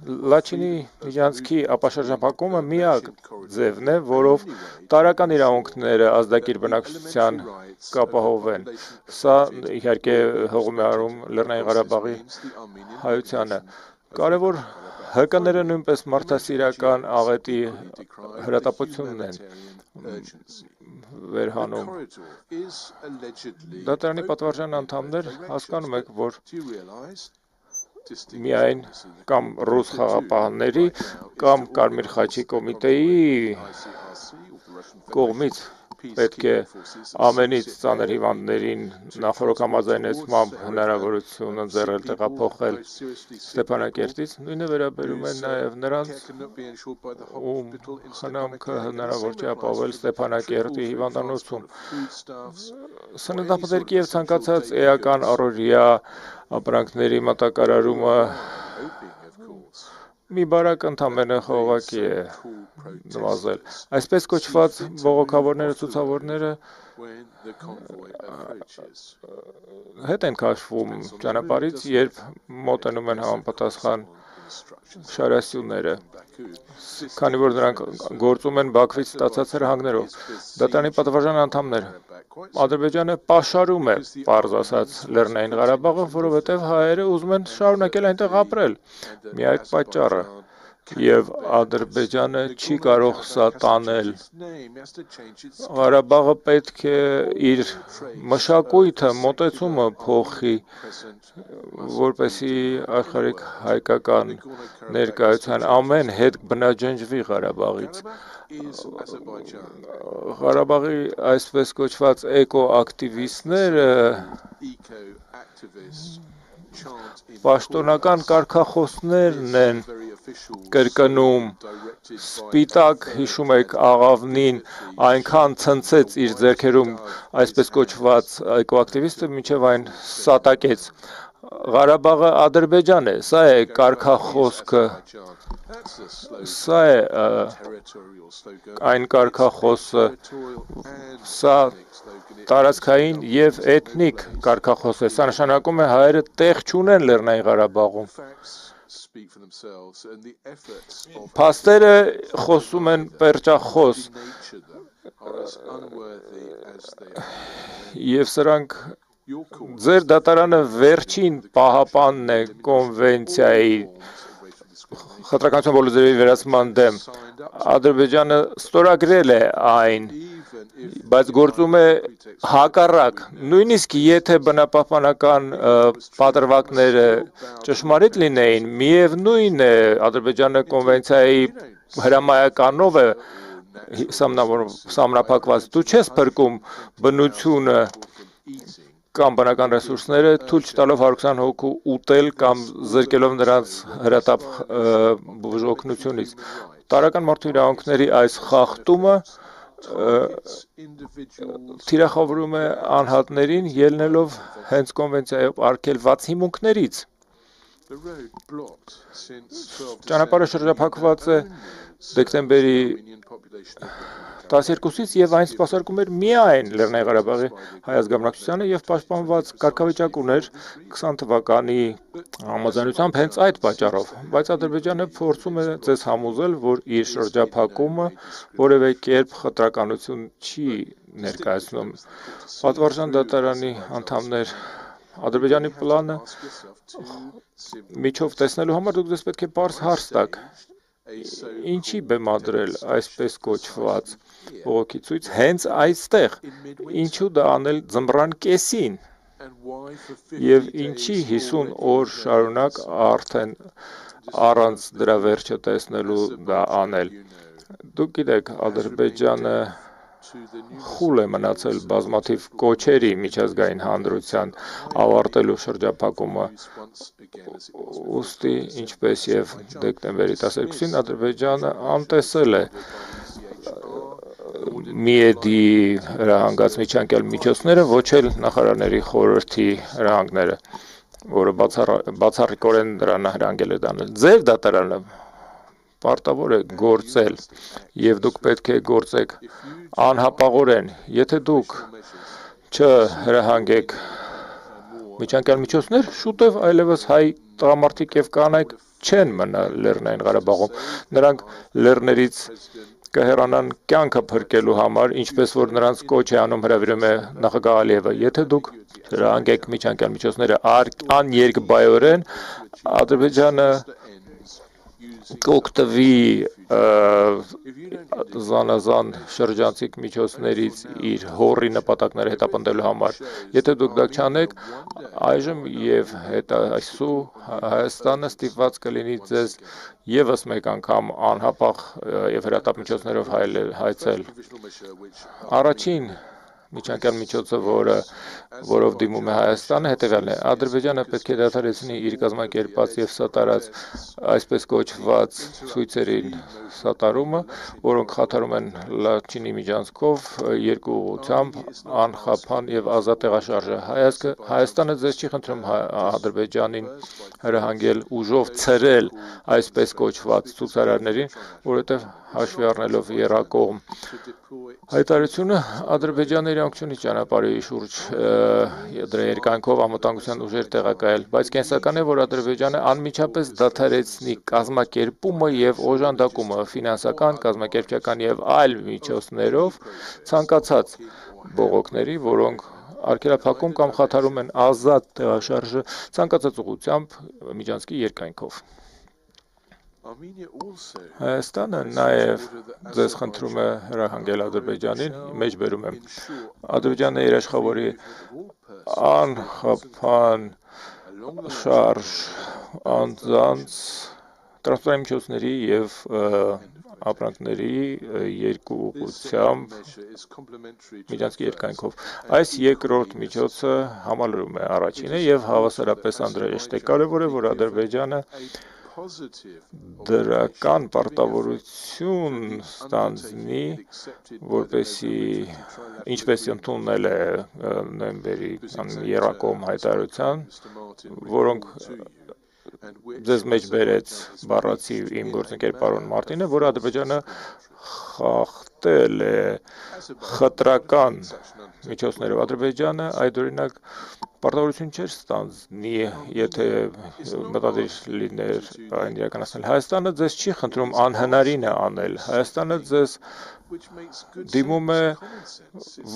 Լաչինի միջանցքի ապաշրջափակումը միակ ձևն է, որով տարրական իրավունքները ազդակիր բնակչության կապահովեն։ Սա իհարկե հողում է արում Լեռնային Ղարաբաղի հայությանը։ Կարևոր ՀԿ-ները նույնպես մարդասիրական աղետի հրատապությունն են վերհանում։ Դատարանի պատվարժան անդամներ հասկանում եք, որ միայն կամ ռուս խաղապահների կամ Կարմիր խաչի կոմիտեի կողմից պետք է ամենից ծանր հիվանդներին նախորոք համաձայնեցմամբ հնարավորություն ընձեռել տեղափոխել Ստեփանակերտից, նույնը վերաբերում է նաև նրանց, ում խնամքը հնարավոր չէ ապահովել Ստեփանակերտի հիվանդանոցում։ Սննդամթերքի և ցանկացած էական առօրյա ապրանքների մատակարարումը մի բարակ ընդամենը խողովակի է նվազել։ Այսպես կոչված բողոքավորները, ցուցավորները հետ են քաշվում ճանապարհից, երբ մոտենում են համապատասխան շարասյուները, քանի որ նրանք գործում են Բաքվից ստացած հրահանգներով։ Դատարանի պատվարժան անդամներ, Ադրբեջանը պաշարում է, պարզ ասած, Լեռնային Ղարաբաղը, որովհետև հայերը ուզում են շարունակել այնտեղ ապրել։ Միակ պատճառը, եւ Ադրբեջանը չի կարող սա տանել։ Ղարաբաղը պետք է իր մշակույթը, մոտեցումը փոխի, որպեսզի աշխարհիկ հայկական ներկայության ամեն հետ բնաջնջվի Ղարաբաղից։ Ղարաբաղի այսպես կոչված էկոակտիվիստները պաշտոնական կարգախոսներն են կրկնում, սպիտակ, հիշում եք, աղավնին այնքան ցնցեց իր ձեռքերում այսպես կոչված էկոակտիվիստը, մինչև այն սատակեց։ Ղարաբաղը Ադրբեջան է, սա է կարգախոսքը, սա է այն կարգախոսը, սա տարածքային և էթնիկ կարգախոս է, սա նշանակում է հայերը տեղ չունեն Լեռնային Ղարաբաղում։ Փաստերը խոսում են պերճախոս, և սրանք ձեր դատարանը վերջին պահապանն է կոնվենցիայի խտրականություն բոլորի վերացման դեմ։ Ադրբեջանը ստորագրել է այն, բայց գործում է հակառակ, նույնիսկ եթե բնապահպանական պատրվակները ճշմարիտ լինեին, միևնույն է Ադրբեջանը կոնվենցիայի հրամայականով է սահմանափակված, դու չես փրկում բնությունը կամ բնական ռեսուրսները, թույլ չտալով 120 հոգու ուտել կամ զրկելով նրանց հրատապ բուժօգնությունից։ Տարրական մարդու իրավունքների այս խախտումը թիրախավորում է անհատներին ելնելով հենց կոնվենցիայով արգելված հիմունքներից։ Ճանապարհը շրջափակված է դեկտեմբերի 12-ից եւ այն սպասարկում էր միայն Լեռնային Ղարաբաղի հայ ազգամնակցությանը եւ պաշտպանված կարգավիճակ ուներ 20 թվականի համաձայնությամբ հենց այդ պատճառով, բայց Ադրբեջանը փորձում է ձեզ համոզել, որ իր շրջափակումը որևէ կերպ խտրականություն չի ներկայացնում։ Պատվարժան դատարանի անդամներ Ադրբեջանի պլանը միջով տեսնելու համար դուք ձեզ պետք է պարզ հարց տաք։ Ինչի բեմադրել այսպես կոչված բողոքի ցույց հենց այստեղ, ինչու դա անել ձմռան կեսին եւ ինչի 50 օր շարունակ արդեն առանց դրա վերջը տեսնելու դա անել։ Դուք գիտեք, Ադրբեջանը խուլ է մնացել բազմաթիվ կոչերի միջազգային հանրության ավարտելու շրջափակումը, ուստի ինչպես եւ դեկտեմբերի 12-ին Ադրբեջանը անտեսել է միեդի հրահանգած միջանկյալ միջոցները, ոչ էլ նախարարների խորհրդի հրահանգները, որը բացառիկորեն դրան հրահանգել է դանել։ Ձեր դատարանը պարտավոր է գործել եւ դուք պետք է գործեք անհապաղորեն, եթե դուք չհրահանգեք միջանկյալ միջոցներ, շուտով այլևս հայ տղամարդիկ եւ կանայք չեն մնա Լեռնային Ղարաբաղում, նրանք լեռներից կհեռանան կյանքը փրկելու համար, ինչպես որ նրանց կոչ է անում հրավիրում է նախագահ Ալիևը, եթե դուք հրահանգեք միջանկյալ միջոցները աներկբայորեն, Ադրբեջանը կօգտվի զանազան շրջանցիկ միջոցներից իր հորի նպատակները հետապնդելու համար։ Եթե դուք դա չանեք, այժմ եւ հետայսու Հայաստանը ստիպված կլինի ձեզ եւս մեկ անգամ անհապաղ եւ հրատապ միջոցներով հայցել։ Առաջին միջանկյալ միջոցը, որով դիմում է Հայաստանը, հետևյալն է. Ադրբեջանը պետք է դադարեցնի իր կազմակերպած եւ սատարած այսպես կոչված ցույցերին սատարումը, որոնք խաթարում են Լաչինի միջանցքով երկու ուղղությամբ անխափան եւ ազատ տեղաշարժը։ Հայաստանը ձեզ չի խնդրում Ադրբեջանին հրահանգել ուժով ցրել այսպես կոչված ցուցարարներին, որովհետեւ հաշվի առնելով եռակողմ հայտարարությունը Ադրբեջանը իրավունք չունի ճանապարհի շուրջ դրա երկայնքով անվտանգության ուժեր տեղակայել, բայց կենսական է, որ Ադրբեջանը անմիջապես դադարեցնի կազմակերպումը եւ օժանդակումը ֆինանսական, կազմակերպչական եւ այլ միջոցներով ցանկացած բողոքների, որոնք արգելափակում կամ խաթարում են ազատ տեղաշարժը ցանկացած ուղղությամբ միջանցքի երկայնքով։ Հայաստանը նաև ձեզ խնդրում է հրահանգել Ադրբեջանին, մեջբերում եմ, Ադրբեջանը երաշխավորի անխափան շարժ անձանց տրանսպորտային միջոցների եւ ապրանքների երկու ուղղությամբ միջանցքի երկայնքով։ Այս երկրորդ միջոցը համալրում է առաջինը եւ հավասարապես անհրաժեշտ է։ Կարևոր է, որ Ադրբեջանը դրական պարտավորություն ստանձնի, որպեսի ինչպես ընդունել է նոյեմբերի եռակողմ հայտարարության, որոնք ձեզ մեջ բերեց բառացի իմ գործընկեր պարոն Մարտինը, որ Ադրբեջանը խախտել է խտրական միջոցներով Ադրբեջանը այդօրինակ պարտավորություն չէր ստանձնի, եթե մտադիր լիներ այն իրականացնել։ Հայաստանը ձեզ չի խնդրում անհնարին է անել, Հայաստանը ձեզ դիմում է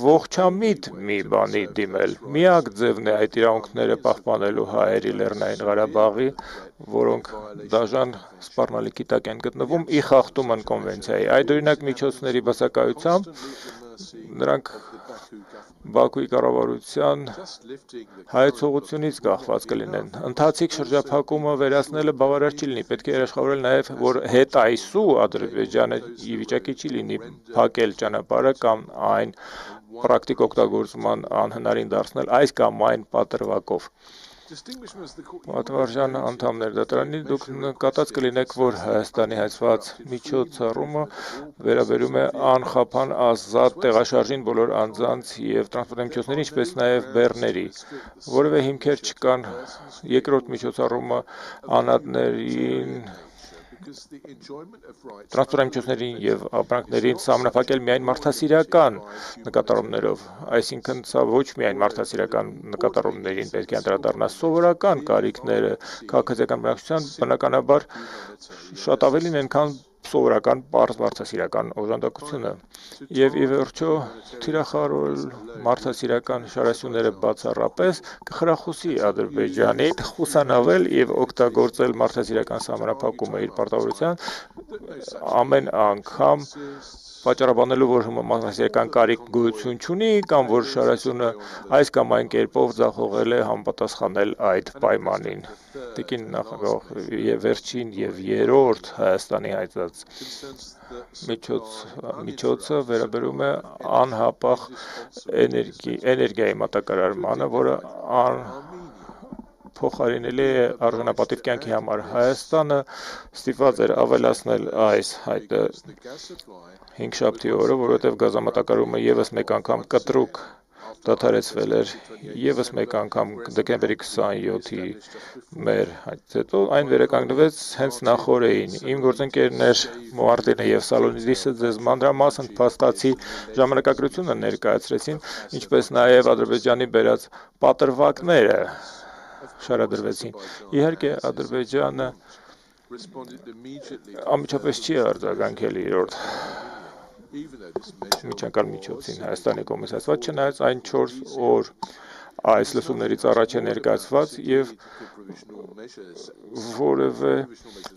ողջամիտ մի բանի դիմել։ Միակ ձևն է այդ իրավունքները պահպանելու հայերի Լեռնային Ղարաբաղի, որոնք դաժան սպառնալիքի տակ են գտնվում ի խախտումն կոնվենցիայի։ Այդօրինակ միջոցների բացակայությամբ նրանք Բաքուի կառավարության հայեցողությունից կախված կլինեն։ Ընթացիկ շրջափակումը վերացնելը բավարար չի լինի, պետք է երաշխավորել նաև, որ հետայսու Ադրբեջանը ի վիճակի չի լինի փակել ճանապարհը կամ այն պրակտիկ օգտագործման անհնարին դարձնել այս կամ այն պատրվակով։ Պատվարժան անդամներ դատարանի դուք նկատած կլինեք, որ Հայաստանի հայցված միջոցառումը վերաբերում է անխափան ազատ տեղաշարժին բոլոր անձանց եւ տրանսպորտային միջոցների, ինչպես նաեւ բեռների։ Որևէ հիմքեր չկան երկրորդ միջոցառումը անհատներին տրանսպորտային միջոցներին եւ ապրանքներին սահմանափակել միայն մարդասիրական նկատառումներով, այսինքն սա ոչ միայն մարդասիրական նկատառումներին պետք է անդրադառնա, սովորական կարիքները քաղաքացիական բնակչության բնականաբար շատ ավելին են, քան սովորական պարզ մարդասիրական օժանդակությունը եւ ի վերջո թիրախավորել մարդասիրական շարասյունները բացառապես կխրախուսի Ադրբեջանի խուսանավել եւ օգտագործել մարդասիրական սահմանափակումը իր պարտավորության ամեն անգամ պատճառաբանելու, որ մարդասիրական կարիք գոյություն չունի կամ որ շարասյունը այս կամ այն կերպով ձախողել է համապատասխանել այդ պայմանին։ Տիկին նախագահ եւ վերջին եւ երրորդ Հայաստանի հայցած միջոցը վերաբերում է անհապաղ էներգիայի մատակարարմանը, որը փոխարինելի է արժանապատիվ կյանքի համար։ Հայաստանը ստիպված էր ավելացնել այս հայտը 5-շաբթի օրը, որովհետև գազամատակարարումը եւս մեկ անգամ կտրուկ դադարեցվել էր, եւս մեկ անգամ դեկտեմբերի 27-ի մեր հայտից հետո այն վերականգնվեց հենց նախորդին։ Իմ գործընկերներ Մարտինը եւ Սալոնիդիսը ձեզ մանրամասն փաստացի ժամանակագրությունը ներկայացրեցին, ինչպես նաեւ Ադրբեջանի բերած պատրվակները շարադրվեցին։ Իհարկե Ադրբեջանը անմիջապես չի արձագանքել իրոք միջանկյալ միջոցին Հայաստանի կողմից ասված, չնայած այն 4 օր այս լսումներից առաջ է ներկայացված եւ որևէ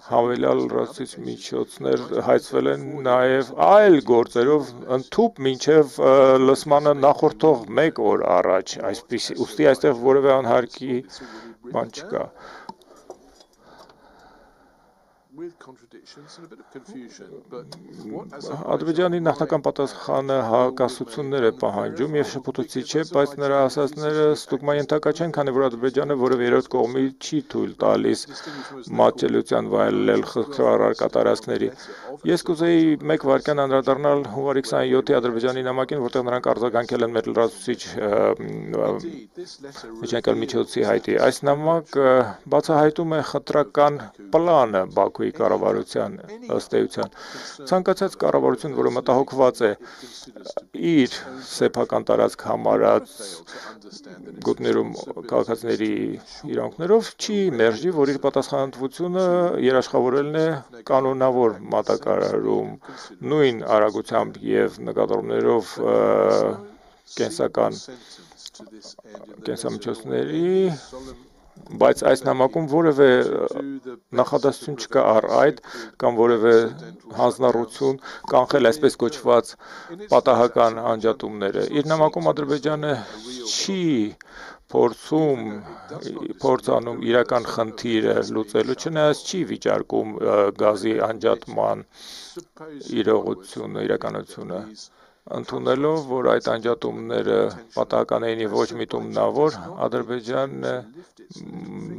հավելյալ լրացուցիչ միջոցներ հայցվել են նաեւ այլ գործերով ընդཐུպ մինչեւ լսմանը նախորդող 1 օր առաջ, այսպիսի ուստի այստեղ որևէ անհարկի բան չկա։ Ադրբեջանի նախնական պատասխանը հակասություններ է պահանջում եւ շփոթեցի չէ, բայց նրա ասածները ստուգման ենթակա չեն, քանի որ Ադրբեջանը որևէ երրորդ կողմի չի թույլ տալիս մատչելիության վայելել խնդրարար կատարածքների։ Ես կուզեի 1 վայրկյան անդրադառնալ հունվարի 27-ի Ադրբեջանի նամակին, որտեղ նրանք արձագանքել են մեր լրացուցիչ միջանկյալ միջոցի հայտի։ Այս նամակը բացահայտում է խտրական պլանը Բաքուի կառավարության ըստ էության։ Ցանկացած կառավարություն, որը մտահոգված է իր սեփական տարածք համարած գոտներում քաղաքացիների իրավունքներով, չի մերժի, որ իր պատասխանատվությունը երաշխավորելն է կանոնավոր մատակարարում նույն արագությամբ եւ նկատառումներով կենսամիջոցների, բայց այս նամակում որևէ նախադասություն չկա առ այդ կամ որևէ հանձնառություն կանխել այսպես կոչված պատահական անջատումները։ Իր նամակում Ադրբեջանը չի փորձանում իրական խնդիրը լուծելու, չնայած չի վիճարկում գազի անջատման իրականությունը, ընդունելով, որ այդ անջատումները պատահական էին եւ ոչ միտումնավոր, Ադրբեջանը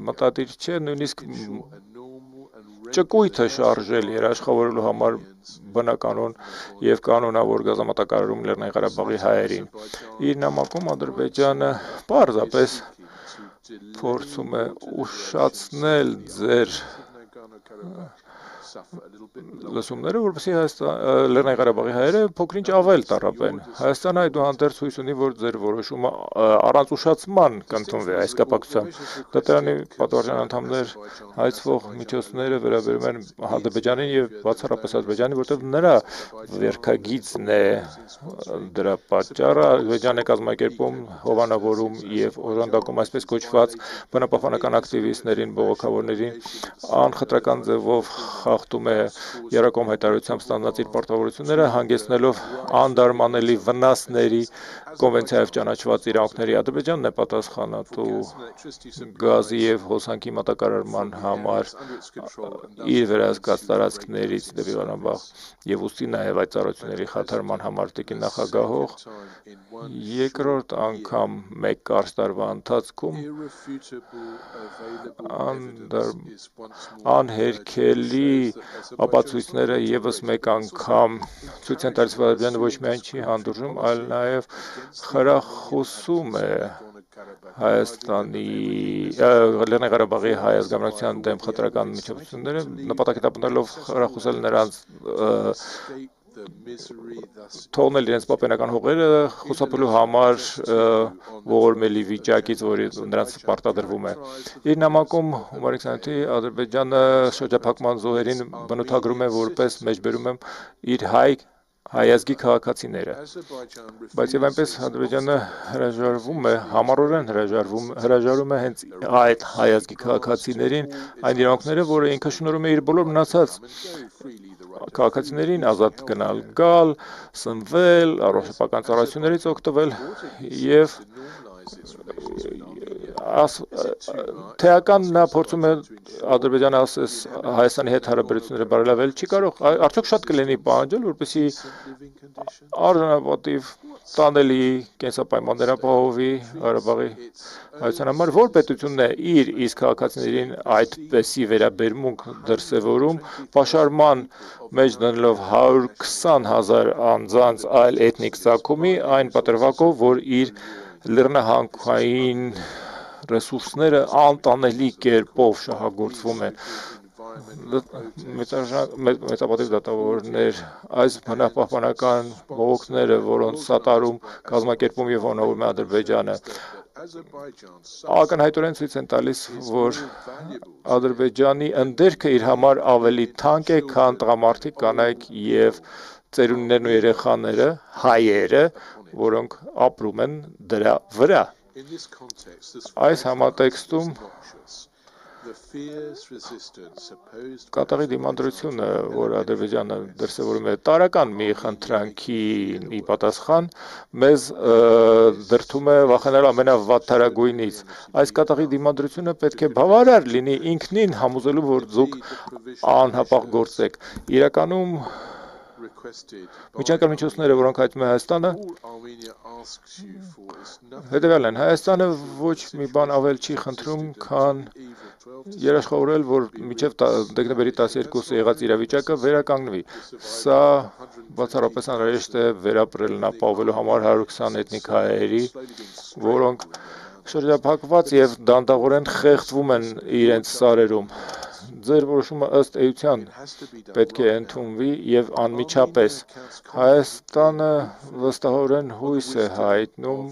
մտադիր չէ նույնիսկ ճկույթը շարժել երաշխավորելու համար բնականon եւ կանոնավոր գազամատակարարում Լեռնային Ղարաբաղի հայերին։ Իր նամակում Ադրբեջանը պարզապես փորձում է ուշացնել ձեր լսումները, որովհետեւ Լեռնային Ղարաբաղի հայերը փոքրինչ ավել տառապեն։ Հայաստանը այդուհանդերձ հույս ունի, որ ձեր որոշումը առանց ուշացման կընդունվի այս կապակցությամբ։ Դատարանի պատվարժան անդամներ հայցվող միջոցները վերաբերում են Ադրբեջանին եւ բացառապես Ադրբեջանին, որտեղ նրա վերքագիծն է դրա պատճառը, Ադրբեջանը կազմակերպում, հովանավորում եւ օժանդակում այսպես կոչված բնապահպանական ակտիվիստներին, բողոքավորներին անխտրական ձևով խախտում է երակոմ հայտարարությամբ ստանած իր պարտավորությունները, հանգեցնելով անդարմանելի վնասների կոնվենցիայով ճանաչված իրավունքների։ Ադրբեջանն է պատասխանատու գազի եւ հոսանքի մատակարարման համար իր վերահսկած տարածքներից դեպի Ղարաբաղ եւ ուստի նաեւ այդ ծառայությունների խաթարման համար տիկին նախագահող երկրորդ անգամ մեկ կարճ տարվա ընթացքում անհերքելի ապացույցները եւս մեկ անգամ ցույց են տալիս, որ Ադրբեջանը ոչ միայն չի հանդուրժում, այլ նաեւ խրախուսում է Հայաստանի Լեռնային Ղարաբաղի հայ ազգանության դեմ խտրական միջոցները, նպատակի տապնելով խրախուսել նրանց թողնել իրենց պապենական հողերը խուսափելու համար ողորմելի վիճակից, որ նրանց պարտադրվում է։ Իր նամակում Հումարիքսյանթի Ադրբեջանը շրջափակման զոհերին բնութագրում է որպես մեջբերում իր հայազգի քաղաքացիները, բայց եւ այնպես Ադրբեջանը հրաժարվում է, համառորեն հրաժարվում է հենց այդ հայազգի քաղաքացիներին այն իրավունքները, որը ինքը շնորհում է իր բոլոր մնացած քաղաքացիներին ազատ գնալ, գալ, սնվել, առողջապահական ծառայություններից օգտվել եւ թեական նա փորձում է Ադրբեջանը ասես Հայաստանի հետ հարաբերությունները բարելավել, չի կարող, արդյոք շատ կլինի պահանջել, որպեսզի արժանապատիվ տանելի կենսապայմաններ ապահովի Ղարաբաղի հայության համար, որ պետությունն է իր իսկ քաղաքացիներին այդպեսի վերաբերմունք դրսևորում, պաշարման մեջ դնելով 120,000 անձանց այլ էթնիկ ծագումի, այն պատրվակով, որ իր լեռնահանքային ռեսուրսները անտանելի կերպով շահագործվում են։ Մեծապատիվ դատավորներ, այս բնապահպանական բողոքները, որոնց սատարում, կազմակերպում եւ ողջունվում է Ադրբեջանը, ակնհայտորեն ցույց են տալիս, որ Ադրբեջանի ընդերքը իր համար ավելի թանկ է, քան տղամարդիկ, կանայք եւ ծերունիներն ու երեխաները, հայերը, որոնք ապրում են դրա վրա։ Այս համատեքստում կատաղի դիմադրությունը, որ Ադրբեջանը դրսևորում է տարական մի խնդրանքի ի պատասխան, մեզ դրդում է վախենալ ամենավատթարագույնից։ Այս կատաղի դիմադրությունը պետք է բավարար լինի ինքնին համոզելու, որ դուք անհապաղ գործեք։ Իրականում միջանկյալ միջոցները, որոնք հայտնում է Հայաստանը, հետևյալն են։ Հայաստանը ոչ մի բան ավել չի խնդրում, քան երաշխավորել, որ մինչև դեկտեմբերի 12-ը եղած իրավիճակը վերականգնվի։ Սա բացառապես անհրաժեշտ է վերապրելն ապահովելու համար 120 էթնիկ հայերի, որոնք շրջափակված եւ դանդաղորեն խեղդվում են իրենց սարերում։ Ձեր որոշումը ըստ էության պետք է ընդունվի եւ անմիջապես։ Հայաստանը վստահորեն հույս է հայտնում,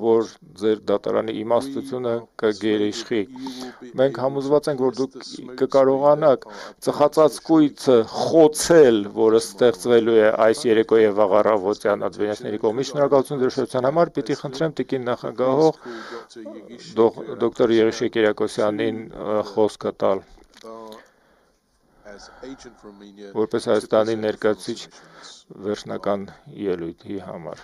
որ ձեր դատարանի իմաստությունը կգերիշխի։ Մենք համոզված ենք, որ դուք կկարողանաք ծխածածկույցը խոցել, որը ստեղծվելու է այս երեկո եւ վաղ առավոտյան ադրբեջանցիների կողմից։ Շնորհակալություն ձեր ուշադրության համար։ Պիտի խնդրեմ տիկին նախագահող դոկտոր Եղիշե Կիրակոսյանին խոսքը տալ, որպես Հայաստանի ներկայացուցիչ վերջնական ելույթի համար։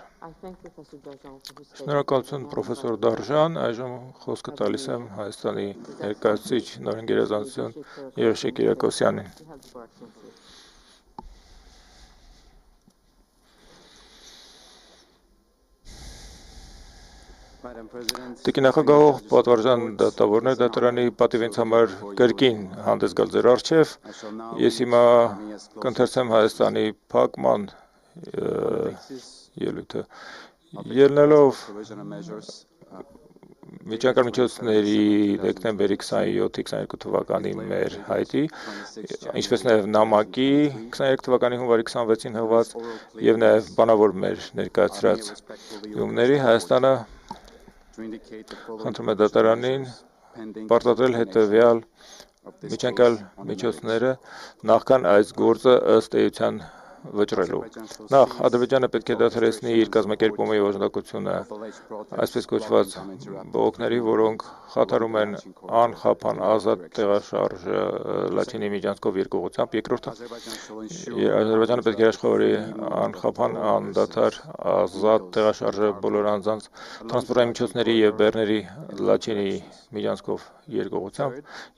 Շնորհակալություն պրոֆեսոր Դարժան, այժմ խոսքը տալիս եմ Հայաստանի ներկայացուցիչ նորին գերազանցություն Եղիշե Կիրակոսյանին։ Տիկին նախագահող, պատվարժան դատավորներ, դատարանի պատիվ ինձ համար կրկին հանդես գալ ձեր առջև։ Ես հիմա կընթերցեմ Հայաստանի փակման ելույթը։ Ելնելով միջանկյալ միջոցների դեկտեմբերի 27-22 թվականի մեր հայտի, ինչպես նաև ՆԱՄԱԿ-ի 23 թվականի հունվարի 26-ին հղված եւ նաև բանավոր մեր ներկայացրած յումների Հայաստանը խնդրում է դատարանին պարտադրել հետևյալ միջանկյալ միջոցները նախքան այս գործը ըստ էության վճռելու։ Նախ Ադրբեջանը պետք է դադարեցնի իր կազմակերպումը եւ օժանդակությունը այսպես կոչված բողոքների, որոնք խաթարում են անխափան ազատ տեղաշարժը Լաչինի միջանցքով երկուղությամբ։ Երկրորդը Ադրբեջանը պետք է աշխատի անխափան անդադար ազատ տեղաշարժը բոլոր անձանց տրանսպորտային միջոցների եւ բեռների Լաչինի միջանցքով երկուղությամբ։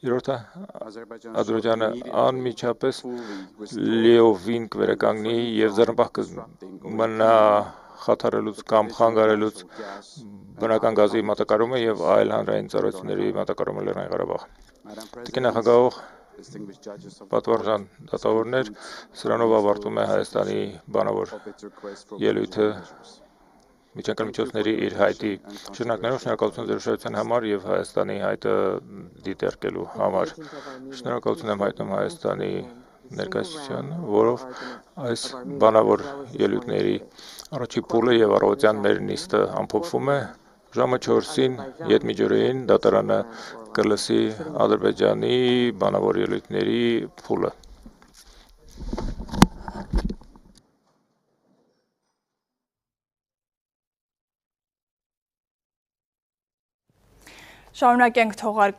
Երրորդը Ադրբեջանը անմիջապես լիովին կվերականգնի եւ ձեռնպահ կմնա խաթարելուց կամ խանգարելուց բնական գազի մատակարարումը եւ այլ հանրային ծառայությունների մատակարարումը Լեռնային Ղարաբաղ։ Տիկին նախագահող, պատվարժան դատավորներ, սրանով ավարտում է Հայաստանի բանավոր ելույթը միջանկյալ միջոցների իր հայտի շրջանակներով շնորհակալություն ձեր ուշադրության համար եւ Հայաստանի հայտը դիտարկելու համար։ Շնորհակալություն եմ հայտնում Հայաստանի ներկայացության, որով այս բանավոր ելույթների առաջի փուլը եւ առավոտյան մեր նիստը ամփոփվում է ժամը 4-ին յետմիջօրեին դատարանը կլսի Ադրբեջանի բանավոր ելույթների փուլը։ Շարունակենք թողարկումը